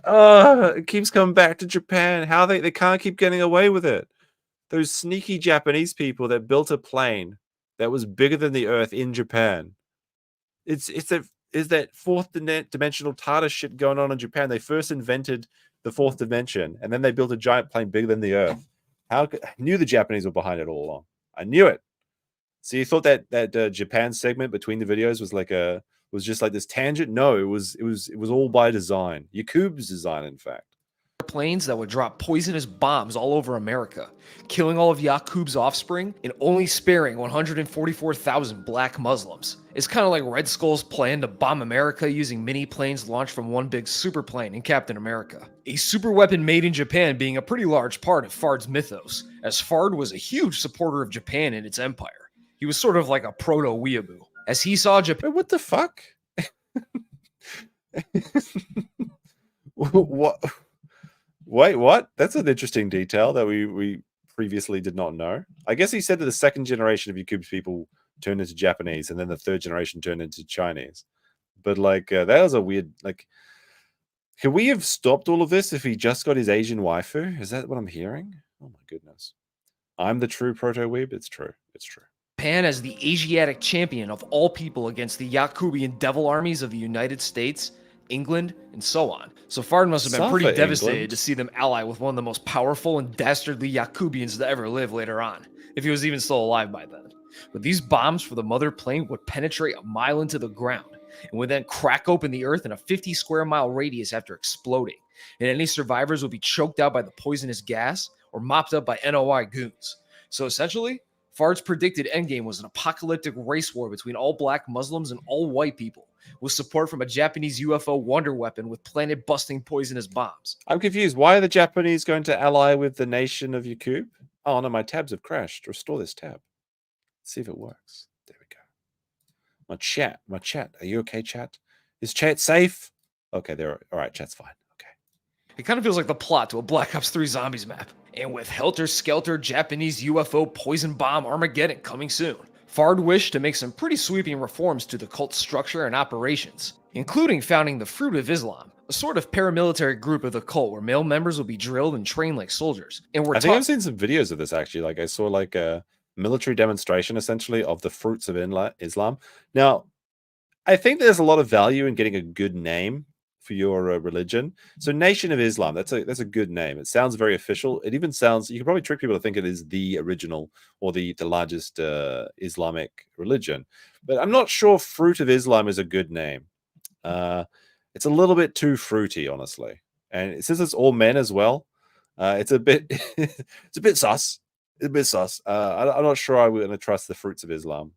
It keeps coming back to Japan. How they can't keep getting away with it. Those sneaky Japanese people that built a plane that was bigger than the Earth in Japan. Is that fourth dimensional TARDIS shit going on in Japan? They first invented the fourth dimension, and then they built a giant plane bigger than the Earth. I knew the Japanese were behind it all along. I knew it. So you thought that Japan segment between the videos was just like this tangent? No, it was all by design. Yakub's design, in fact. Planes that would drop poisonous bombs all over America, killing all of Yacub's offspring and only sparing 144,000 black Muslims. It's kind of like Red Skull's plan to bomb America using mini planes launched from one big superplane in Captain America. A super weapon made in Japan being a pretty large part of Fard's mythos, as Fard was a huge supporter of Japan and its empire. He was sort of like a proto-weeaboo. As he saw Japan... What the fuck? What? Wait, what? That's an interesting detail that we previously did not know. I guess he said that the second generation of Yacub's people turned into Japanese, and then the third generation turned into Chinese. But like, that was a weird, like, could we have stopped all of this if he just got his Asian waifu? Is that what I'm hearing? Oh my goodness. I'm the true proto-weeb? It's true. It's true. Japan as the Asiatic champion of all people against the Yacubian devil armies of the United States, England, and so on. So Fard must have been pretty devastated to see them ally with one of the most powerful and dastardly Yacubians to ever live later on, if he was even still alive by then. But these bombs for the mother plane would penetrate a mile into the ground, and would then crack open the earth in a 50 square mile radius after exploding, and any survivors would be choked out by the poisonous gas or mopped up by NOI goons. So essentially, Fard's predicted endgame was an apocalyptic race war between all black Muslims and all white people, with support from a Japanese UFO wonder weapon with planet-busting poisonous bombs. I'm confused. Why are the Japanese going to ally with the nation of Yacub? Oh no, my tabs have crashed. Restore this tab. Let's see if it works. There we go. My chat. Are you okay, chat? Is chat safe? Okay, all right, chat's fine. Okay. It kind of feels like the plot to a Black Ops 3 Zombies map. And with helter-skelter Japanese UFO poison bomb Armageddon coming soon, Fard wished to make some pretty sweeping reforms to the cult's structure and operations, including founding the Fruit of Islam, a sort of paramilitary group of the cult where male members will be drilled and trained like soldiers. And I think I've seen some videos of this actually. Like I saw like military demonstration, essentially, of the fruits of Islam. Now, I think there's a lot of value in getting a good name for your religion. So, Nation of Islam, that's a good name. It sounds very official. It even sounds, you can probably trick people to think it is the original or the largest Islamic religion. But I'm not sure Fruit of Islam is a good name. It's a little bit too fruity, honestly. And since it's all men as well, it's a bit it's a bit sus. It's a bit sus. I'm not sure I'm going to trust the Fruits of Islam.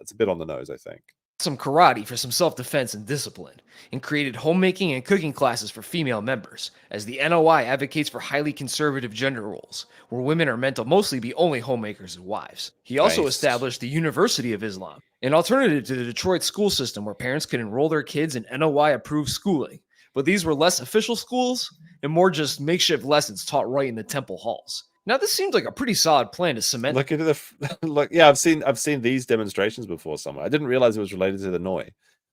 It's a bit on the nose, I think. Some karate for some self-defense and discipline, and created homemaking and cooking classes for female members, as the NOI advocates for highly conservative gender roles, where women are meant to mostly be only homemakers and wives. He also established the University of Islam, an alternative to the Detroit school system where parents could enroll their kids in NOI-approved schooling, but these were less official schools and more just makeshift lessons taught right in the temple halls. Now, this seems like a pretty solid plan to cement. Look into the look. Yeah, I've seen these demonstrations before somewhere. I didn't realize it was related to the Noi.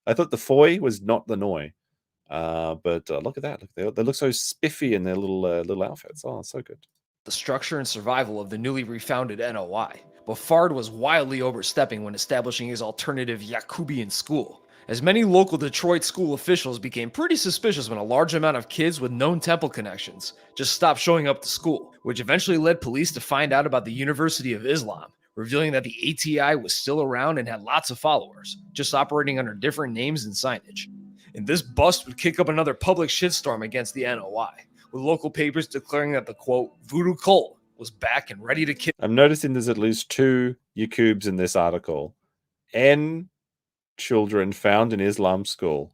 I thought the Foy was not the Noi. But look at that. Look, they look so spiffy in their little outfits. Oh, so good. The structure and survival of the newly refounded NOI, but Fard was wildly overstepping when establishing his alternative Yacubian school, as many local Detroit school officials became pretty suspicious when a large amount of kids with known temple connections just stopped showing up to school, which eventually led police to find out about the University of Islam, revealing that the ATI was still around and had lots of followers, just operating under different names and signage. And this bust would kick up another public shitstorm against the NOI, with local papers declaring that the, quote, voodoo cult was back and ready to kill. I'm noticing there's at least 2 Yacubs in this article. Children found in Islam school.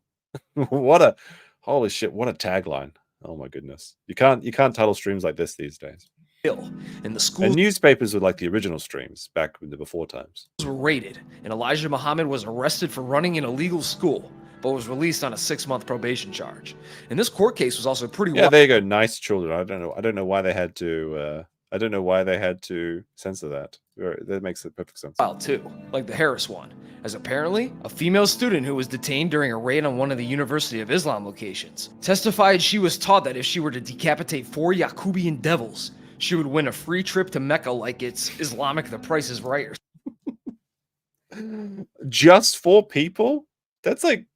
Holy shit, what a tagline. Oh my goodness. You can't title streams like this these days. And the schools and newspapers were like the original streams back in the before times. Were raided, and Elijah Muhammad was arrested for running an illegal school, but was released on a 6-month probation charge. And this court case was also pretty there you go. Nice children. I don't know why they had to censor that. That makes perfect sense. Wild too, like the Harris one, as apparently a female student who was detained during a raid on one of the University of Islam locations testified she was taught that if she were to decapitate 4 Yacubian devils, she would win a free trip to Mecca like it's Islamic The Price is Right. Just 4 people? That's like,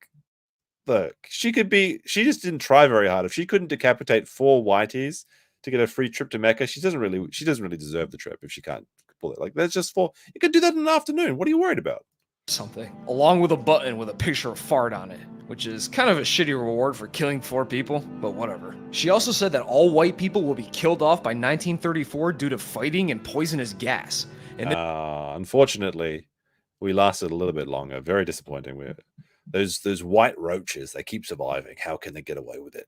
look, she just didn't try very hard. If she couldn't decapitate 4 whiteys to get a free trip to Mecca, she doesn't really deserve the trip if she can't pull it. Like, that's just 4. You could do that in an afternoon. What are you worried about? Something, along with a button with a picture of Fard on it, which is kind of a shitty reward for killing 4 people, but whatever. She also said that all white people will be killed off by 1934 due to fighting and poisonous gas. And unfortunately, we lasted a little bit longer. Very disappointing. Those white roaches, they keep surviving. How can they get away with it?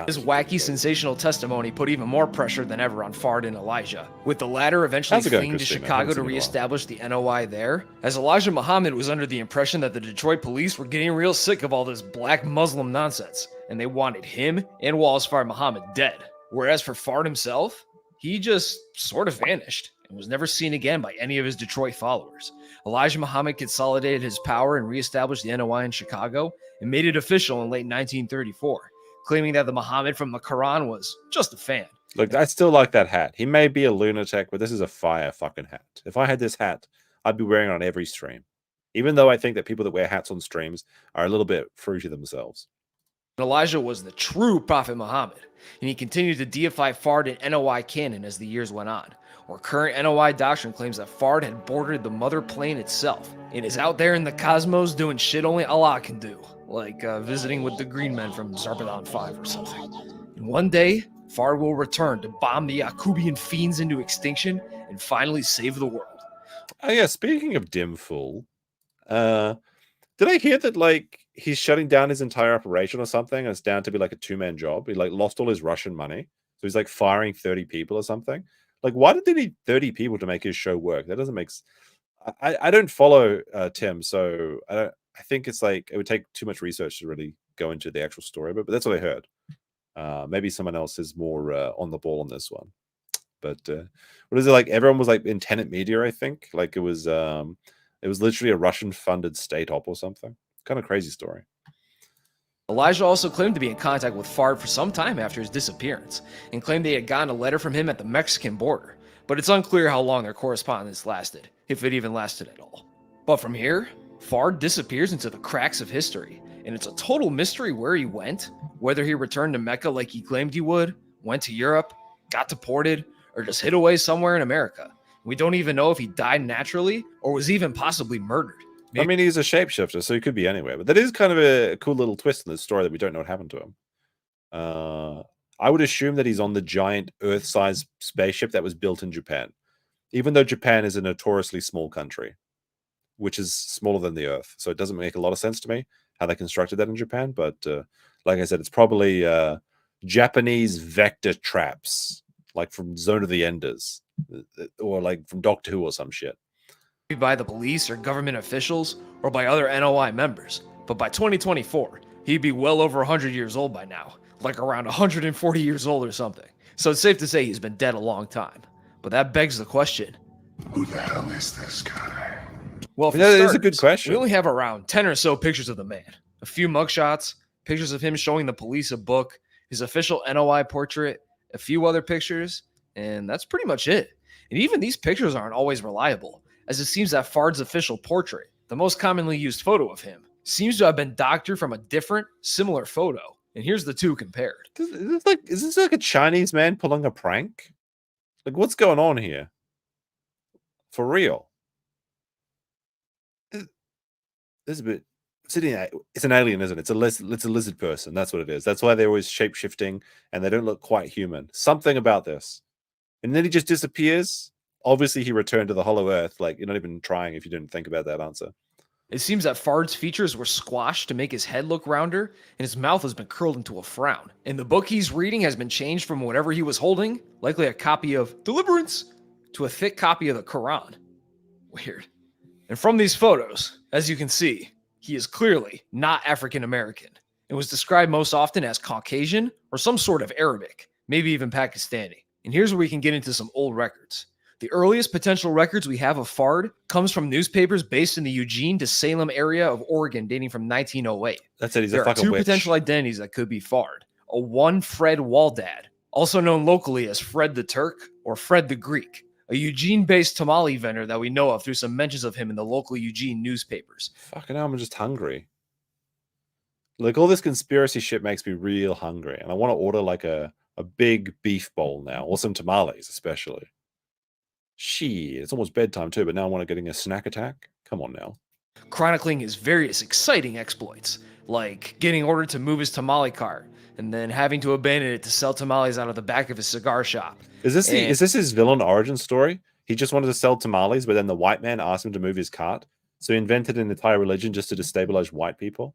His wacky, sensational testimony put even more pressure than ever on Fard and Elijah, with the latter eventually fleeing to Chicago to reestablish the NOI there, as Elijah Muhammad was under the impression that the Detroit police were getting real sick of all this black Muslim nonsense, and they wanted him and Wallace Fard Muhammad dead. Whereas for Fard himself, he just sort of vanished and was never seen again by any of his Detroit followers. Elijah Muhammad consolidated his power and reestablished the NOI in Chicago and made it official in late 1934. Claiming that the Muhammad from the Quran was just a fan. Look, I still like that hat. He may be a lunatic, but this is a fire fucking hat. If I had this hat, I'd be wearing it on every stream. Even though I think that people that wear hats on streams are a little bit fruity themselves. Elijah was the true Prophet Muhammad, and he continued to deify Fard and NOI canon as the years went on, where current NOI doctrine claims that Fard had boarded the mother plane itself and is out there in the cosmos doing shit only Allah can do. Like visiting with the green men from Zarbadan 5 or something. And one day, Fard will return to bomb the Yacubian fiends into extinction and finally save the world. Oh yeah, speaking of Dim Fool, did I hear that like he's shutting down his entire operation or something and it's down to be like a 2-man job? He like lost all his Russian money. So he's like firing 30 people or something. Like, why did they need 30 people to make his show work? That doesn't make sense. I don't follow Tim, so I think it's like it would take too much research to really go into the actual story, but that's what I heard. Maybe someone else is more on the ball on this one. But what is it like? Everyone was like in Tenet Media, I think. Like it was literally a Russian-funded state op or something. Kind of crazy story. Elijah also claimed to be in contact with Fard for some time after his disappearance, and claimed they had gotten a letter from him at the Mexican border, but it's unclear how long their correspondence lasted, if it even lasted at all. But from here, Fard disappears into the cracks of history, and it's a total mystery where he went, whether he returned to Mecca like he claimed he would, went to Europe, got deported, or just hid away somewhere in America. We don't even know if he died naturally or was even possibly murdered. I mean, he's a shapeshifter, so he could be anywhere. But that is kind of a cool little twist in the story that we don't know what happened to him. I would assume that he's on the giant Earth-sized spaceship that was built in Japan, even though Japan is a notoriously small country, which is smaller than the Earth. So it doesn't make a lot of sense to me how they constructed that in Japan. But like I said, it's probably Japanese vector traps, like from Zone of the Enders, or like from Doctor Who or some shit. By the police or government officials or by other NOI members, but by 2024, he'd be well over 100 years old by now, like around 140 years old or something. So it's safe to say he's been dead a long time. But that begs the question, Who the hell is this guy? well, for That is a starters, good question. we only have around 10 or so pictures of the man, a few mugshots, pictures of him showing the police a book, his official NOI portrait, a few other pictures, and that's pretty much it. And even these pictures aren't always reliable, as it seems that Fard's official portrait, the most commonly used photo of him, seems to have been doctored from a different, similar photo. And here's the two compared. Is this like a Chinese man pulling a prank? Like, what's going on here? For real? This is a bit. It's an alien, isn't it? It's a lizard person. That's what it is. That's why they're always shape shifting and they don't look quite human. Something about this. And then he just disappears. Obviously, he returned to the Hollow Earth. Like, you're not even trying if you didn't think about that answer. It seems that Fard's features were squashed to make his head look rounder, and his mouth has been curled into a frown. And the book he's reading has been changed from whatever he was holding, likely a copy of Deliverance, to a thick copy of the Quran. Weird. And from these photos, as you can see, he is clearly not African American. It was described most often as Caucasian or some sort of Arabic, maybe even Pakistani. And here's where we can get into some old records. The earliest potential records we have of Fard comes from newspapers based in the Eugene to Salem area of Oregon dating from 1908. That's it. He's There a are fucking two witch. potential identities that could be Fard. A one Fred Waldad, also known locally as Fred the Turk or Fred the Greek, a Eugene-based tamale vendor that we know of through some mentions of him in the local Eugene newspapers. Fucking hell, I'm just hungry. Like, all this conspiracy shit makes me real hungry. And I want to order like a big beef bowl now, or some tamales especially. Shit, it's almost bedtime too, but now I want to getting a snack attack. Come on now. Chronicling his various exciting exploits, like getting ordered to move his tamale cart and then having to abandon it to sell tamales out of the back of his cigar shop. Is this his villain origin story? He just wanted to sell tamales, but then the white man asked him to move his cart, so he invented an entire religion just to destabilize white people.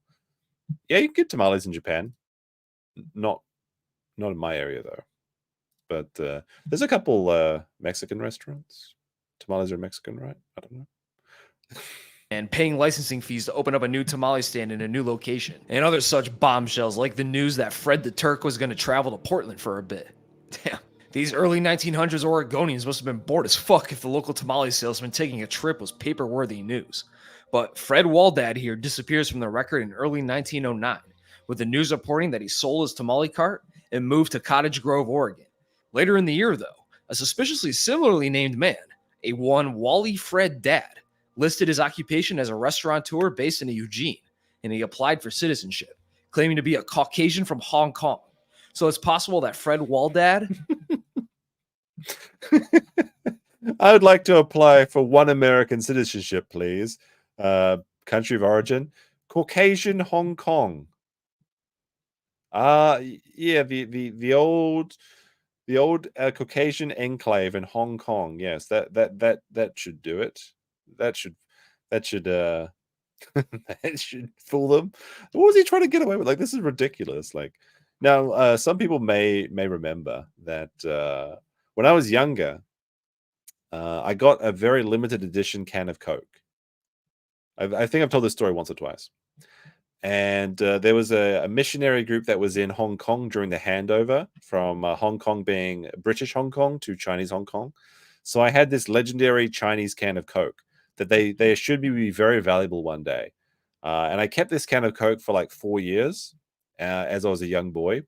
Yeah, you can get tamales in Japan. Not in my area though. But there's a couple Mexican restaurants. Tamales are Mexican, right? I don't know. And paying licensing fees to open up a new tamale stand in a new location. And other such bombshells like the news that Fred the Turk was going to travel to Portland for a bit. Damn. These early 1900s Oregonians must have been bored as fuck if the local tamale salesman taking a trip was paper-worthy news. But Fred Waldad here disappears from the record in early 1909, with the news reporting that he sold his tamale cart and moved to Cottage Grove, Oregon. Later in the year, though, a suspiciously similarly named man, a one Wally Fred Dad, listed his occupation as a restaurateur based in Eugene, and he applied for citizenship, claiming to be a Caucasian from Hong Kong. So it's possible that Fred Waldad... I would like to apply for one American citizenship, please. Country of origin, Caucasian Hong Kong. Yeah, the old Caucasian enclave in Hong Kong. Yes, that should do it. That should that should fool them. What was he trying to get away with? Like, this is ridiculous. Like, now some people may remember that when I was younger, I got a very limited edition can of Coke. I think I've told this story once or twice. And there was a missionary group that was in Hong Kong during the handover from Hong Kong being British Hong Kong to Chinese Hong Kong. So I had this legendary Chinese can of Coke that they assured me would be very valuable one day. And I kept this can of Coke for like 4 years as I was a young boy.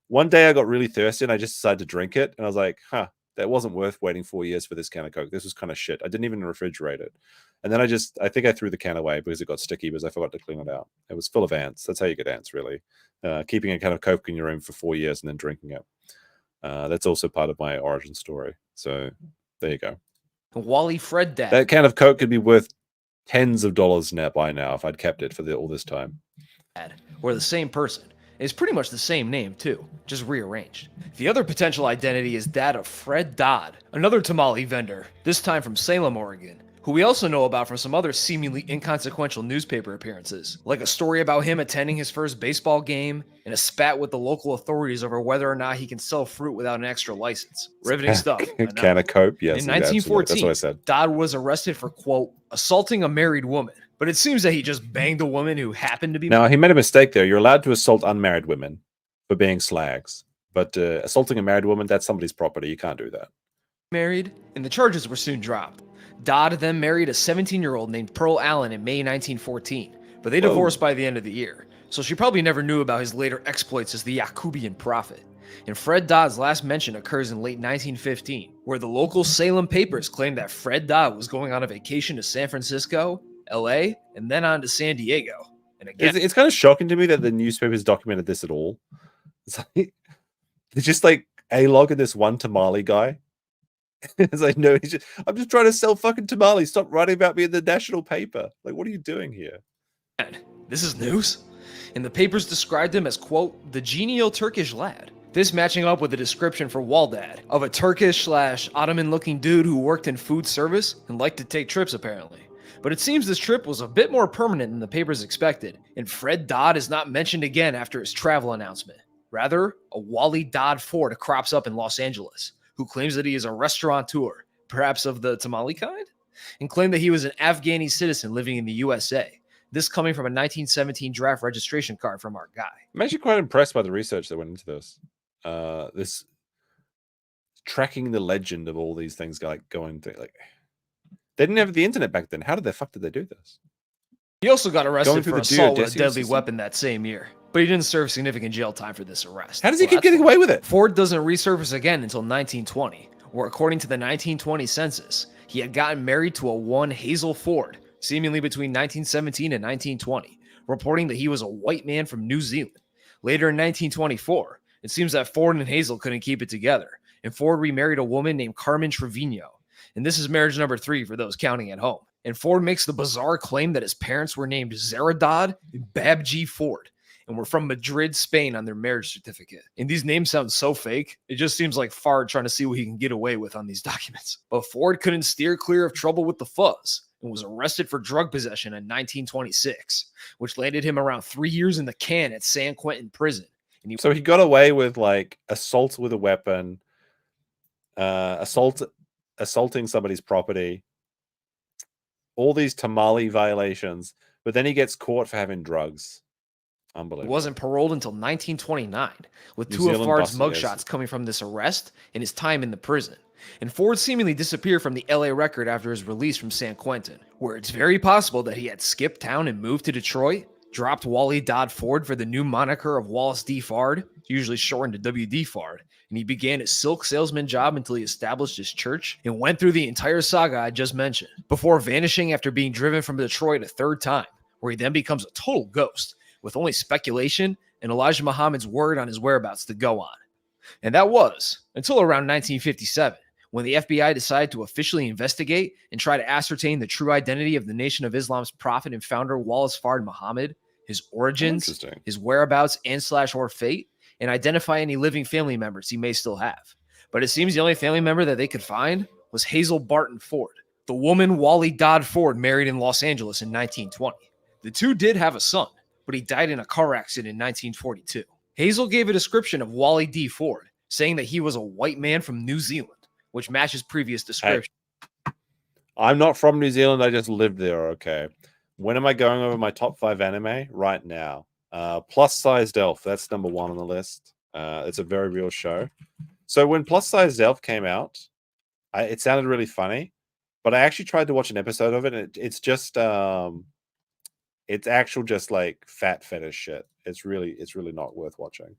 One day I got really thirsty and I just decided to drink it. And I was like, That wasn't worth waiting 4 years for this can of Coke. This was kind of shit. I didn't even refrigerate it. And then I think I threw the can away because it got sticky because I forgot to clean it out. It was full of ants. That's how you get ants, really. Keeping a can of Coke in your room for 4 years and then drinking it. That's also part of my origin story. So there you go. Wally Fred Dad. That can of Coke could be worth tens of dollars by now if I'd kept it for all this time. Or the same person. It's pretty much the same name, too, just rearranged. The other potential identity is that of Fred Dodd, another tamale vendor, this time from Salem, Oregon, who we also know about from some other seemingly inconsequential newspaper appearances, like a story about him attending his first baseball game and a spat with the local authorities over whether or not he can sell fruit without an extra license. Riveting stuff. Can of Coke, yes. In 1914, that's what I said. Dodd was arrested for, quote, assaulting a married woman. But it seems that he just banged a woman who happened to be... Now, he made a mistake there. You're allowed to assault unmarried women for being slags. But assaulting a married woman, that's somebody's property. You can't do that. Married, and the charges were soon dropped. Dodd then married a 17-year-old named Pearl Allen in May 1914, but they divorced by the end of the year, so she probably never knew about his later exploits as the Yacubian prophet. And Fred Dodd's last mention occurs in late 1915, where the local Salem papers claimed that Fred Dodd was going on a vacation to San Francisco, LA, and then on to San Diego. And again, it's kind of shocking to me that the newspapers documented this at all. It's like, it's just like A-log and this one tamale guy. It's like, no, I'm just trying to sell fucking tamales. Stop writing about me in the national paper. Like, what are you doing here? This is news? And the papers described him as, quote, the genial Turkish lad. This matching up with the description for Waldad of a Turkish/Ottoman-looking dude who worked in food service and liked to take trips, apparently. But it seems this trip was a bit more permanent than the papers expected, and Fred Dodd is not mentioned again after his travel announcement. Rather, a Wally Dodd Ford crops up in Los Angeles, who claims that he is a restaurateur, perhaps of the tamale kind, and claimed that he was an Afghani citizen living in the USA. This coming from a 1917 draft registration card from our guy. I'm actually quite impressed by the research that went into this. This tracking the legend of all these things going through. Like, they didn't have the internet back then. How the fuck did they do this? He also got arrested for assault with a deadly system? weapon that same year, but he didn't serve significant jail time for this arrest. How does he keep getting away with it? Ford doesn't resurface again until 1920, where according to the 1920 census, he had gotten married to a one Hazel Ford, seemingly between 1917 and 1920, reporting that he was a white man from New Zealand. Later in 1924, it seems that Ford and Hazel couldn't keep it together, and Ford remarried a woman named Carmen Trevino. And this is marriage number 3 for those counting at home. And Ford makes the bizarre claim that his parents were named Zara Dodd and Babji Ford, and were from Madrid, Spain on their marriage certificate. And these names sound so fake, it just seems like Fard trying to see what he can get away with on these documents. But Ford couldn't steer clear of trouble with the fuzz, and was arrested for drug possession in 1926, which landed him around 3 years in the can at San Quentin prison. And So he got away with like assault with a weapon, assaulting somebody's property, all these tamale violations, but then he gets caught for having drugs. Unbelievable. Wasn't paroled until 1929, with New two of Zealand Fard's busted, yes. mugshots coming from this arrest and his time in the prison. And Ford seemingly disappeared from the LA record after his release from San Quentin, where it's very possible that he had skipped town and moved to Detroit, dropped Wally Dodd Ford for the new moniker of Wallace D. Fard, usually shortened to W.D. Fard, and he began his silk salesman job until he established his church and went through the entire saga I just mentioned, before vanishing after being driven from Detroit a third time, where he then becomes a total ghost, with only speculation and Elijah Muhammad's word on his whereabouts to go on. And that was until around 1957, when the FBI decided to officially investigate and try to ascertain the true identity of the Nation of Islam's prophet and founder Wallace Fard Muhammad, his origins, his whereabouts and/or fate, and identify any living family members he may still have. But it seems the only family member that they could find was Hazel Barton Ford, the woman Wally Dodd Ford married in Los Angeles in 1920. The two did have a son, but he died in a car accident in 1942. Hazel gave a description of Wally D. Ford, saying that he was a white man from New Zealand, which matches previous description. Hey, I'm not from New Zealand. I just lived there. Okay. When am I going over my top 5 anime? Right now. Plus Sized Elf. That's number 1 on the list. It's a very real show. So when Plus Sized Elf came out, it sounded really funny, but I actually tried to watch an episode of it, and it's just it's actual just like fat fetish shit. It's really not worth watching.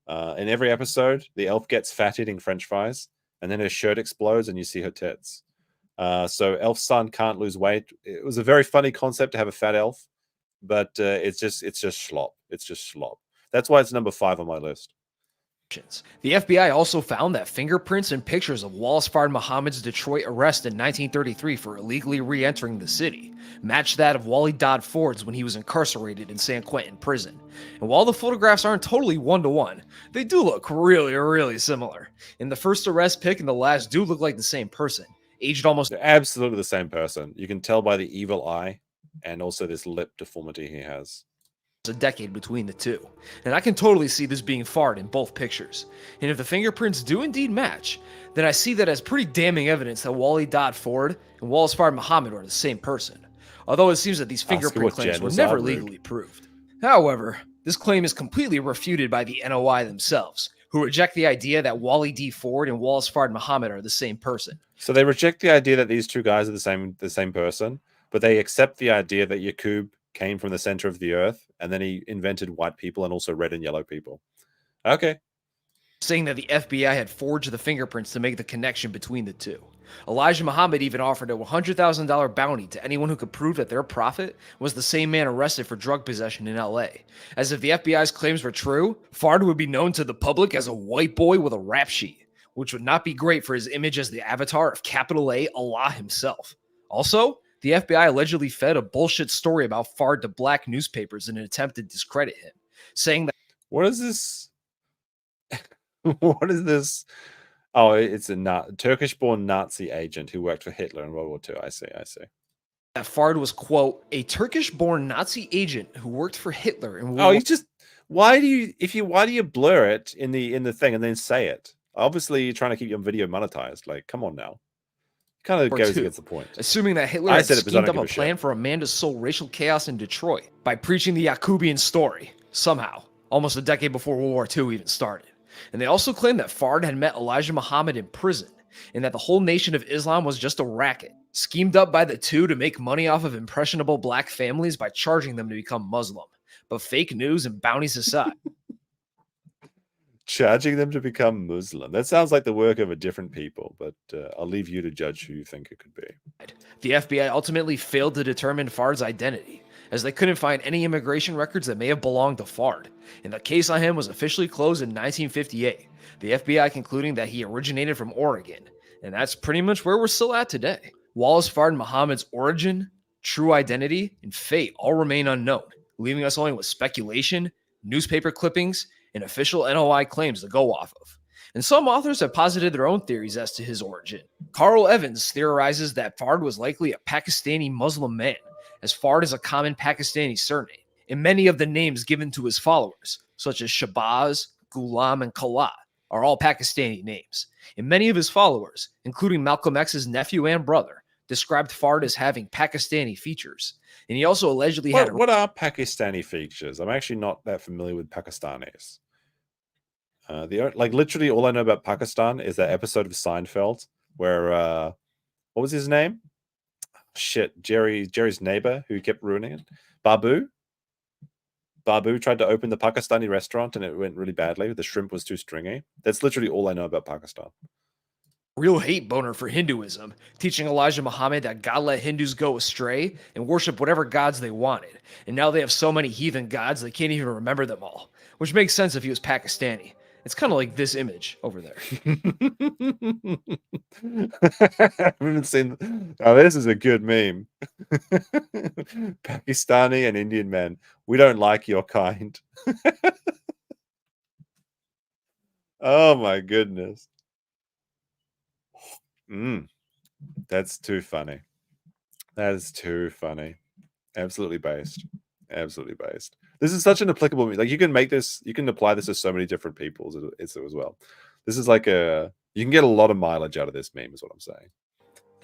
In every episode, the elf gets fat eating French fries, and then her shirt explodes and you see her tits. So elf son can't lose weight. It was a very funny concept to have a fat elf, but it's just schlop. It's just slop. That's why it's number 5 on my list. The FBI also found that fingerprints and pictures of Wallace Fard Muhammad's Detroit arrest in 1933 for illegally re-entering the city matched that of Wally Dodd Ford's when he was incarcerated in San Quentin prison. And while the photographs aren't totally one-to-one, they do look really similar. In the first arrest pic and the last do look like the same person, aged almost— They're absolutely the same person. You can tell by the evil eye and also this lip deformity he has. a decade between the two, and I can totally see this being Fard in both pictures. And if the fingerprints do indeed match, then I see that as pretty damning evidence that Wally Dodd Ford and Wallace Fard Muhammad are the same person, although it seems that these fingerprint claims were never legally proved. However, this claim is completely refuted by the NOI themselves, who reject the idea that Wally D. Ford and Wallace Fard Muhammad are the same person. So they reject the idea that these two guys are the same person, but they accept the idea that Yacub came from the center of the earth, and then he invented white people and also red and yellow people. Okay. Saying that the FBI had forged the fingerprints to make the connection between the two. Elijah Muhammad even offered a $100,000 bounty to anyone who could prove that their prophet was the same man arrested for drug possession in LA. As if the FBI's claims were true, Fard would be known to the public as a white boy with a rap sheet, which would not be great for his image as the avatar of capital A Allah himself. Also, the FBI allegedly fed a bullshit story about Fard to black newspapers in an attempt to discredit him, saying that— What is this? What is this? Oh, it's a Turkish-born Nazi agent who worked for Hitler in World War II. I see. that Fard was, quote, a Turkish-born Nazi agent who worked for Hitler in World Oh, War— you just why do you blur it in the thing and then say it? Obviously, you're trying to keep your video monetized. Like, come on now. Kind of goes against the point. Assuming that Hitler had schemed up a plan for a man to sow racial chaos in Detroit by preaching the Yacubian story, somehow, almost a decade before World War II even started. And they also claimed that Fard had met Elijah Muhammad in prison, and that the whole Nation of Islam was just a racket, schemed up by the two to make money off of impressionable black families by charging them to become Muslim. But fake news and bounties aside, charging them to become Muslim. That sounds like the work of a different people, but I'll leave you to judge who you think it could be. the FBI ultimately failed to determine Fard's identity, as they couldn't find any immigration records that may have belonged to Fard, and the case on him was officially closed in 1958, the FBI concluding that he originated from Oregon, and that's pretty much where we're still at today. Wallace Fard Muhammad's origin, true identity, and fate all remain unknown, leaving us only with speculation, newspaper clippings, and official NOI claims to go off of. And some authors have posited their own theories as to his origin. Carl Evans theorizes that Fard was likely a Pakistani Muslim man, as Fard is a common Pakistani surname, and many of the names given to his followers, such as Shabazz, Ghulam, and Khala, are all Pakistani names. And many of his followers, including Malcolm X's nephew and brother, described Fard as having Pakistani features. And he also allegedly had— What are Pakistani features? I'm actually not that familiar with Pakistanis. Literally all I know about Pakistan is that episode of Seinfeld where what was his name? Shit, Jerry's neighbor who kept ruining it. Babu tried to open the Pakistani restaurant and it went really badly. The shrimp was too stringy. That's literally all I know about Pakistan. real hate boner for Hinduism, teaching Elijah Muhammad that God let Hindus go astray and worship whatever gods they wanted. And now they have so many heathen gods they can't even remember them all, which makes sense if he was Pakistani. It's kind of like this image over there. I haven't seen. Oh, this is a good meme. Pakistani and Indian men. We don't like your kind. Oh my goodness. That's too funny. That is too funny. Absolutely based. Absolutely based. This is such an applicable, like you can make this, you can apply this to so many different people as well. This is like you can get a lot of mileage out of this meme is what I'm saying.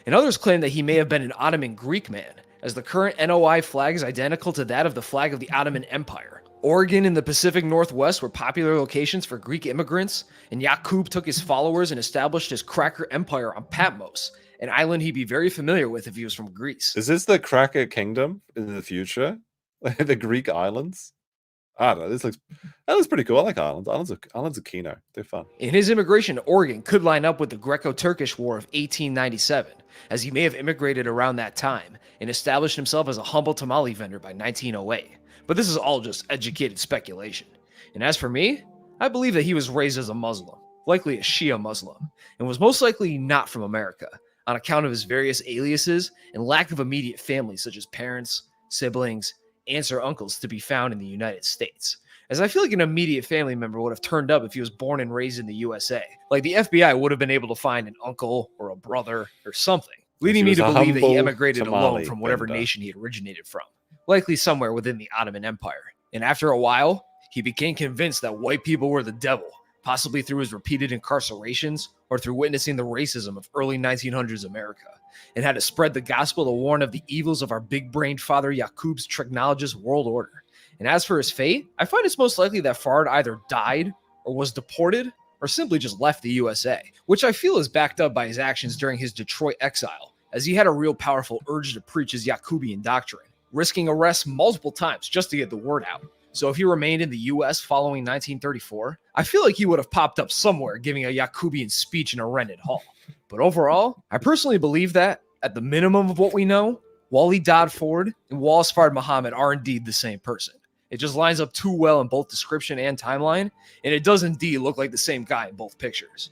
And others claim that he may have been an Ottoman Greek man, as the current NOI flag is identical to that of the flag of the Ottoman Empire. Oregon and the Pacific Northwest were popular locations for Greek immigrants, and Yaqub took his followers and established his cracker empire on Patmos, an island he'd be very familiar with if he was from Greece. Is this the cracker kingdom in the future? The Greek islands? I don't know. That looks pretty cool. I like islands. Islands are kino. They're fun. And his immigration to Oregon could line up with the Greco-Turkish War of 1897, as he may have immigrated around that time and established himself as a humble tamale vendor by 1908. But this is all just educated speculation. And as for me, I believe that he was raised as a Muslim, likely a Shia Muslim, and was most likely not from America, on account of his various aliases and lack of immediate family such as parents, siblings, aunts, or uncles to be found in the United States. As I feel like an immediate family member would have turned up if he was born and raised in the USA. Like the FBI would have been able to find an uncle or a brother or something, leading me to believe that he emigrated alone from whatever nation he had originated from, likely somewhere within the Ottoman Empire. And after a while, he became convinced that white people were the devil, possibly through his repeated incarcerations or through witnessing the racism of early 1900s America, and had to spread the gospel to warn of the evils of our big-brained father Yacub's tricknologist world order. And as for his fate, I find it's most likely that Fard either died or was deported or simply just left the USA, which I feel is backed up by his actions during his Detroit exile, as he had a real powerful urge to preach his Yacubian doctrine, risking arrest multiple times just to get the word out. So if he remained in the US following 1934, I feel like he would have popped up somewhere giving a Yacubian speech in a rented hall. But overall, I personally believe that, at the minimum of what we know, Wally Dodd Ford and Wallace Fard Muhammad are indeed the same person. It just lines up too well in both description and timeline, and it does indeed look like the same guy in both pictures.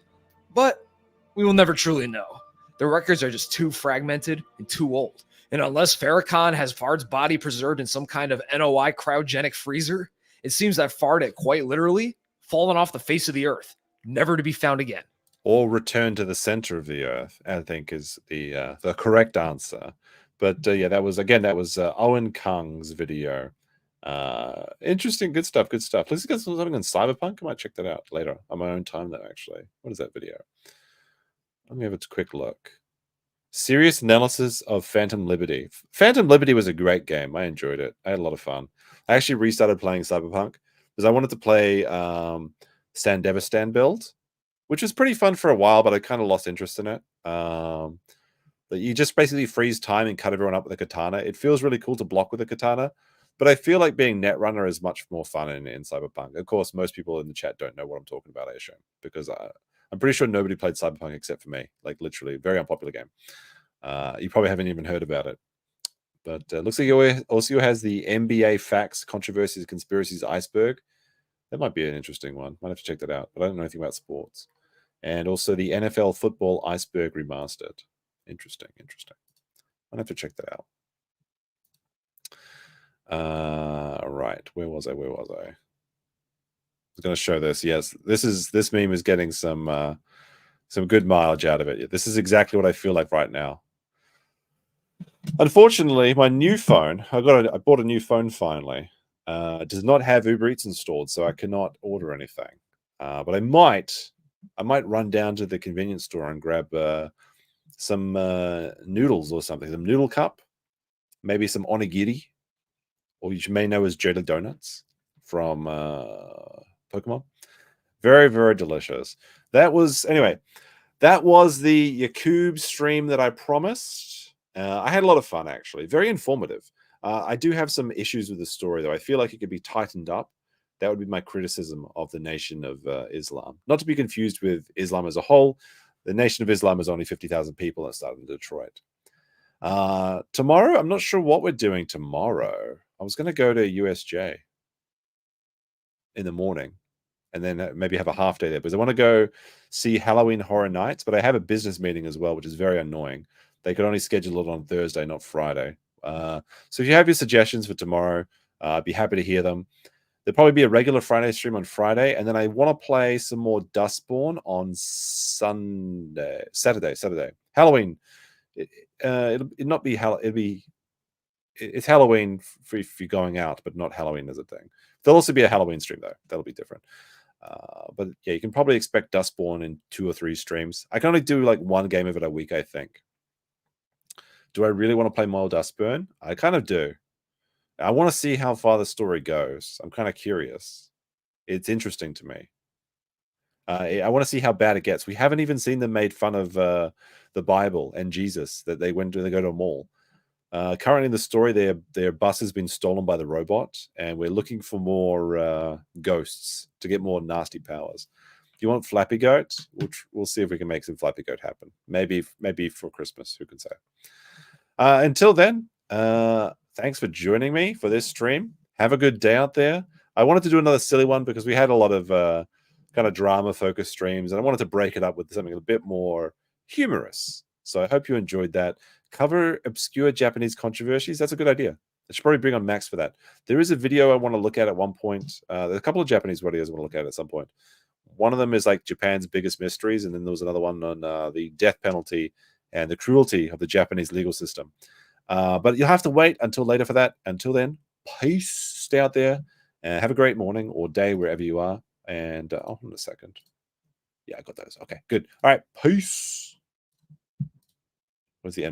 But we will never truly know. The records are just too fragmented and too old. And unless Farrakhan has Fard's body preserved in some kind of NOI cryogenic freezer, it seems that Fard had quite literally fallen off the face of the earth, never to be found again. Or return to the center of the earth, I think is the correct answer. But yeah, that was Owen Kung's video. Interesting, good stuff. Let's get something on Cyberpunk. I might check that out later on my own time, though. Actually, what is that video? Let me have a quick look. Serious analysis of Phantom Liberty. Phantom Liberty was a great game. I enjoyed it. I had a lot of fun. I actually restarted playing Cyberpunk because I wanted to play Sandevistan build, which was pretty fun for a while, but I kind of lost interest in it. You just basically freeze time and cut everyone up with a katana. It feels really cool to block with a katana, but I feel like being Netrunner is much more fun in Cyberpunk. Of course, most people in the chat don't know what I'm talking about, I assume, because I'm pretty sure nobody played Cyberpunk except for me. Like, literally, very unpopular game. You probably haven't even heard about it. But looks like he also has the NBA Facts, Controversies, Conspiracies Iceberg. That might be an interesting one. Might have to check that out. But I don't know anything about sports. And also the NFL Football Iceberg Remastered. Interesting. Might have to check that out. Right. Where was I? I was going to show this. Yes, this meme is getting some good mileage out of it. This is exactly what I feel like right now. Unfortunately, my new phone, I bought a new phone finally, does not have Uber Eats installed, so I cannot order anything. But I might run down to the convenience store and grab some noodles or something, some noodle cup, maybe some onigiri, or you may know as jelly donuts from Pokemon. Very, very delicious. That was the Yacub stream that I promised. I had a lot of fun, actually. Very informative. I do have some issues with the story, though. I feel like it could be tightened up. That would be my criticism of the Nation of Islam. Not to be confused with Islam as a whole. The Nation of Islam is only 50,000 people and started in Detroit. Tomorrow, I'm not sure what we're doing tomorrow. I was going to go to USJ in the morning and then maybe have a half day there because I want to go see Halloween Horror Nights, but I have a business meeting as well, which is very annoying. They could only schedule it on Thursday, not Friday. So if you have your suggestions for tomorrow, I'd be happy to hear them. There'll probably be a regular Friday stream on Friday, and then I want to play some more Dustborn on Saturday. Halloween. It's Halloween if you're going out, but not Halloween as a thing. There'll also be a Halloween stream though. That'll be different. But yeah, you can probably expect Dustborn in 2 or 3 streams. I can only do like one game of it a week, I think. Do I really want to play more Dustburn? I kind of do. I want to see how far the story goes. I'm kind of curious. It's interesting to me. I want to see how bad it gets. We haven't even seen them made fun of the Bible and Jesus, that they go to a mall. Currently in the story, their bus has been stolen by the robot, and we're looking for more ghosts to get more nasty powers. You want Flappy Goat? We'll see if we can make some Flappy Goat happen. Maybe for Christmas. Who can say? Until then, thanks for joining me for this stream. Have a good day out there. I wanted to do another silly one because we had a lot of kind of drama-focused streams, and I wanted to break it up with something a bit more humorous. So I hope you enjoyed that. Cover obscure Japanese controversies. That's a good idea. I should probably bring on Max for that. There is a video I want to look at one point. There's a couple of Japanese videos I want to look at some point. One of them is like Japan's biggest mysteries, and then there was another one on the death penalty and the cruelty of the Japanese legal system. But you'll have to wait until later for that. Until then, peace. Stay out there and have a great morning or day wherever you are. And hold on a second. Yeah, I got those. Okay, good. All right, peace. Where's the end button?